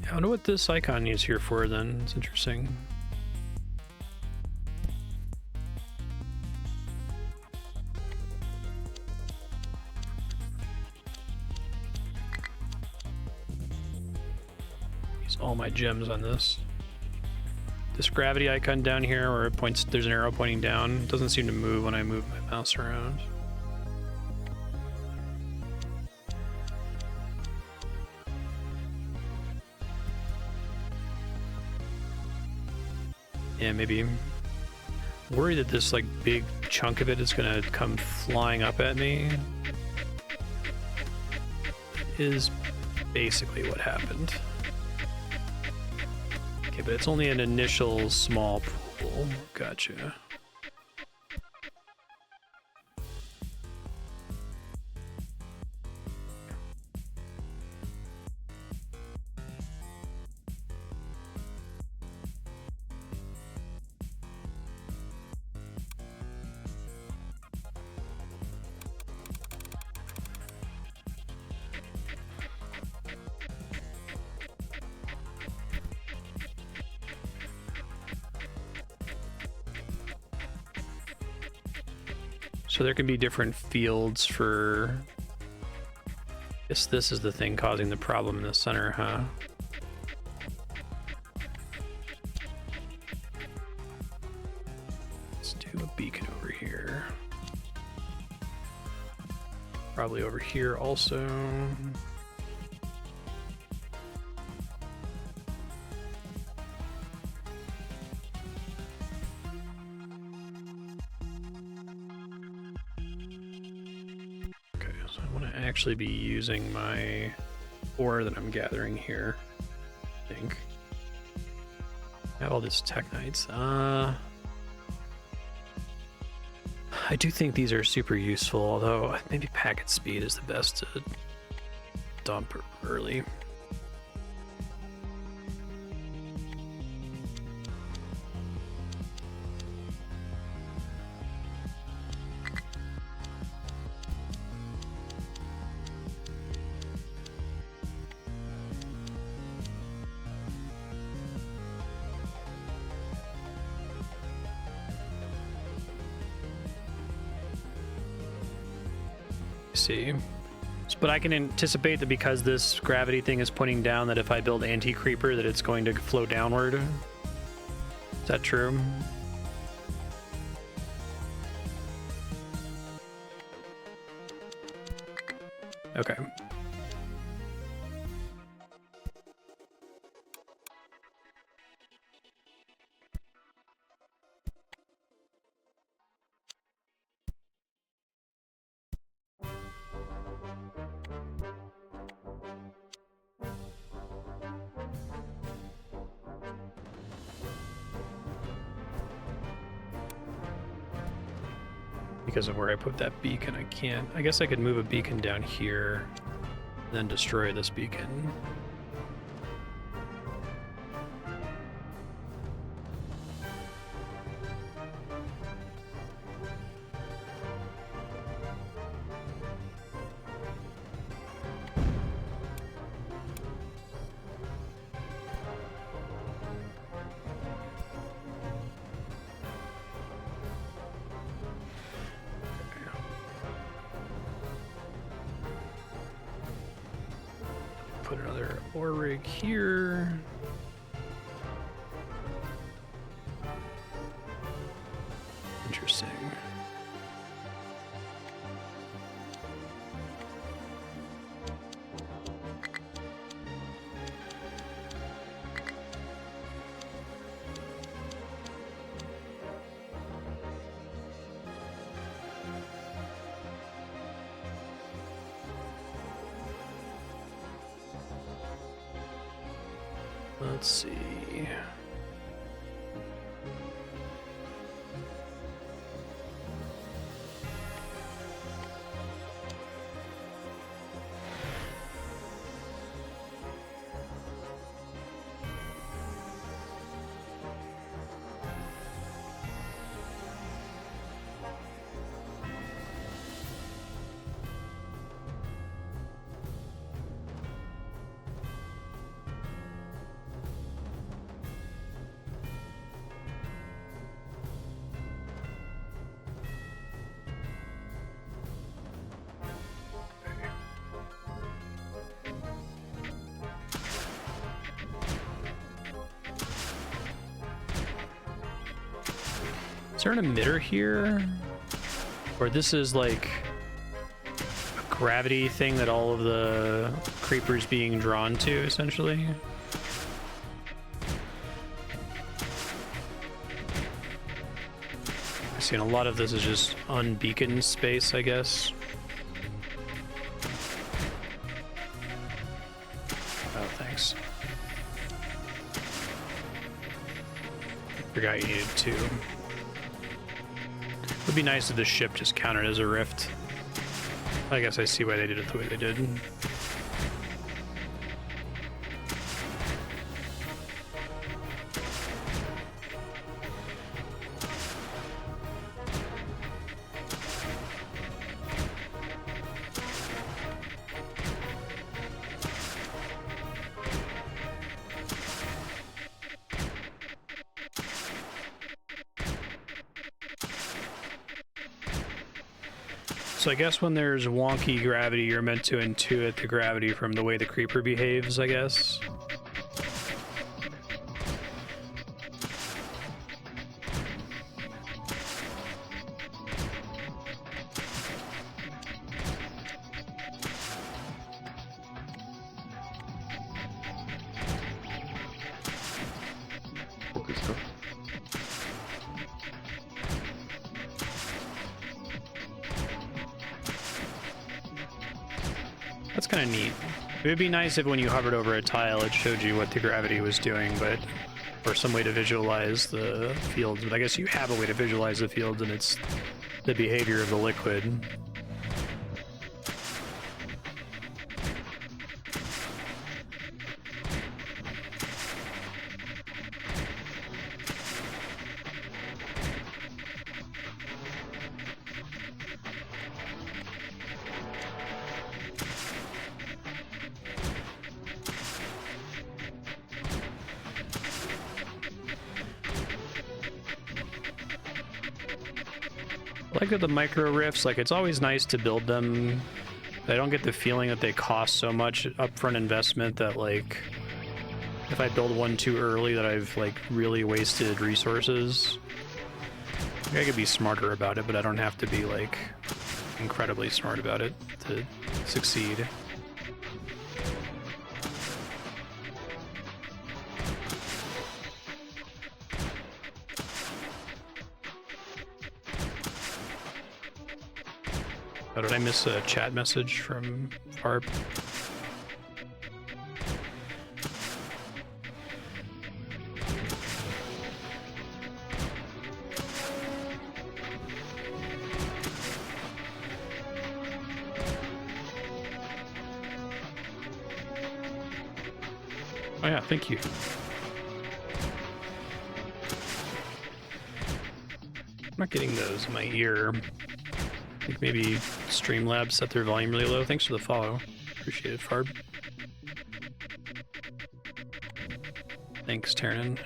I wonder what this icon is here for then. It's interesting. Use all my gems on this. this gravity icon down here where it points, there's an arrow pointing down. It doesn't seem to move when I move my mouse around. Yeah, maybe worried that this like big chunk of it is gonna come flying up at me is basically what happened. Okay, but it's only an initial small pool. Gotcha. So there can be different fields for... I guess this is the thing causing the problem in the center, huh? Let's do a beacon over here. Probably over here also. Actually be using my ore that I'm gathering here, I think. I have all this Technites. I do think these are super useful, although maybe packet speed is the best to dump early. See, but I can anticipate that because this gravity thing is pointing down, that if I build anti-creeper, that it's going to flow downward. Is that true? Okay. Because of where I put that beacon, I can't. I guess I could move a beacon down here, then destroy this beacon. Put another ore rig here. Interesting. Let's see. there an emitter here? Or this is like a gravity thing that all of the creepers being drawn to, essentially? I see, and a lot of this is just unbeaconed space, I guess. Oh, thanks. Forgot you needed two. Would be nice if the ship just counted as a rift. I guess I see why they did it the way they did. So I guess when there's wonky gravity, you're meant to intuit the gravity from the way the creeper behaves, I guess. That's kind of neat. It would be nice if when you hovered over a tile, it showed you what the gravity was doing, but or some way to visualize the fields. But I guess you have a way to visualize the fields, and it's the behavior of the liquid. I like the micro riffs, like it's always nice to build them. I don't get the feeling that they cost so much upfront investment that like if I build one too early that I've like really wasted resources. I could be smarter about it, but I don't have to be like incredibly smart about it to succeed. Oh, did I miss a chat message from Farb? Oh yeah, thank you. I'm not getting those in my ear. I think maybe Streamlabs set their volume really low. Thanks for the follow. Appreciate it, Farb. Thanks, Terran.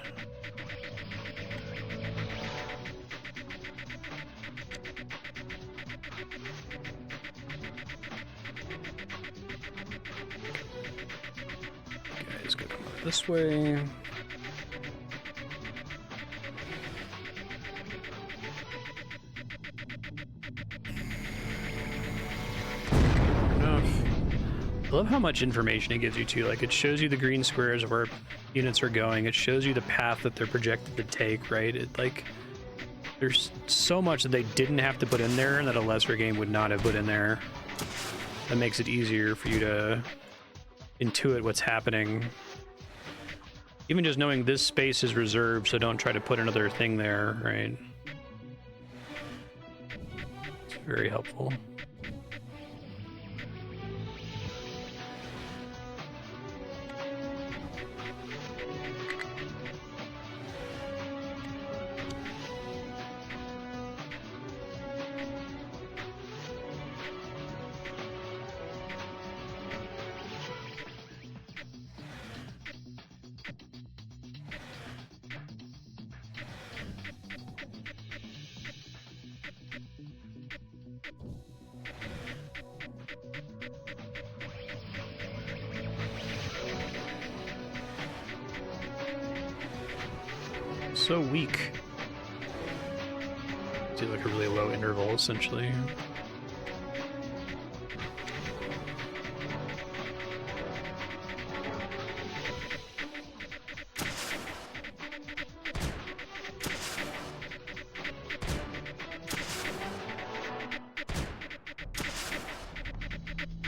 Guys, go come over this way. I love how much information it gives you too. Like it shows you the green squares where units are going. It shows you the path that they're projected to take, right? It like there's so much that they didn't have to put in there and that a lesser game would not have put in there. That makes it easier for you to intuit what's happening. Even just knowing this space is reserved, so don't try to put another thing there, right? It's very helpful. So weak. do like a really low interval, essentially.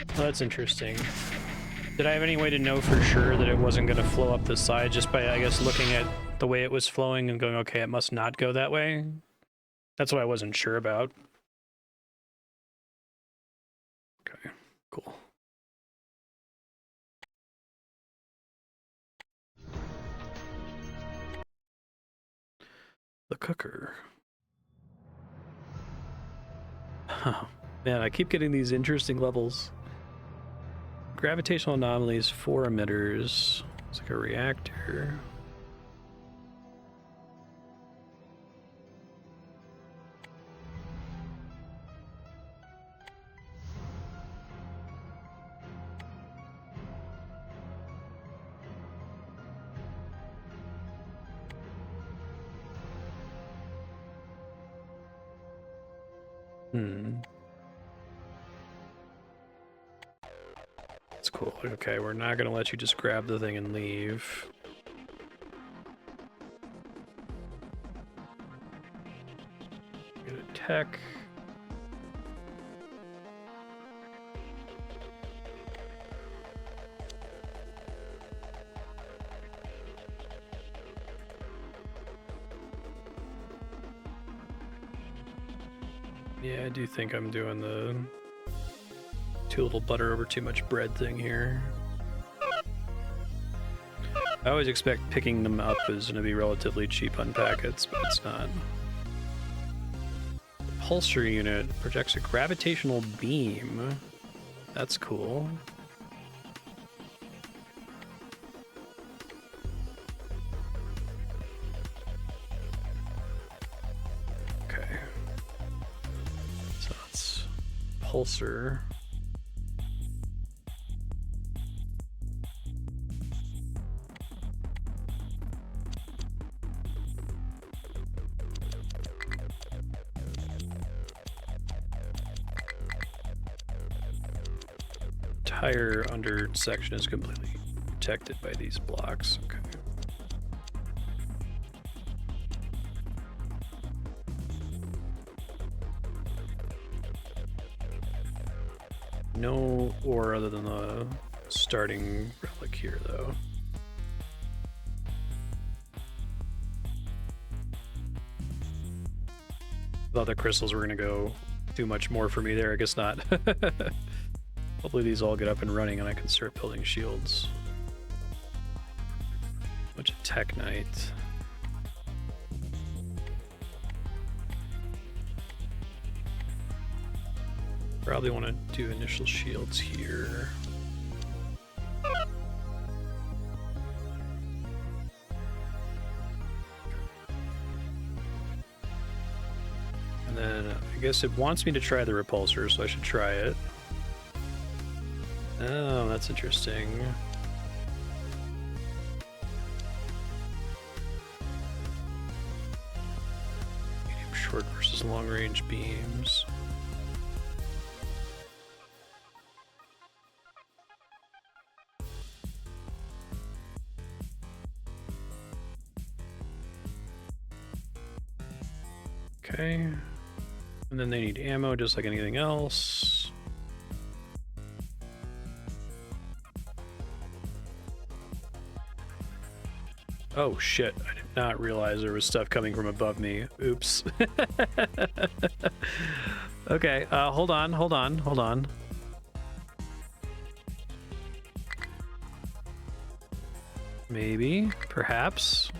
Well, that's interesting. Did I have any way to know for sure that it wasn't going to flow up the side just by, I guess, looking at the way it was flowing and going, okay, it must not go that way? That's what I wasn't sure about. Okay, cool. The cooker. Oh, man, I keep getting these interesting levels. Gravitational anomalies, 4 emitters. It's like a reactor. That's cool. Okay, we're not gonna let you just grab the thing and leave. Get a tech. Yeah, I do think I'm doing the too little butter over too much bread thing here. I always expect picking them up is going to be relatively cheap on packets, but it's not. Repulsor unit projects a gravitational beam. That's cool. Okay. So that's Repulsor. Entire under section is completely protected by these blocks. Okay. No ore other than the starting relic here, though. Thought the crystals were gonna go do much more for me there. I guess not. Hopefully these all get up and running and I can start building shields. Bunch of Technite. Probably want to do initial shields here. And then I guess it wants me to try the repulsor, so I should try it. Oh, that's interesting. Medium short versus long range beams. Okay. And then they need ammo just like anything else. Oh shit, I did not realize there was stuff coming from above me. Oops. Okay, hold on. Maybe, perhaps.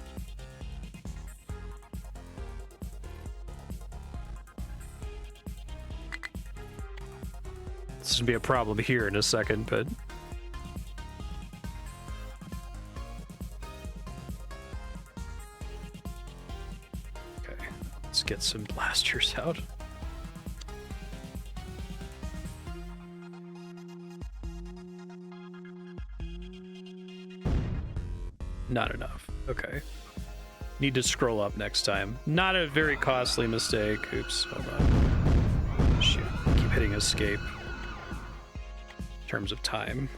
This is gonna be a problem here in a second, but... get some blasters out. Not enough. Okay. Need to scroll up next time. Not a very costly mistake. Oops, hold on. Shoot, keep hitting escape. In terms of time.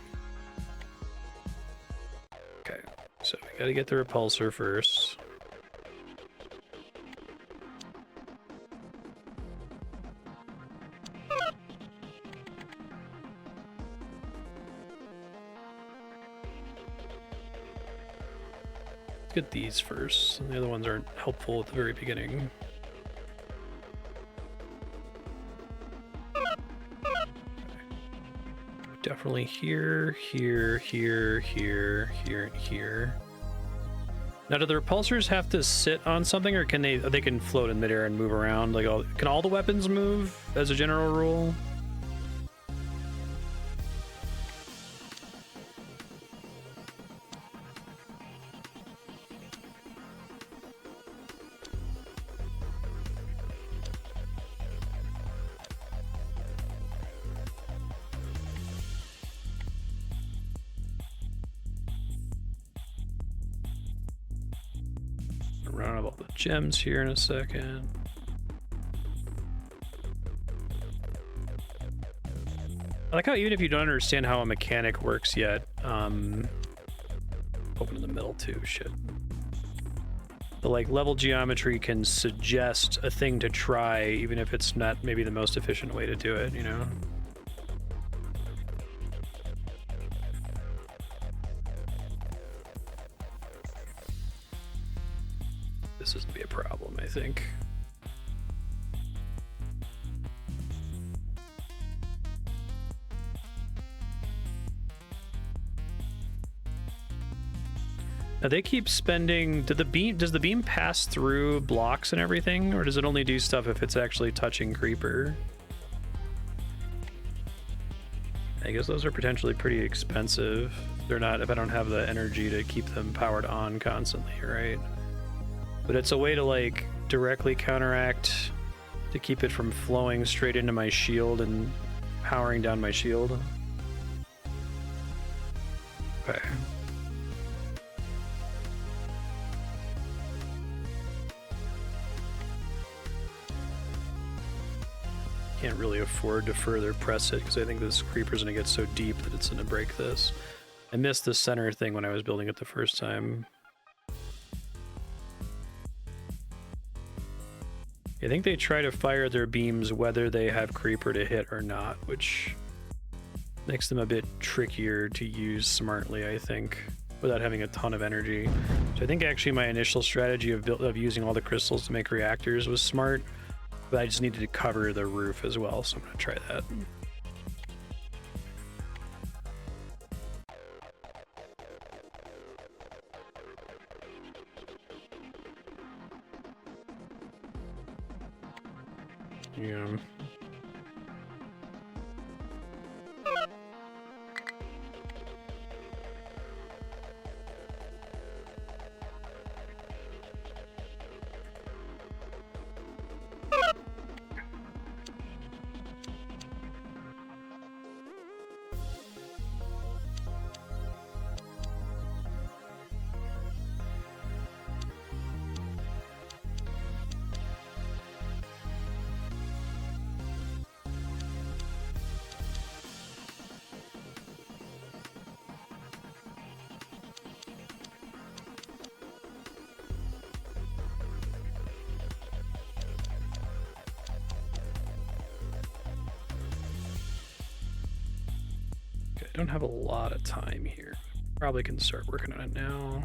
Okay, so we gotta get the repulsor first. Get these first. The other ones aren't helpful at the very beginning. Definitely here, here, here, here, here, and here. Now, do the repulsors have to sit on something, or can they can float in midair and move around? Like, can all the weapons move as a general rule? Run out of all the gems here in a second. I like how even if you don't understand how a mechanic works yet, open in the middle too, shit. The like level geometry can suggest a thing to try, even if it's not maybe the most efficient way to do it, you know? This isn't be a problem, I think. Now they keep spending. Does the beam pass through blocks and everything, or does it only do stuff if it's actually touching creeper? I guess those are potentially pretty expensive. They're not if I don't have the energy to keep them powered on constantly, right? But it's a way to like directly counteract to keep it from flowing straight into my shield and powering down my shield. Okay. Can't really afford to further press it because I think this creeper's gonna get so deep that it's gonna break this. I missed the center thing when I was building it the first time. I think they try to fire their beams whether they have creeper to hit or not, which makes them a bit trickier to use smartly, I think, without having a ton of energy. So I think actually my initial strategy of using all the crystals to make reactors was smart, but I just needed to cover the roof as well, so I'm going to try that. Yeah. I don't have a lot of time here. Probably can start working on it now.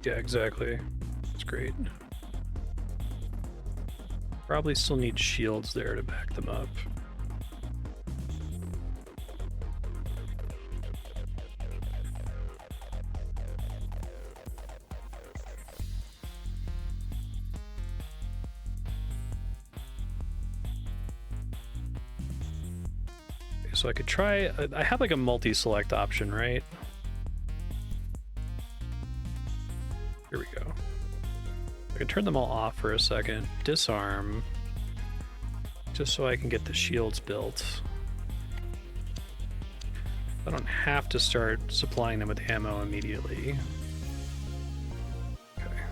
Yeah, exactly. That's great. Probably still need shields there to back them up. So I could try, I have like a multi-select option, right? Here we go. can turn them all off for a second. Disarm. Just so I can get the shields built. I don't have to start supplying them with ammo immediately. Okay.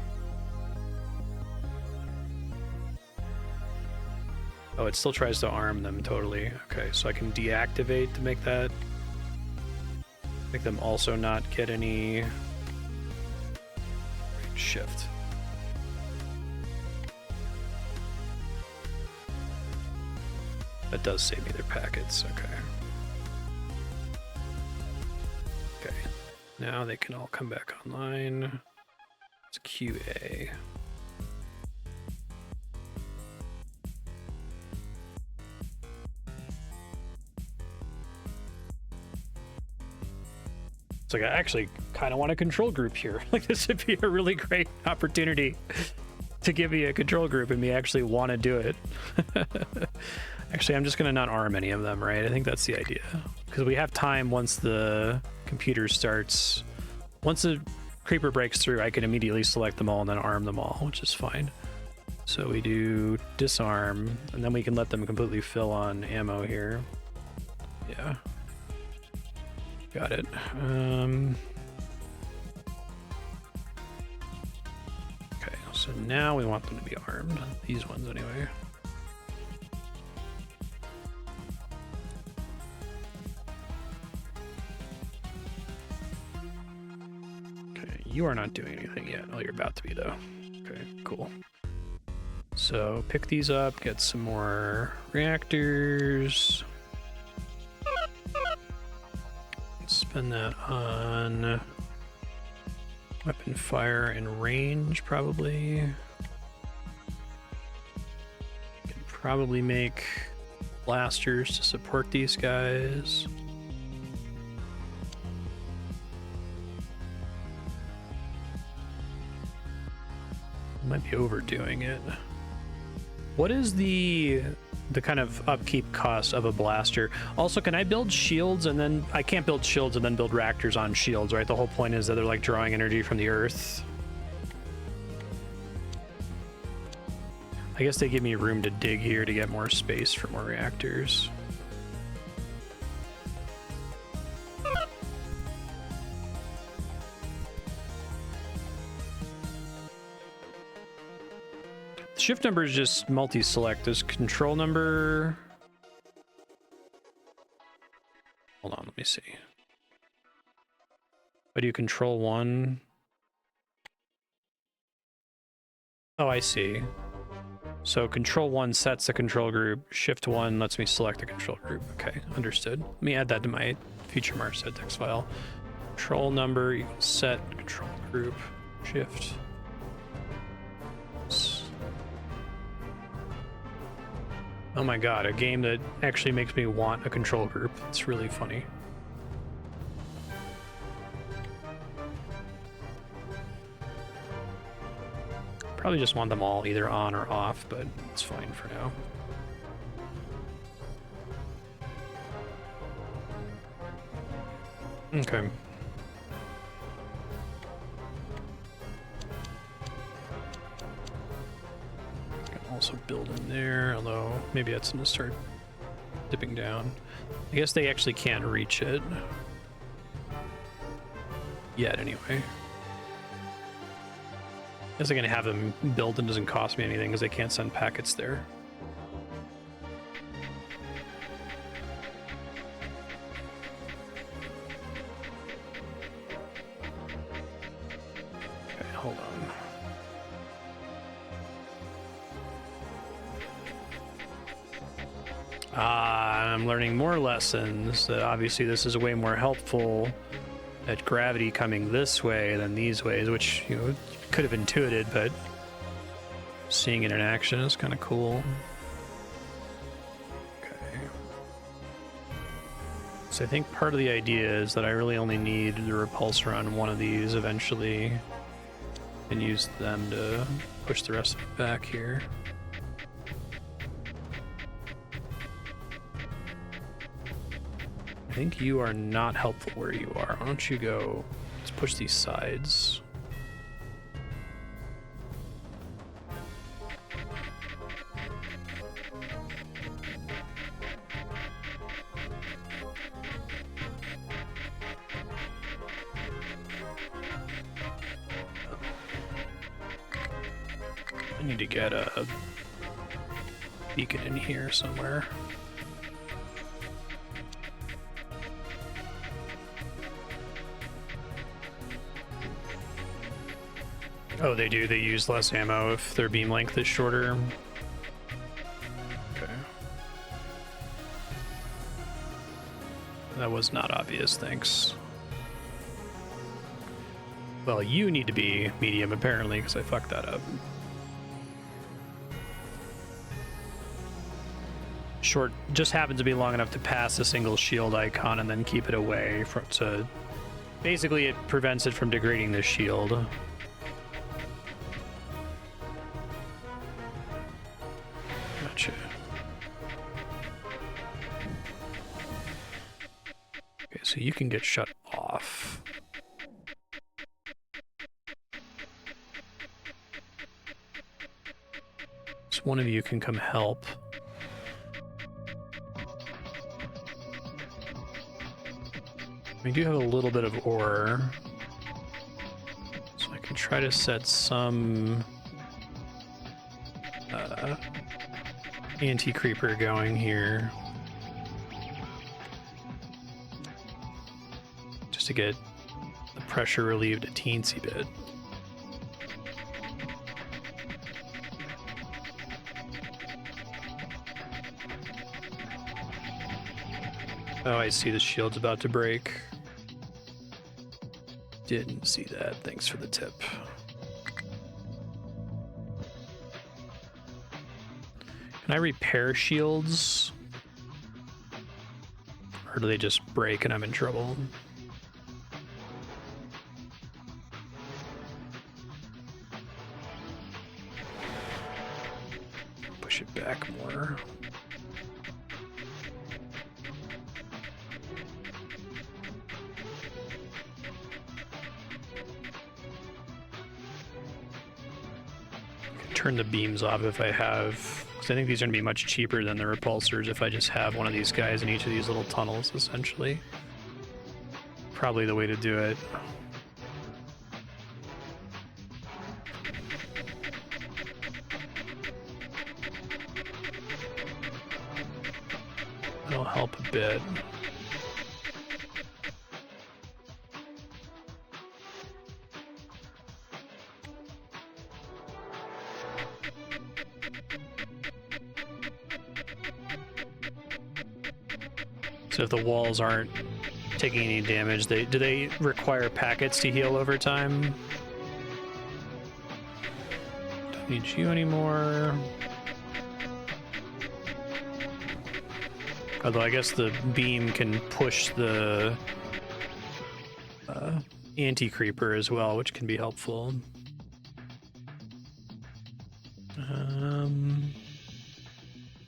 Oh, it still tries to arm them totally. Okay, so I can deactivate to make that... make them also not get any... shift. That does save me their packets, okay. Okay, now they can all come back online. It's QA. It's like I actually kind of want a control group here. Like this would be a really great opportunity to give me a control group and me actually want to do it. Actually, I'm just going to not arm any of them, right? I think that's the idea. Because we have time once the computer starts... Once the creeper breaks through, I can immediately select them all and then arm them all, which is fine. So we do disarm, and then we can let them completely fill on ammo here. Yeah. Got it. Okay, so now we want them to be armed. These ones anyway. You are not doing anything yet. Oh, you're about to be, though. Okay, cool. So pick these up, get some more reactors. Spend that on weapon fire and range, probably. Can probably make blasters to support these guys. Might be overdoing it. What is the kind of upkeep cost of a blaster? Also, can I build shields and then... I can't build shields and then build reactors on shields, right? The whole point is that they're like drawing energy from the earth. I guess they give me room to dig here to get more space for more reactors. Shift number is just multi-select. There's control number. Hold on, let me see. Why do you control one? Oh, I see. So control one sets the control group. Shift one lets me select the control group. Okay, understood. Let me add that to my future Marstead text file. Control number, you can set control group. Shift. Oh my god, a game that actually makes me want a control group. It's really funny. Probably just want them all either on or off, but it's fine for now. Okay. Also build in there, although maybe that's going to start dipping down. I guess they actually can't reach it yet anyway. I guess I'm going to have them built and doesn't cost me anything because they can't send packets there. Okay, hold on. I'm learning more lessons that obviously this is way more helpful at gravity coming this way than these ways, which, you know, could have intuited, but seeing it in action is kind of cool. Okay. So I think part of the idea is that I really only need the repulsor on one of these eventually and use them to push the rest of it back here. I think you are not helpful where you are. Why don't you go... Let's push these sides. I need to get a beacon in here somewhere. Oh, they do. They use less ammo if their beam length is shorter. Okay. That was not obvious, thanks. Well, you need to be medium, apparently, because I fucked that up. Short just happens to be long enough to pass a single shield icon and then keep it away from, so basically it prevents it from degrading the shield. Gotcha. Okay, so you can get shut off. So one of you can come help. We do have a little bit of ore, so I can try to set some anti-creeper going here, just to get the pressure relieved a teensy bit. Oh, I see the shield's about to break. Didn't see that. Thanks for the tip. Can I repair shields? Or do they just break and I'm in trouble? Push it back more. Turn the beams off if I have, because I think these are going to be much cheaper than the repulsors if I just have one of these guys in each of these little tunnels, essentially. Probably the way to do it. It'll help a bit. So if the walls aren't taking any damage, do they require packets to heal over time? Don't need you anymore. Although I guess the beam can push the anti-creeper as well, which can be helpful.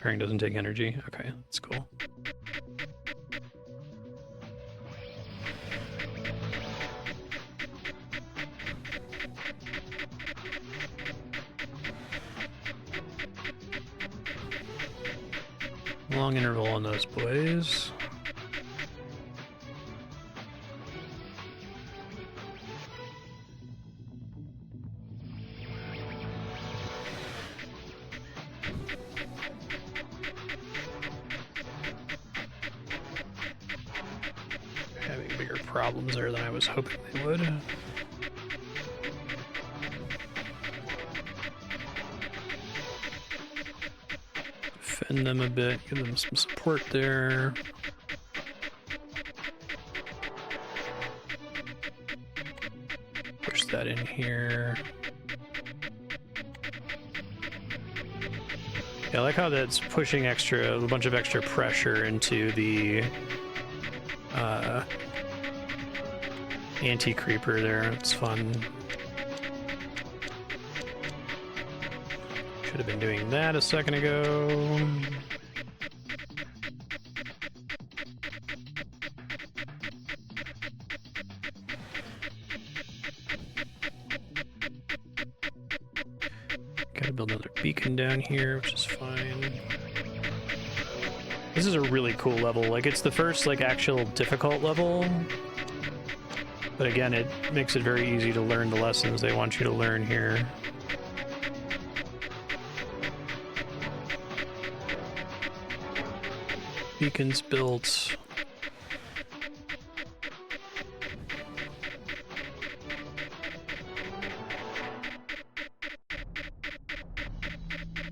Pairing doesn't take energy. Okay, that's cool. Long interval on those boys. Having bigger problems there than I was hoping they would. Defend them a bit, give them some support there. Push that in here. Yeah, I like how that's pushing a bunch of extra pressure into the anti-creeper there. It's fun. Should have been doing that a second ago. Gotta build another beacon down here, which is fine. This is a really cool level. Like, it's the first, like, actual difficult level. But again, it makes it very easy to learn the lessons they want you to learn here. Beacons built.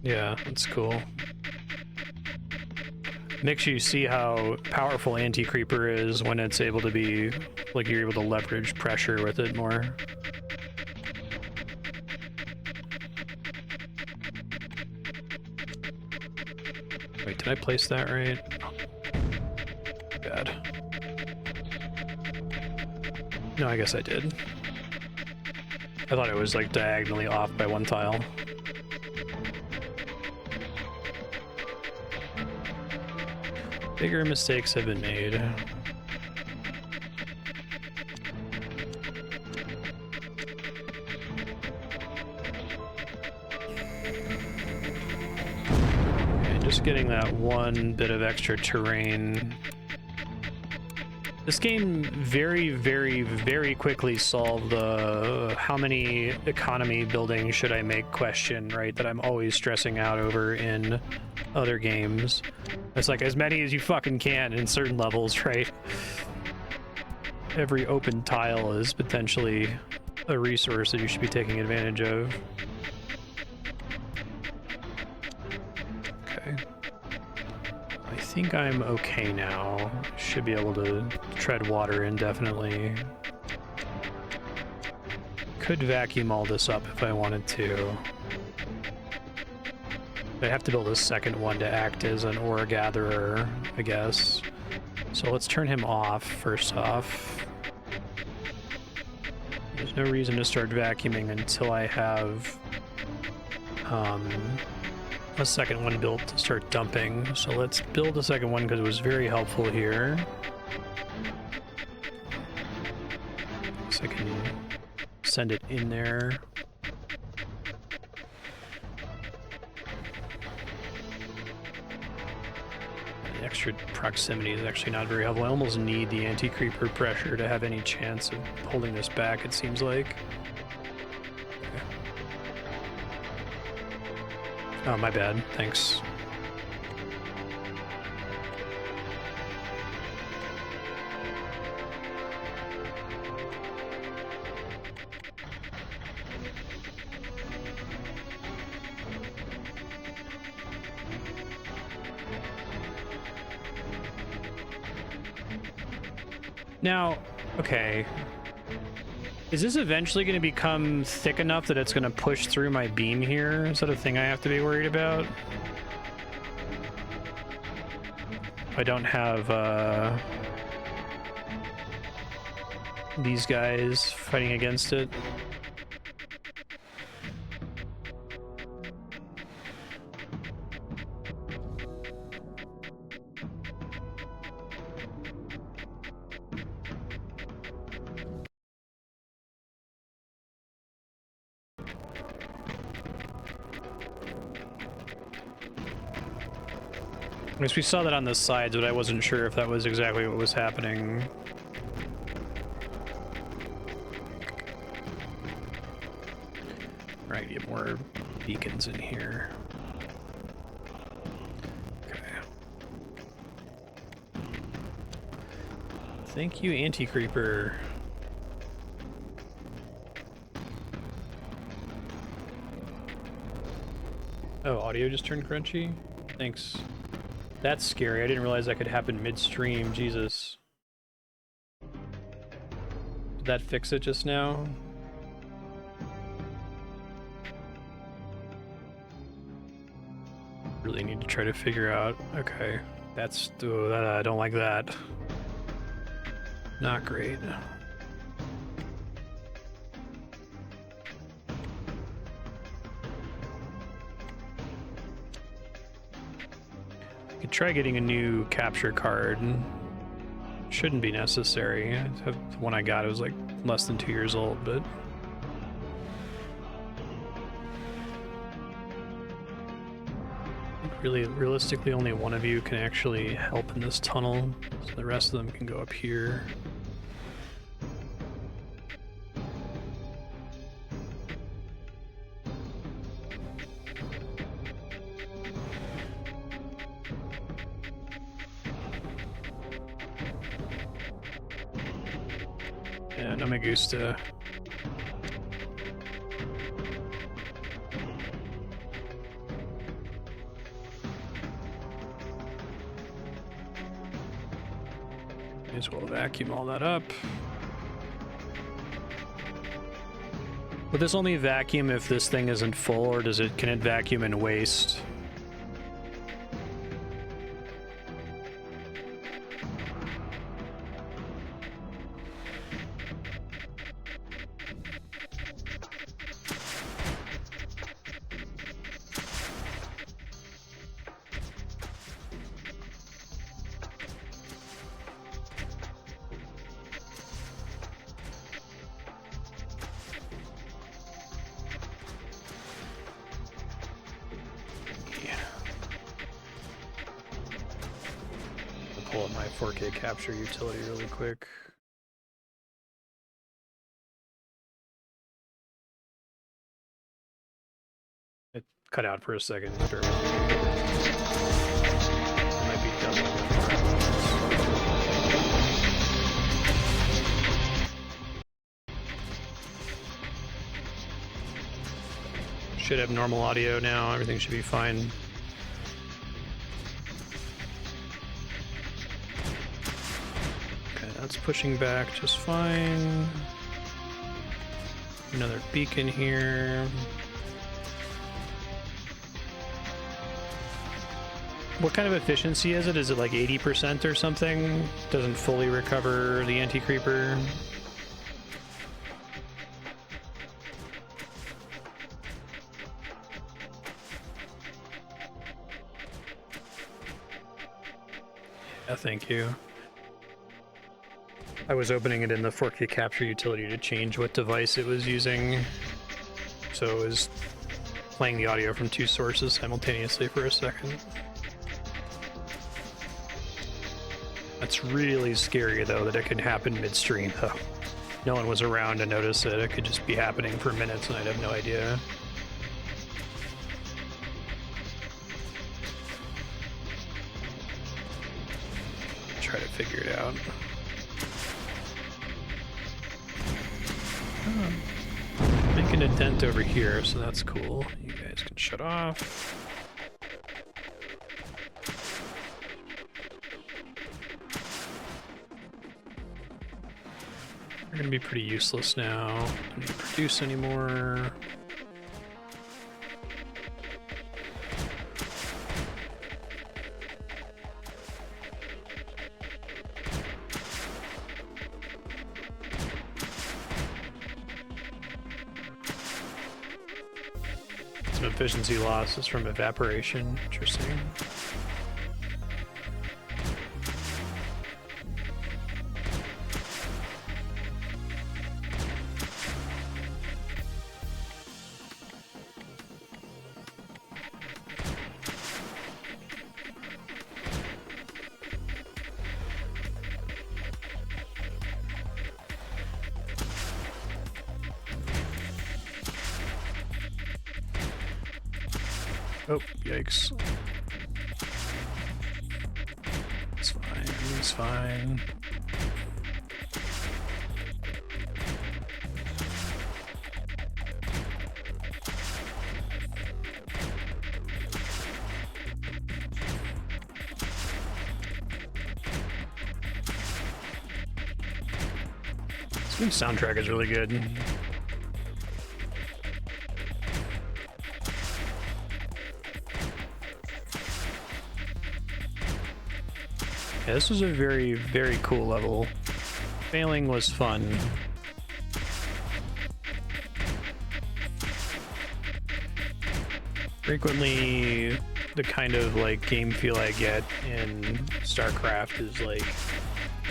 Yeah, that's cool. Makes you see how powerful anti-creeper is when it's able to be, like, you're able to leverage pressure with it more. Wait, did I place that right? Bad. No, I guess I did. I thought it was, like, diagonally off by one tile. Bigger mistakes have been made. Okay, just getting that one bit of extra terrain. This game very, very, very quickly solved the how many economy building should I make question, right? That I'm always stressing out over in other games. It's like as many as you fucking can in certain levels, right? Every open tile is potentially a resource that you should be taking advantage of. Okay. I think I'm okay now. Should be able to tread water indefinitely. Could vacuum all this up if I wanted to. I have to build a second one to act as an ore gatherer, I guess. So let's turn him off, first off. There's no reason to start vacuuming until I have a second one built to start dumping. So let's build a second one because it was very helpful here. So I can send it in there. Extra proximity is actually not very helpful. I almost need the anti-creeper pressure to have any chance of holding this back, it seems like. Okay. Oh, my bad. Thanks. Now, okay, is this eventually going to become thick enough that it's going to push through my beam here? Is that a thing I have to be worried about? I don't have these guys fighting against it. I guess we saw that on the sides, but I wasn't sure if that was exactly what was happening. Right, get more beacons in here. Okay. Thank you, Anti-Creeper. Oh, audio just turned crunchy? Thanks. That's scary. I didn't realize that could happen midstream. Jesus. Did that fix it just now? Really need to try to figure out. Okay. That's... Oh, I don't like that. Not great. Try getting a new capture card. Shouldn't be necessary. The one I got, it was like less than 2 years old, but I think really realistically only one of you can actually help in this tunnel, so the rest of them can go up here. no me gusta. May as well vacuum all that up. Would this only vacuum if this thing isn't full, or can it vacuum and waste? Pull up my 4K capture utility really quick. It cut out for a second. It might be doubling it. Should have normal audio now. Everything should be fine. That's pushing back just fine. Another beacon here. What kind of efficiency is it? Is it like 80% or something? Doesn't fully recover the anti-creeper? Yeah, thank you. I was opening it in the 4K capture utility to change what device it was using. So it was playing the audio from two sources simultaneously for a second. That's really scary though, that it can happen midstream though. No one was around to notice it. It could just be happening for minutes and I'd have no idea. Try to figure it out. Making a dent over here, so that's cool. You guys can shut off. We're gonna be pretty useless now. Don't need to produce anymore. Efficiency losses from evaporation. Interesting. Oh, yikes. It's fine, it's fine. This new soundtrack is really good. Yeah, this was a very, very cool level. Failing was fun. Frequently, the kind of like game feel I get in StarCraft is like,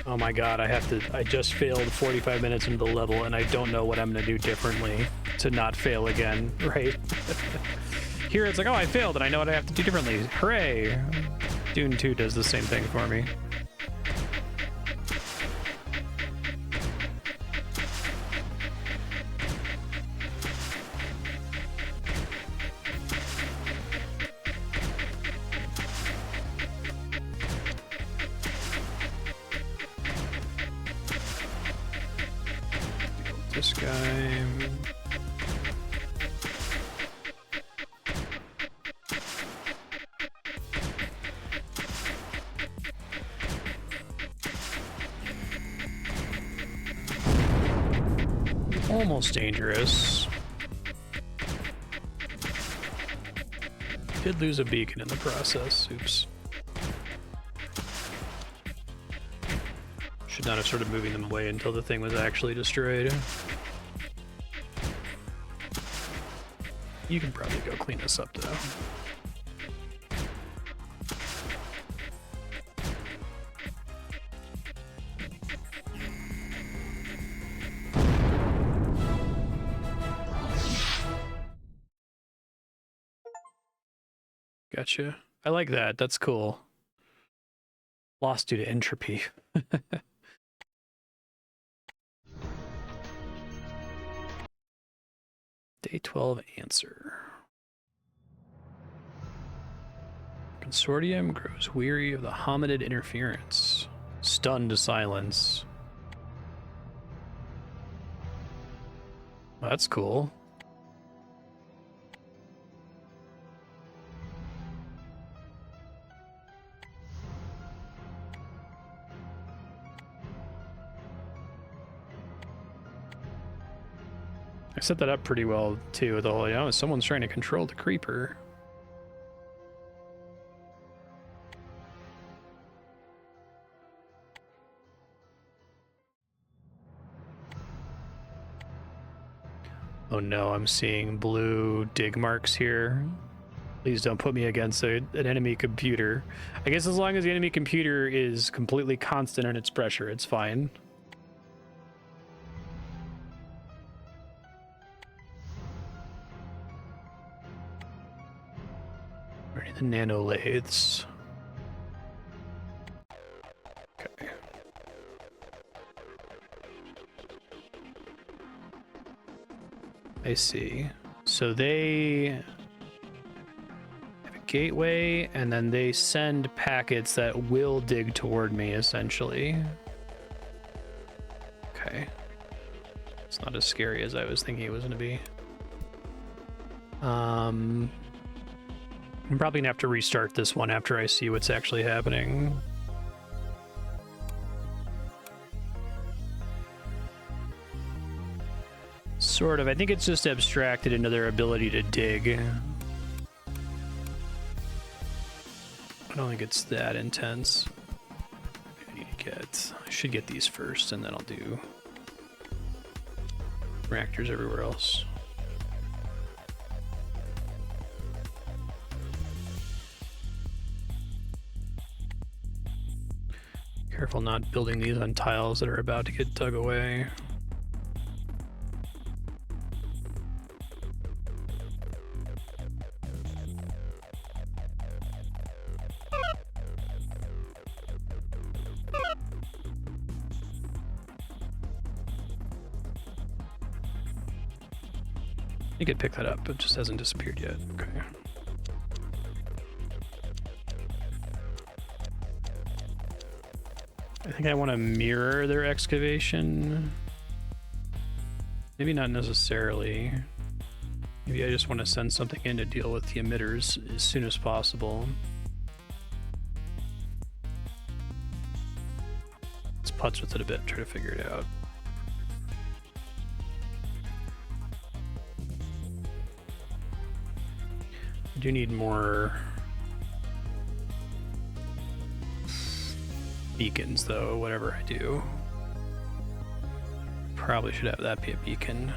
oh my god, I just failed 45 minutes into the level and I don't know what I'm gonna do differently to not fail again, right? Here it's like, oh, I failed and I know what I have to do differently. Hooray! Dune 2 does the same thing for me. this guy. Almost dangerous. Did lose a beacon in the process. Oops. Should not have started moving them away until the thing was actually destroyed. You can probably go clean this up though. Gotcha. I like that. That's cool. Lost due to entropy. Day 12 answer. Consortium grows weary of the hominid interference. Stunned to silence. Well, that's cool. I set that up pretty well too with the whole, you know, someone's trying to control the creeper. Oh no, I'm seeing blue dig marks here. Please don't put me against an enemy computer. I guess as long as the enemy computer is completely constant in its pressure, it's fine. The nano lathes. Okay. I see. So they have a gateway, and then they send packets that will dig toward me, essentially. Okay. It's not as scary as I was thinking it was going to be. I'm probably gonna have to restart this one after I see what's actually happening. Sort of. I think it's just abstracted into their ability to dig. I don't think it's that intense. I should get these first, and then I'll do reactors everywhere else. Careful not building these on tiles that are about to get dug away. You could pick that up, it just hasn't disappeared yet. Okay. I think I want to mirror their excavation. Maybe not necessarily. Maybe I just want to send something in to deal with the emitters as soon as possible. Let's putz with it a bit, try to figure it out. I do need more beacons, though, whatever I do. Probably should have that be a beacon.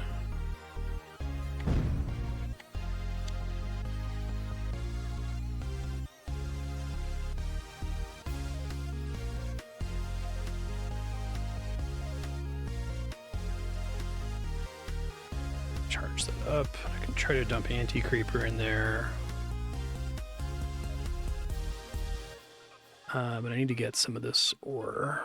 Charge that up. I can try to dump anti-creeper in there. But I need to get some of this ore.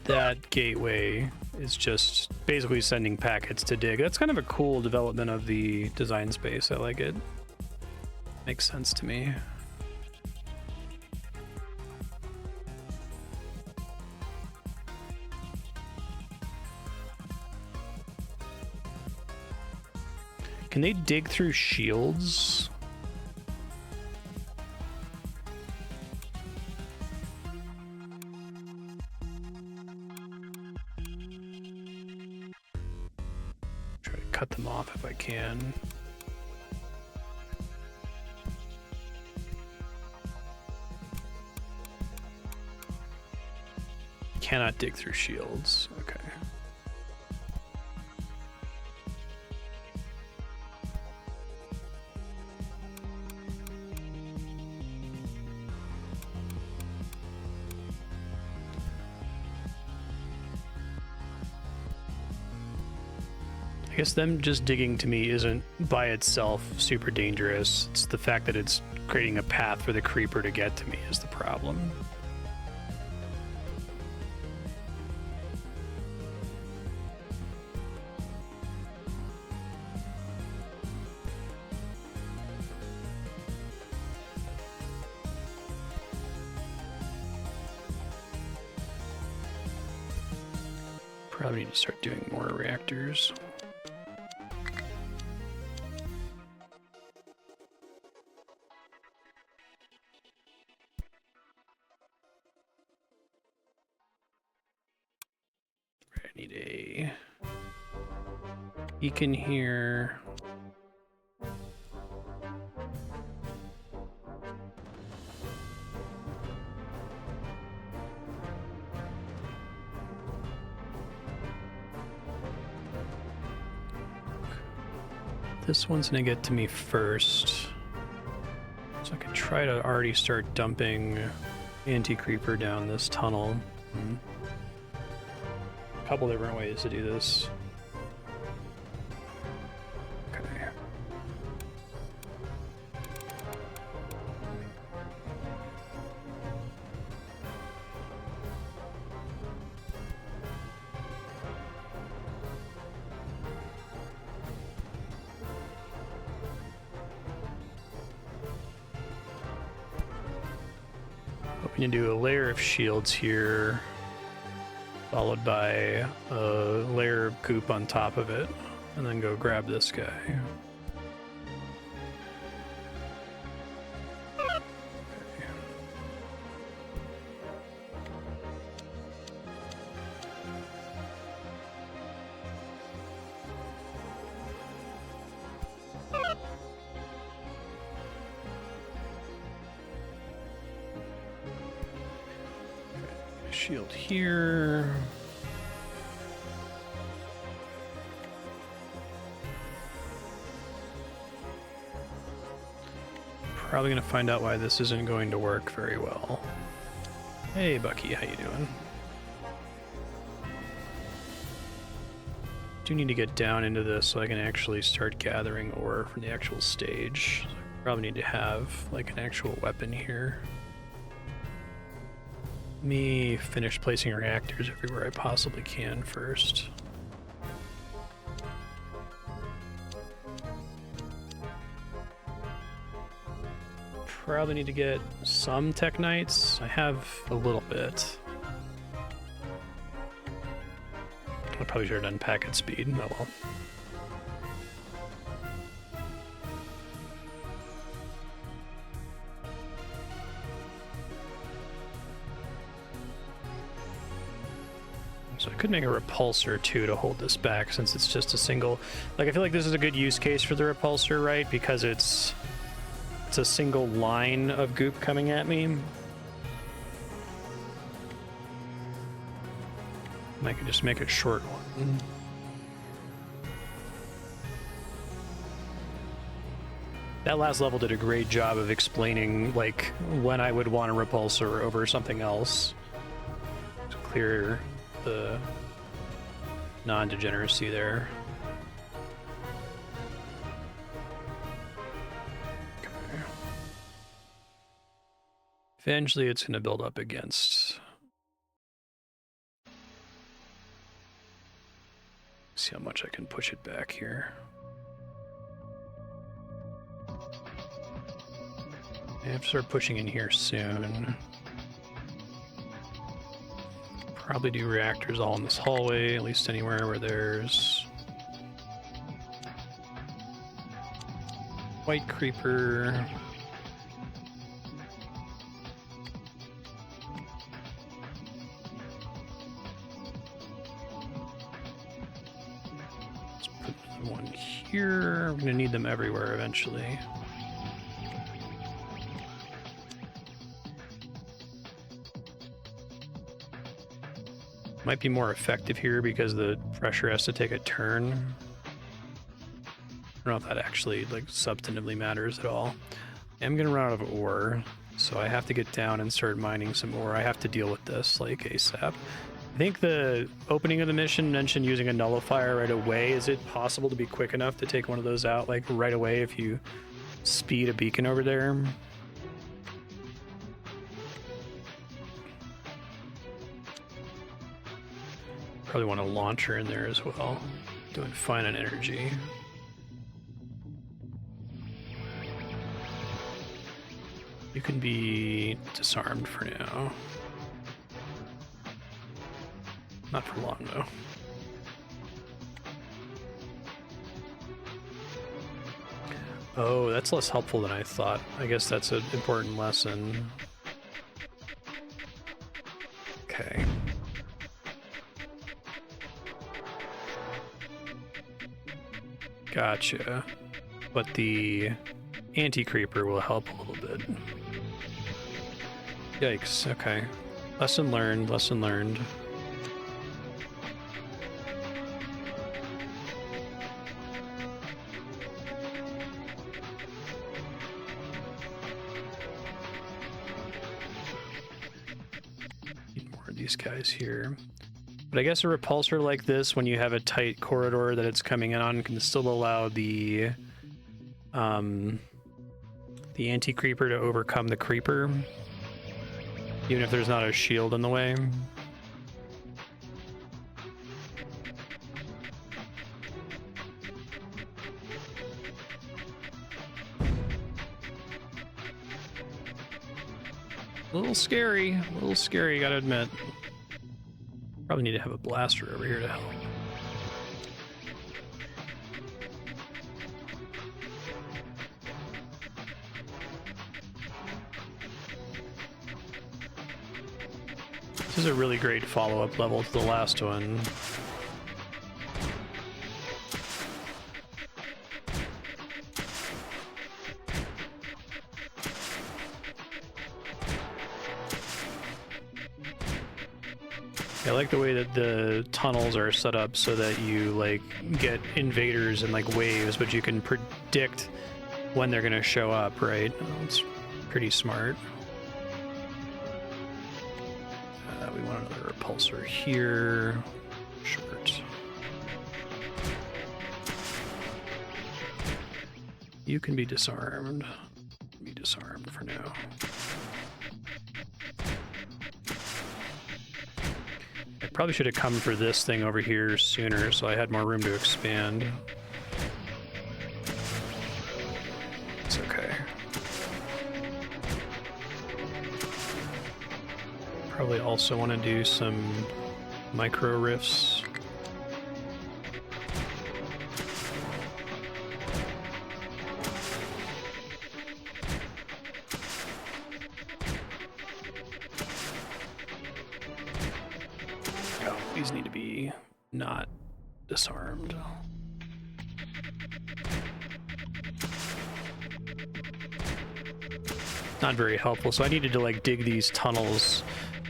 that gateway is just basically sending packets to dig. That's kind of a cool development of the design space. I like it. Makes sense to me. Can they dig through shields? Try to cut them off if I can. Cannot dig through shields. Okay. I guess them just digging to me isn't by itself super dangerous. It's the fact that it's creating a path for the creeper to get to me is the problem. Probably need to start doing more reactors. I need a beacon here. This one's gonna get to me first, so I can try to already start dumping anti-creeper down this tunnel. A couple different ways to do this. Okay. Hoping to do a layer of shields here, followed by a layer of goop on top of it, and then go grab this guy. Shield here. Probably gonna find out why this isn't going to work very well. Hey Bucky, how you doing? Do need to get down into this so I can actually start gathering ore from the actual stage. So I probably need to have like an actual weapon here. Let me finish placing reactors everywhere I possibly can first. Probably need to get some Technites. I have a little bit. I probably should have done packet speed. Oh well. So I could make a repulsor too to hold this back since it's just a single. Like I feel like this is a good use case for the repulsor, right? Because it's a single line of goop coming at me. And I can just make a short one. That last level did a great job of explaining like when I would want a repulsor over something else to clear the non-degeneracy there. Okay. Eventually it's going to build up against see how much I can push it back here. I have to start pushing in here soon. Probably do reactors all in this hallway, at least anywhere where there's white creeper. Let's put one here. We're gonna need them everywhere eventually. Might be more effective here because the pressure has to take a turn. I don't know if that actually like substantively matters at all. I'm gonna run out of ore, so I have to get down and start mining some ore. I have to deal with this like ASAP. I think the opening of the mission mentioned using a nullifier right away. Is it possible to be quick enough to take one of those out like right away if you speed a beacon over there? Probably want a launcher in there as well. Doing fine on energy. You can be disarmed for now. Not for long though. Oh, that's less helpful than I thought. I guess that's an important lesson. Okay. Gotcha. But the anti-creeper will help a little bit. Yikes, okay. Lesson learned, lesson learned. Need more of these guys here. But I guess a repulsor like this, when you have a tight corridor that it's coming in on, can still allow the anti-creeper to overcome the creeper, even if there's not a shield in the way. A little scary, gotta admit. Probably need to have a blaster over here to help. This is a really great follow-up level to the last one. I like the way that the tunnels are set up so that you like get invaders in like waves, but you can predict when they're gonna show up, right? It's pretty smart. We want another repulsor here. Short. You can be disarmed. Be disarmed for now. I probably should have come for this thing over here sooner so I had more room to expand. It's okay. Probably also want to do some micro rifts. Oh, these need to be not disarmed. Not very helpful, so I needed to like dig these tunnels.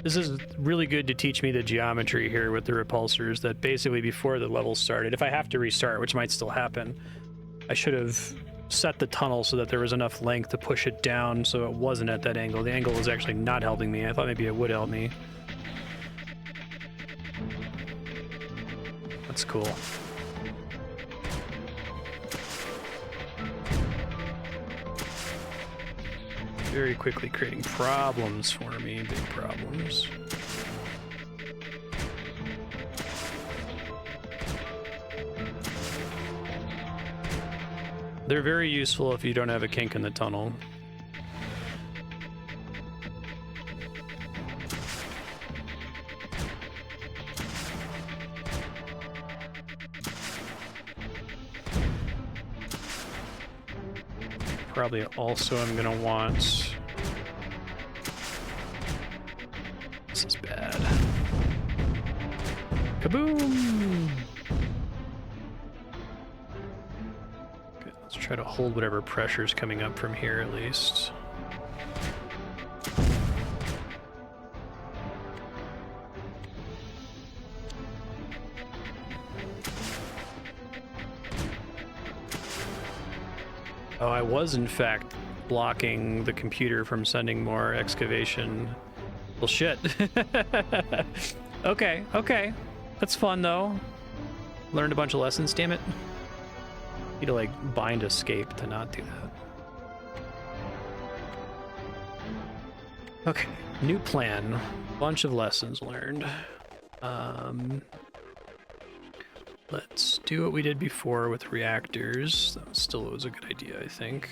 This is really good to teach me the geometry here with the repulsors, that basically before the level started, if I have to restart, which might still happen, I should have set the tunnel so that there was enough length to push it down so it wasn't at that angle. The angle was actually not helping me. I thought maybe it would help me. That's cool. Very quickly creating problems for me, big problems. They're very useful if you don't have a kink in the tunnel. Probably also I'm gonna want... This is bad. Kaboom! Okay, let's try to hold whatever pressure's coming up from here at least. Oh, I was in fact blocking the computer from sending more excavation. Well, shit. Okay, okay. That's fun, though. Learned a bunch of lessons, damn it. Need to, like, bind escape to not do that. Okay, new plan. Bunch of lessons learned. Let's do what we did before with reactors. That still was a good idea, I think.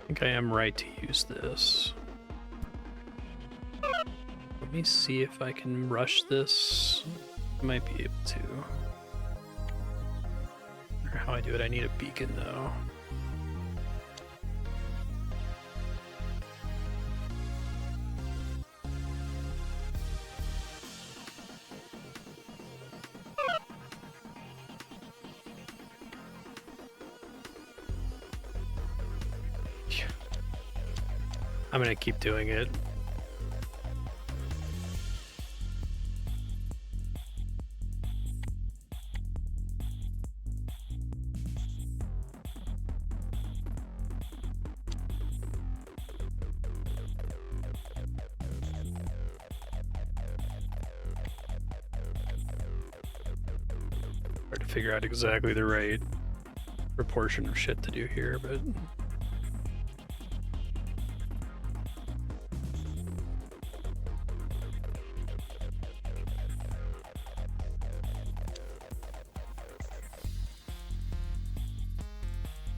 I think I am right to use this. Let me see if I can rush this. I might be able to. Or how I do it, I need a beacon though. I'm gonna keep doing it. Hard to figure out exactly the right proportion of shit to do here, but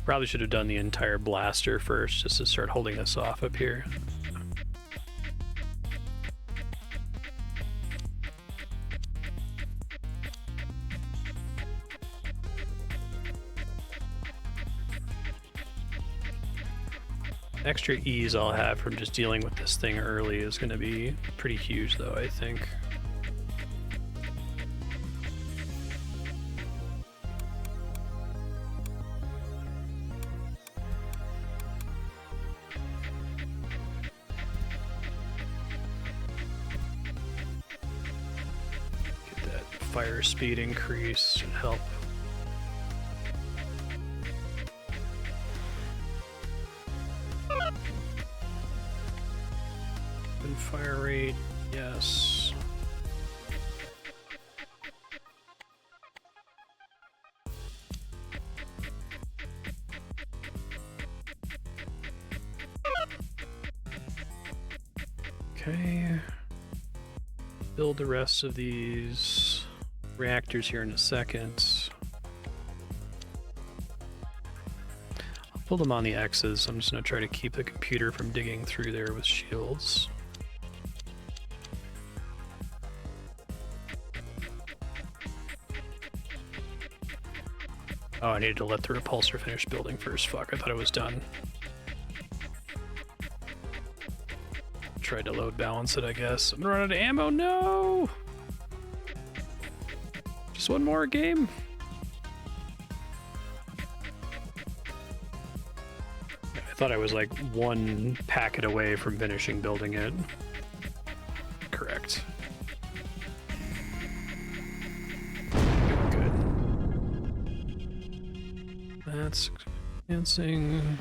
probably should have done the entire blaster first just to start holding us off up here. Extra ease I'll have from just dealing with this thing early is going to be pretty huge though, I think. Fire speed increase should help. And fire rate, yes. Okay. Build the rest of these reactors here in a second. I'll pull them on the X's. I'm just going to try to keep the computer from digging through there with shields. Oh, I needed to let the repulsor finish building first. Fuck, I thought it was done. Tried to load balance it, I guess. I'm gonna run out of ammo. No! Just one more game. I thought I was like one packet away from finishing building it. Correct. Good. That's advancing.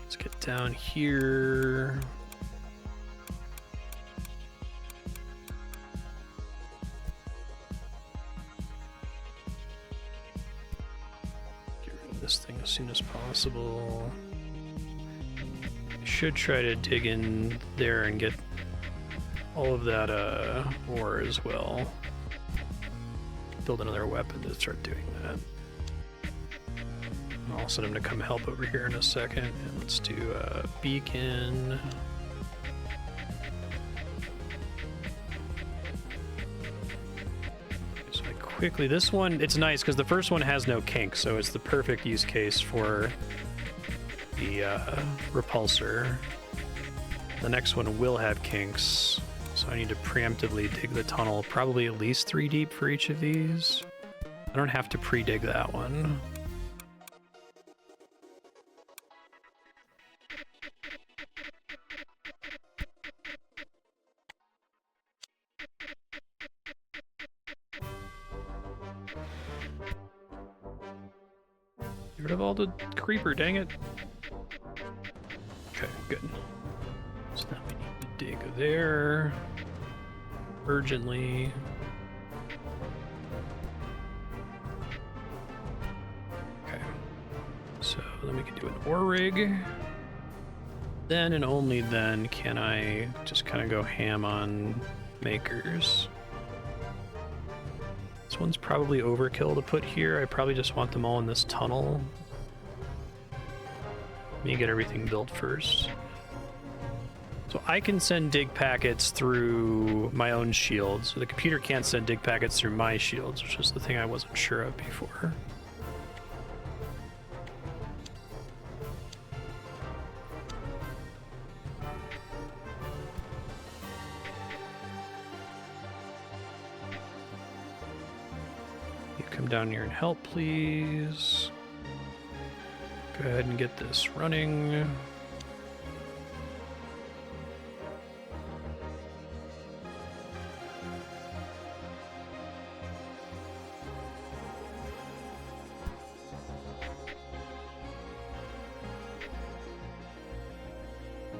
Let's get down here. this thing as soon as possible. I should try to dig in there and get all of that ore as well. Build another weapon to start doing that. I'll send him to come help over here in a second. And let's do a beacon. So I quickly, this one, it's nice because the first one has no kink, so it's the perfect use case for the repulsor. The next one will have kinks, so I need to preemptively dig the tunnel, probably at least 3 deep for each of these. I don't have to pre-dig that one. Get rid of all the creeper, dang it. Okay, good. So now we need to dig there urgently. Okay. So then we can do an ore rig. Then and only then can I just kind of go ham on makers. This one's probably overkill to put here. I probably just want them all in this tunnel. Let me get everything built first. So I can send dig packets through my own shields. So the computer can't send dig packets through my shields, which is the thing I wasn't sure of before. Come down here and help, please. Go ahead and get this running.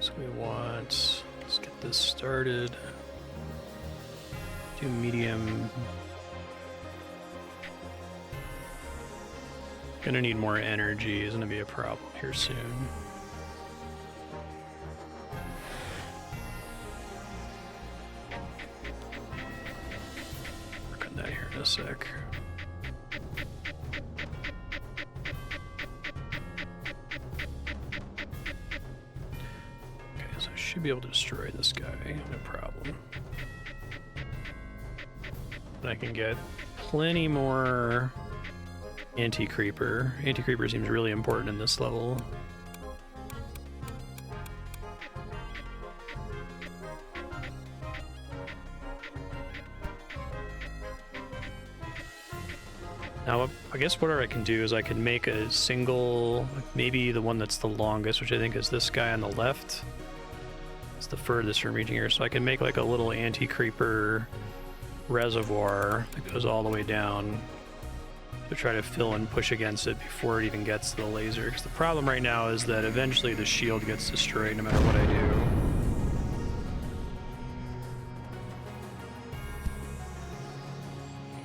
So we want, let's get this started. Do medium. Gonna need more energy, is gonna be a problem here soon. Work on that here in a sec. Okay, so I should be able to destroy this guy, no problem. And I can get plenty more anti-creeper. Anti-creeper seems really important in this level. Now, I guess what I can do is I can make a single, maybe the one that's the longest, which I think is this guy on the left. It's the furthest from reaching here, so I can make like a little anti-creeper reservoir that goes all the way down to try to fill and push against it before it even gets to the laser. Because the problem right now is that eventually the shield gets destroyed no matter what I do.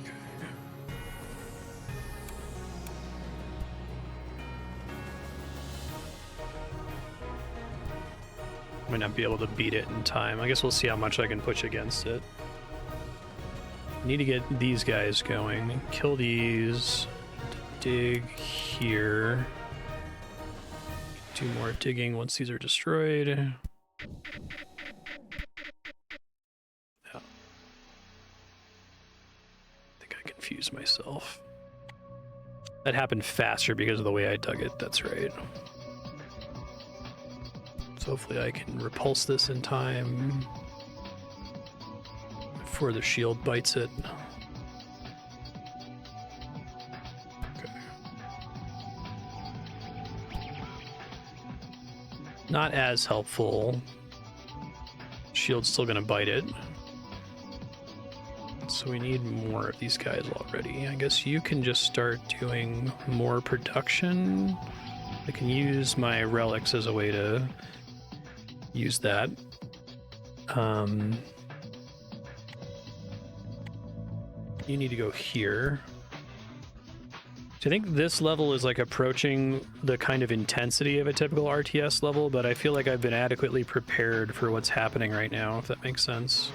Okay. Might not be able to beat it in time. I guess we'll see how much I can push against it. Need to get these guys going. Kill these. Dig here. Do more digging once these are destroyed. Oh. I think I confused myself. That happened faster because of the way I dug it, that's right. So hopefully I can repulse this in time before the shield bites it. Okay. Not as helpful. Shield's still gonna bite it. So we need more of these guys already. I guess you can just start doing more production. I can use my relics as a way to use that. You need to go here. So I think this level is like approaching the kind of intensity of a typical RTS level, but I feel like I've been adequately prepared for what's happening right now, if that makes sense.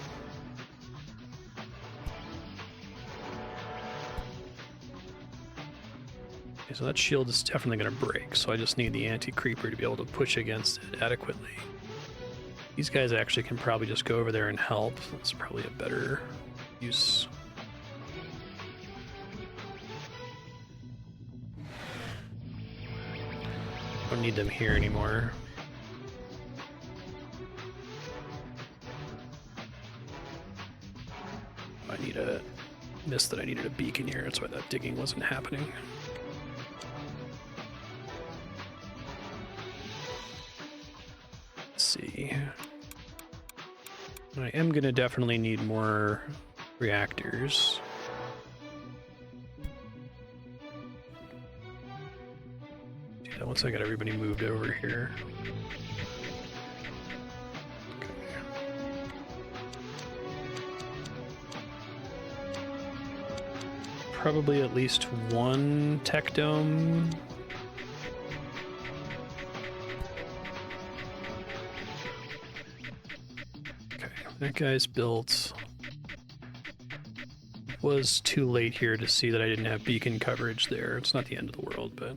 Okay, so that shield is definitely going to break, so I just need the anti-creeper to be able to push against it adequately. These guys actually can probably just go over there and help. That's probably a better use. Don't need them here anymore. Missed that I needed a beacon here. That's why that digging wasn't happening. Let's see. I am gonna definitely need more reactors. Yeah, once I got everybody moved over here. Probably at least one TechDome. Okay, that guy's built. Was too late here to see that I didn't have beacon coverage there. It's not the end of the world, but...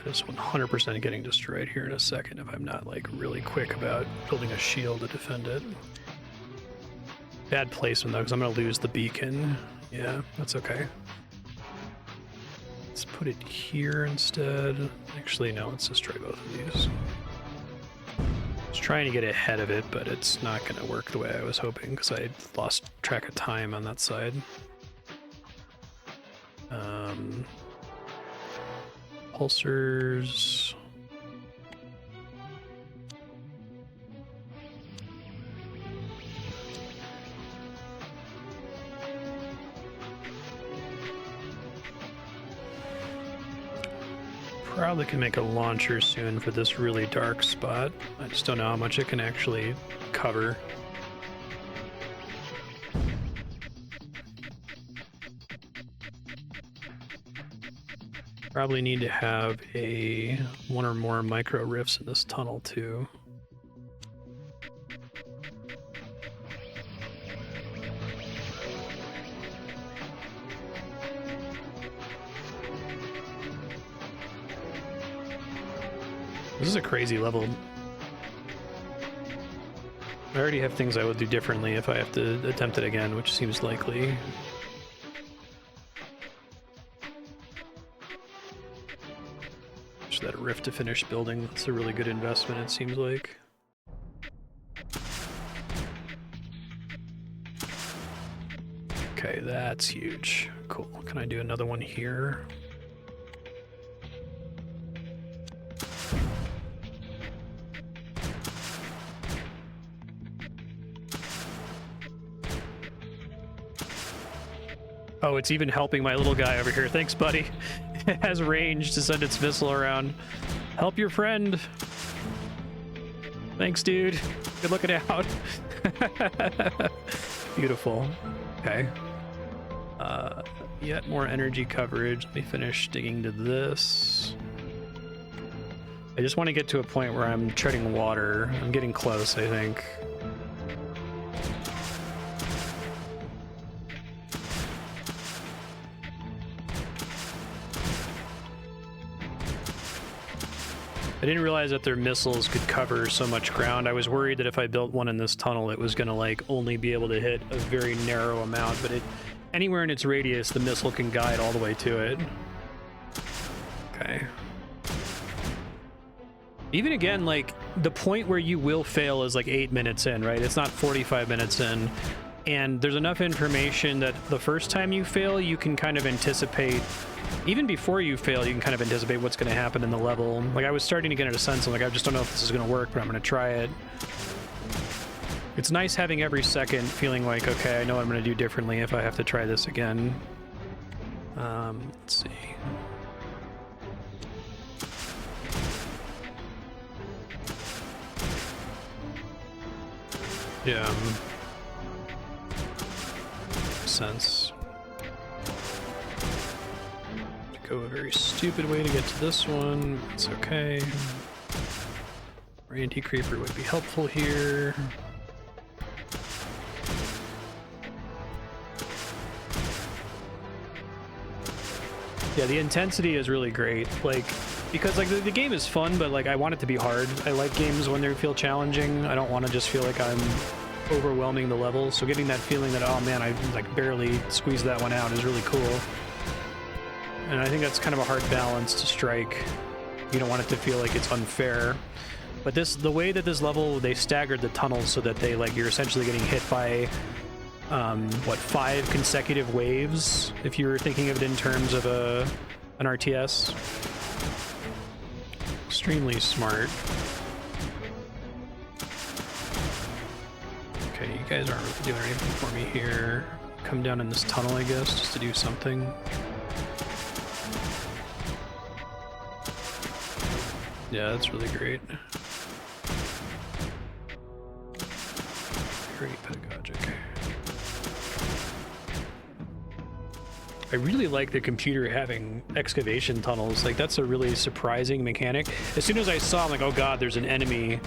Is 100% getting destroyed here in a second if I'm not like really quick about building a shield to defend it. Bad placement though, because I'm going to lose the beacon. Yeah, that's okay. Let's put it here instead. Actually, no, let's destroy both of these. I was trying to get ahead of it, but it's not going to work the way I was hoping because I lost track of time on that side. Repulsors. Probably can make a launcher soon for this really dark spot. I just don't know how much it can actually cover. Probably need to have one or more micro rifts in this tunnel too. This is a crazy level. I already have things I would do differently if I have to attempt it again, which seems likely. That rift to finish building, that's a really good investment, it seems like. Okay, that's huge. Cool. Can I do another one here? Oh, it's even helping my little guy over here. Thanks, buddy. It has range to send its missile around. Help your friend. Thanks, dude. Good looking out. Beautiful. Okay. Yet more energy coverage. Let me finish digging to this. I just want to get to a point where I'm treading water. I'm getting close, I think. I didn't realize that their missiles could cover so much ground. I was worried that if I built one in this tunnel, it was going to like only be able to hit a very narrow amount, but anywhere in its radius, the missile can guide all the way to it. Okay. Even again, like the point where you will fail is like 8 minutes in, right? It's not 45 minutes in. And there's enough information that the first time you fail, you can kind of anticipate. Even before you fail, you can kind of anticipate what's going to happen in the level. Like, I was starting to get a sense of, like, I just don't know if this is going to work, but I'm going to try it. It's nice having every second feeling like, okay, I know what I'm going to do differently if I have to try this again. Let's see. Yeah. Makes sense. Go a very stupid way to get to this one. It's okay. Randy Creeper would be helpful here. Yeah, the intensity is really great. Like, because like the game is fun, but like I want it to be hard. I like games when they feel challenging. I don't want to just feel like I'm overwhelming the level. So getting that feeling that, oh man, I like barely squeezed that one out is really cool. And I think that's kind of a hard balance to strike. You don't want it to feel like it's unfair. But the way that this level, they staggered the tunnels so that they like you're essentially getting hit by what, 5 consecutive waves, if you were thinking of it in terms of an RTS. Extremely smart. Okay, you guys aren't really doing anything for me here. Come down in this tunnel, I guess, just to do something. Yeah, that's really great. Very pedagogic. I really like the computer having excavation tunnels. Like, that's a really surprising mechanic. As soon as I saw, I'm like, oh god, there's an enemy.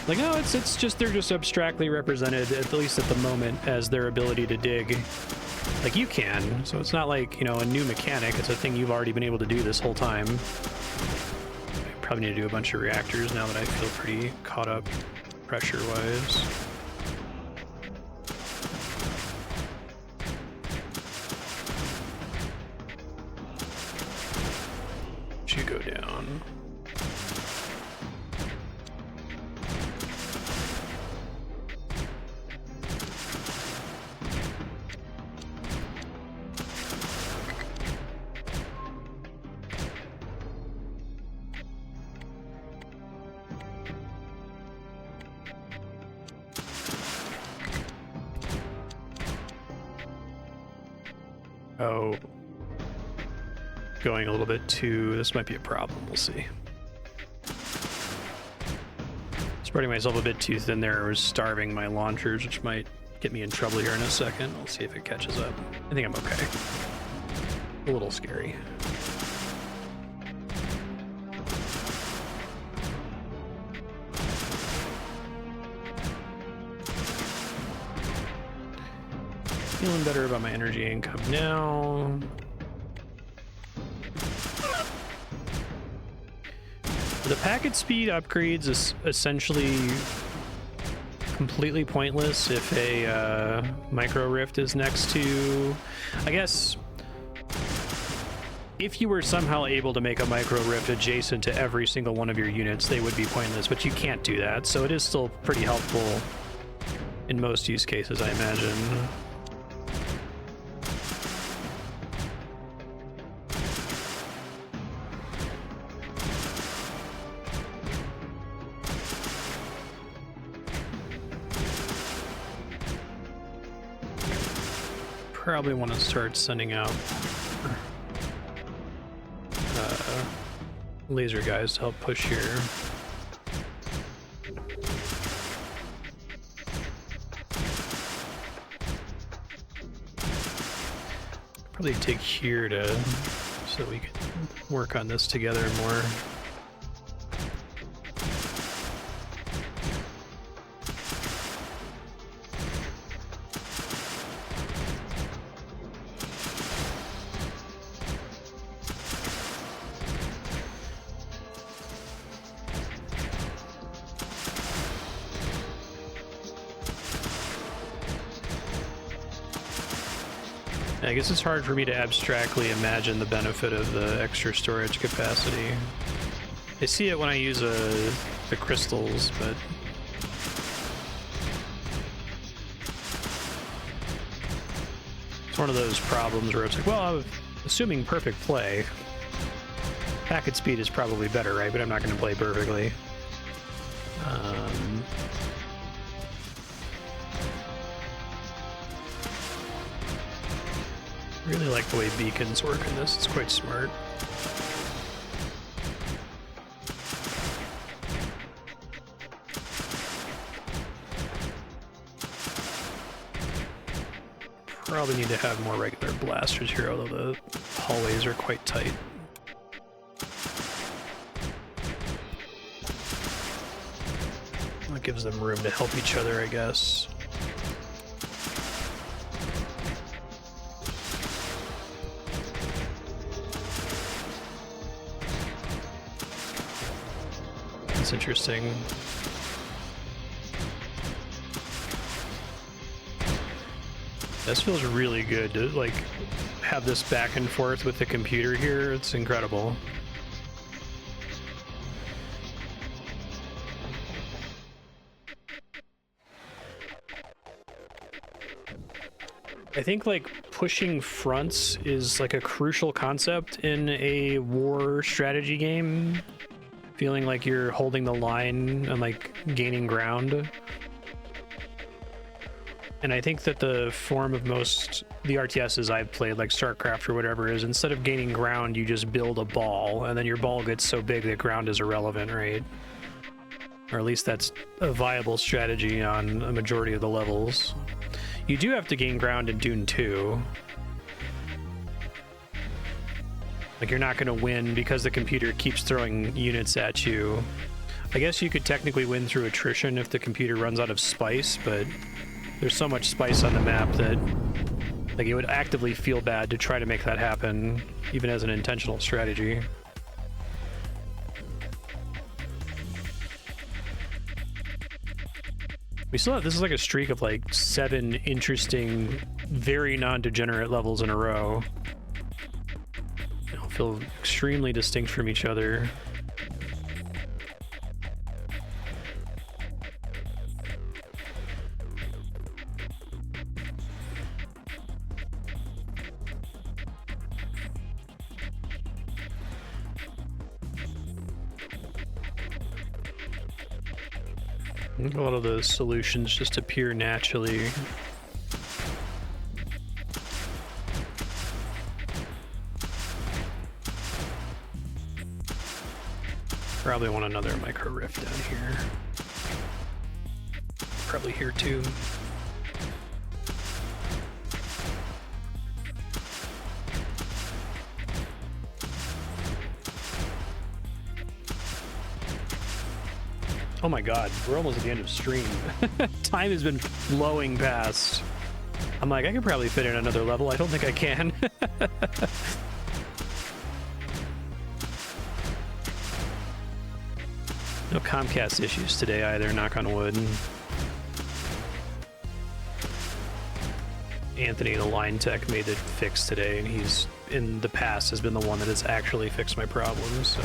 Like, no, it's just, they're just abstractly represented, at least at the moment, as their ability to dig. Like, you can. So it's not like, you know, a new mechanic. It's a thing you've already been able to do this whole time. I probably need to do a bunch of reactors now that I feel pretty caught up pressure-wise. You go down. Oh. Going a little bit too... This might be a problem. We'll see. Spreading myself a bit too thin there was starving my launchers, which might get me in trouble here in a second. We'll see if it catches up. I think I'm okay. A little scary. Feeling better about my energy income now. The packet speed upgrades is essentially completely pointless if a micro rift is next to... I guess if you were somehow able to make a micro rift adjacent to every single one of your units, they would be pointless, but you can't do that, so it is still pretty helpful in most use cases, I imagine. Probably want to start sending out laser guys to help push here. Probably dig here to so we can work on this together more. I guess it's hard for me to abstractly imagine the benefit of the extra storage capacity. I see it when I use the crystals, but it's one of those problems where it's like, well, I'm assuming perfect play. Packet speed is probably better, right? But I'm not going to play perfectly. I really like the way beacons work in this. It's quite smart. Probably need to have more regular blasters here, although the hallways are quite tight. That gives them room to help each other, I guess. That's interesting. This feels really good to like have this back and forth with the computer here. It's incredible. I think like pushing fronts is like a crucial concept in a war strategy game. Feeling like you're holding the line and like gaining ground. And I think that the form of most the RTSs I've played, like StarCraft or whatever, is instead of gaining ground, you just build a ball, and then your ball gets so big that ground is irrelevant, right? Or at least that's a viable strategy on a majority of the levels. You do have to gain ground in Dune 2. Like, you're not going to win because the computer keeps throwing units at you. I guess you could technically win through attrition if the computer runs out of spice, but there's so much spice on the map that like it would actively feel bad to try to make that happen, even as an intentional strategy. We still have, this is like a streak of like 7 interesting, very non-degenerate levels in a row. They all feel extremely distinct from each other. A lot of the solutions just appear naturally. Probably want another micro rift down here. Probably here too. Oh my god, we're almost at the end of stream. Time has been blowing past. I'm like, I could probably fit in another level. I don't think I can. No Comcast issues today either, knock on wood. Anthony, the line tech, made the fix today, and he's, in the past, has been the one that has actually fixed my problems, so...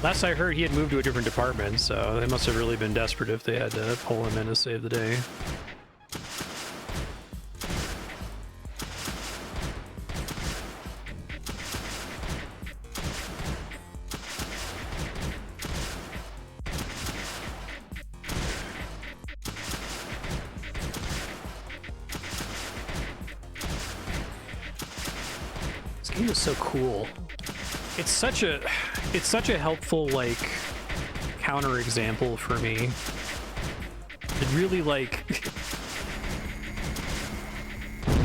Last I heard, he had moved to a different department, so they must have really been desperate if they had to pull him in to save the day. This game is so cool. It's such a helpful like counter example for me. It really like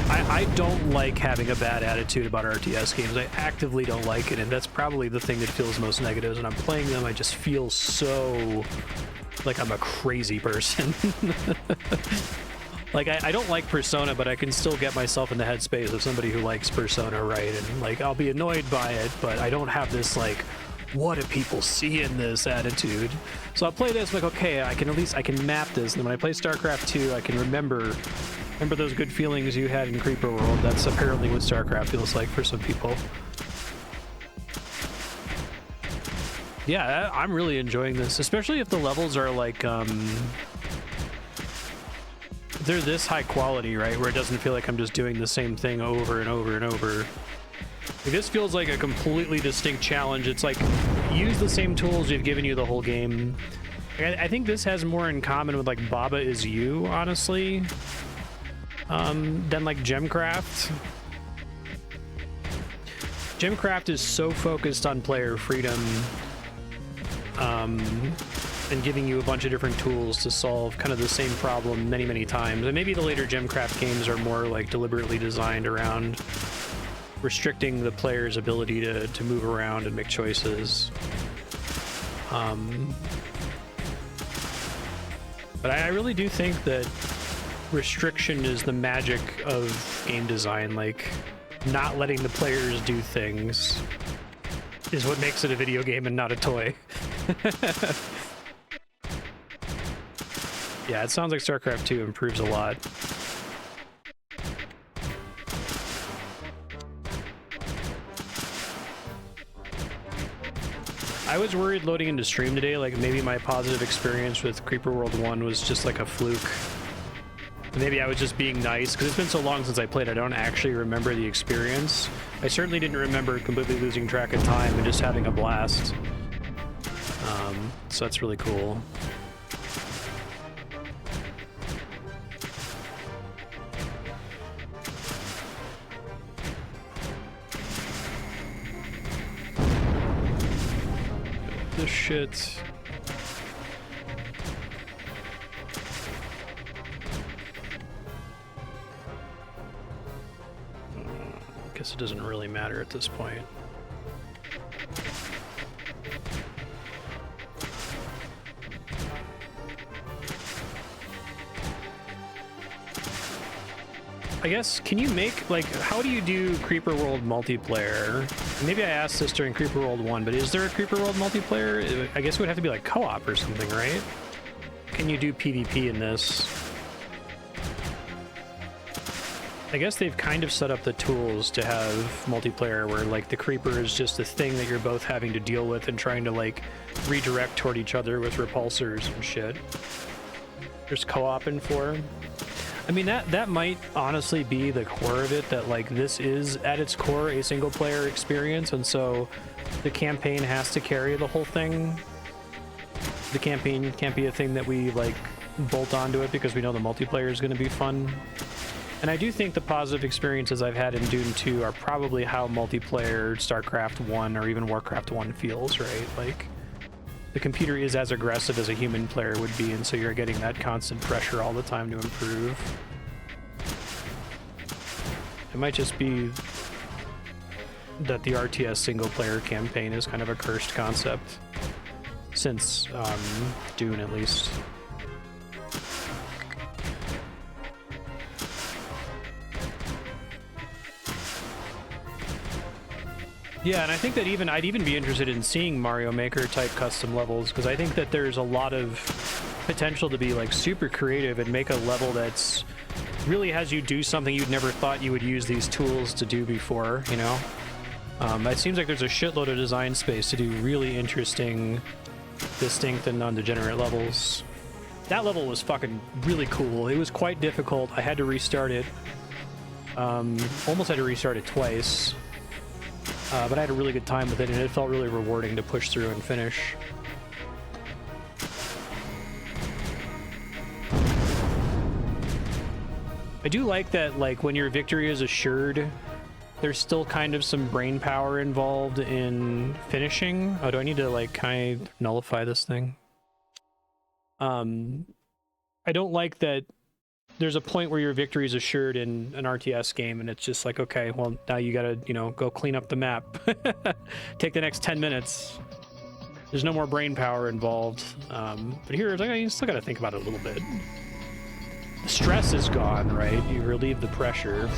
I don't like having a bad attitude about RTS games. I actively don't like it, and that's probably the thing that feels most negative. When I'm playing them, I just feel so like I'm a crazy person. Like, I don't like Persona, but I can still get myself in the headspace of somebody who likes Persona, right? And, like, I'll be annoyed by it, but I don't have this, like, what do people see in this attitude? So I'll play this, like, okay, I can map this, and then when I play StarCraft 2, I can remember those good feelings you had in Creeper World. That's apparently what StarCraft feels like for some people. Yeah, I'm really enjoying this, especially if the levels are, like, they're this high quality, right, where it doesn't feel like I'm just doing the same thing over and over and over. Like, this feels like a completely distinct challenge. It's like, use the same tools we've given you the whole game. I think this has more in common with, like, Baba Is You, honestly, than, like, Gemcraft. Gemcraft is so focused on player freedom, and giving you a bunch of different tools to solve kind of the same problem many, many times. And maybe the later Gemcraft games are more like deliberately designed around restricting the player's ability to move around and make choices. But I really do think that restriction is the magic of game design. Like, not letting the players do things is what makes it a video game and not a toy. Yeah, it sounds like StarCraft 2 improves a lot. I was worried loading into stream today, like maybe my positive experience with Creeper World 1 was just like a fluke. Maybe I was just being nice, because it's been so long since I played, I don't actually remember the experience. I certainly didn't remember completely losing track of time and just having a blast. So that's really cool. This shit. Guess it doesn't really matter at this point. I guess, can you make, like, how do you do Creeper World multiplayer? Maybe I asked this during Creeper World 1, but is there a Creeper World multiplayer? I guess it would have to be like co-op or something, right? Can you do PvP in this? I guess they've kind of set up the tools to have multiplayer where, like, the Creeper is just a thing that you're both having to deal with and trying to, like, redirect toward each other with repulsors and shit. There's co-op in 4. I mean, that might honestly be the core of it, that, like, this is, at its core, a single-player experience, and so the campaign has to carry the whole thing. The campaign can't be a thing that we, like, bolt onto it because we know the multiplayer is going to be fun. And I do think the positive experiences I've had in Dune 2 are probably how multiplayer StarCraft 1 or even Warcraft 1 feels, right? Like, the computer is as aggressive as a human player would be, and so you're getting that constant pressure all the time to improve. It might just be that the RTS single-player campaign is kind of a cursed concept, since Dune, at least. Yeah, and I think that I'd even be interested in seeing Mario Maker type custom levels, because I think that there's a lot of potential to be, like, super creative and make a level that's really has you do something you'd never thought you would use these tools to do before, you know? It seems like there's a shitload of design space to do really interesting, distinct, and non-degenerate levels. That level was fucking really cool. It was quite difficult. I had to restart it. Almost had to restart it twice. But I had a really good time with it, and it felt really rewarding to push through and finish. I do like that, like, when your victory is assured, there's still kind of some brain power involved in finishing. Oh, do I need to, like, kind of nullify this thing? I don't like that there's a point where your victory is assured in an RTS game, and it's just like, okay, well, now you gotta, you know, go clean up the map. Take the next 10 minutes. There's no more brain power involved. But here, like, you still gotta think about it a little bit. The stress is gone, right? You relieve the pressure.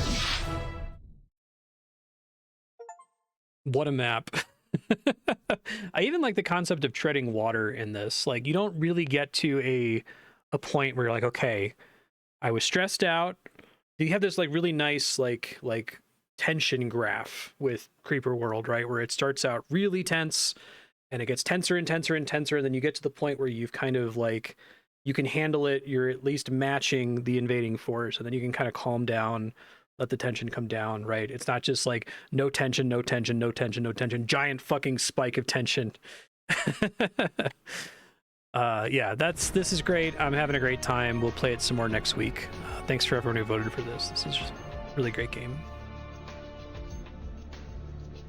What a map. I even like the concept of treading water in this. Like, you don't really get to a point where you're like, okay, I was stressed out. You have this, like, really nice, like tension graph with Creeper World, right? Where it starts out really tense, and it gets tenser and tenser and tenser, and then you get to the point where you've kind of, like, you can handle it. You're at least matching the invading force, and then you can kind of calm down, let the tension come down, right? It's not just like no tension, no tension, no tension, no tension, giant fucking spike of tension. Yeah, this is great. I'm having a great time. We'll play it some more next week. Thanks for everyone who voted for this. This is just a really great game.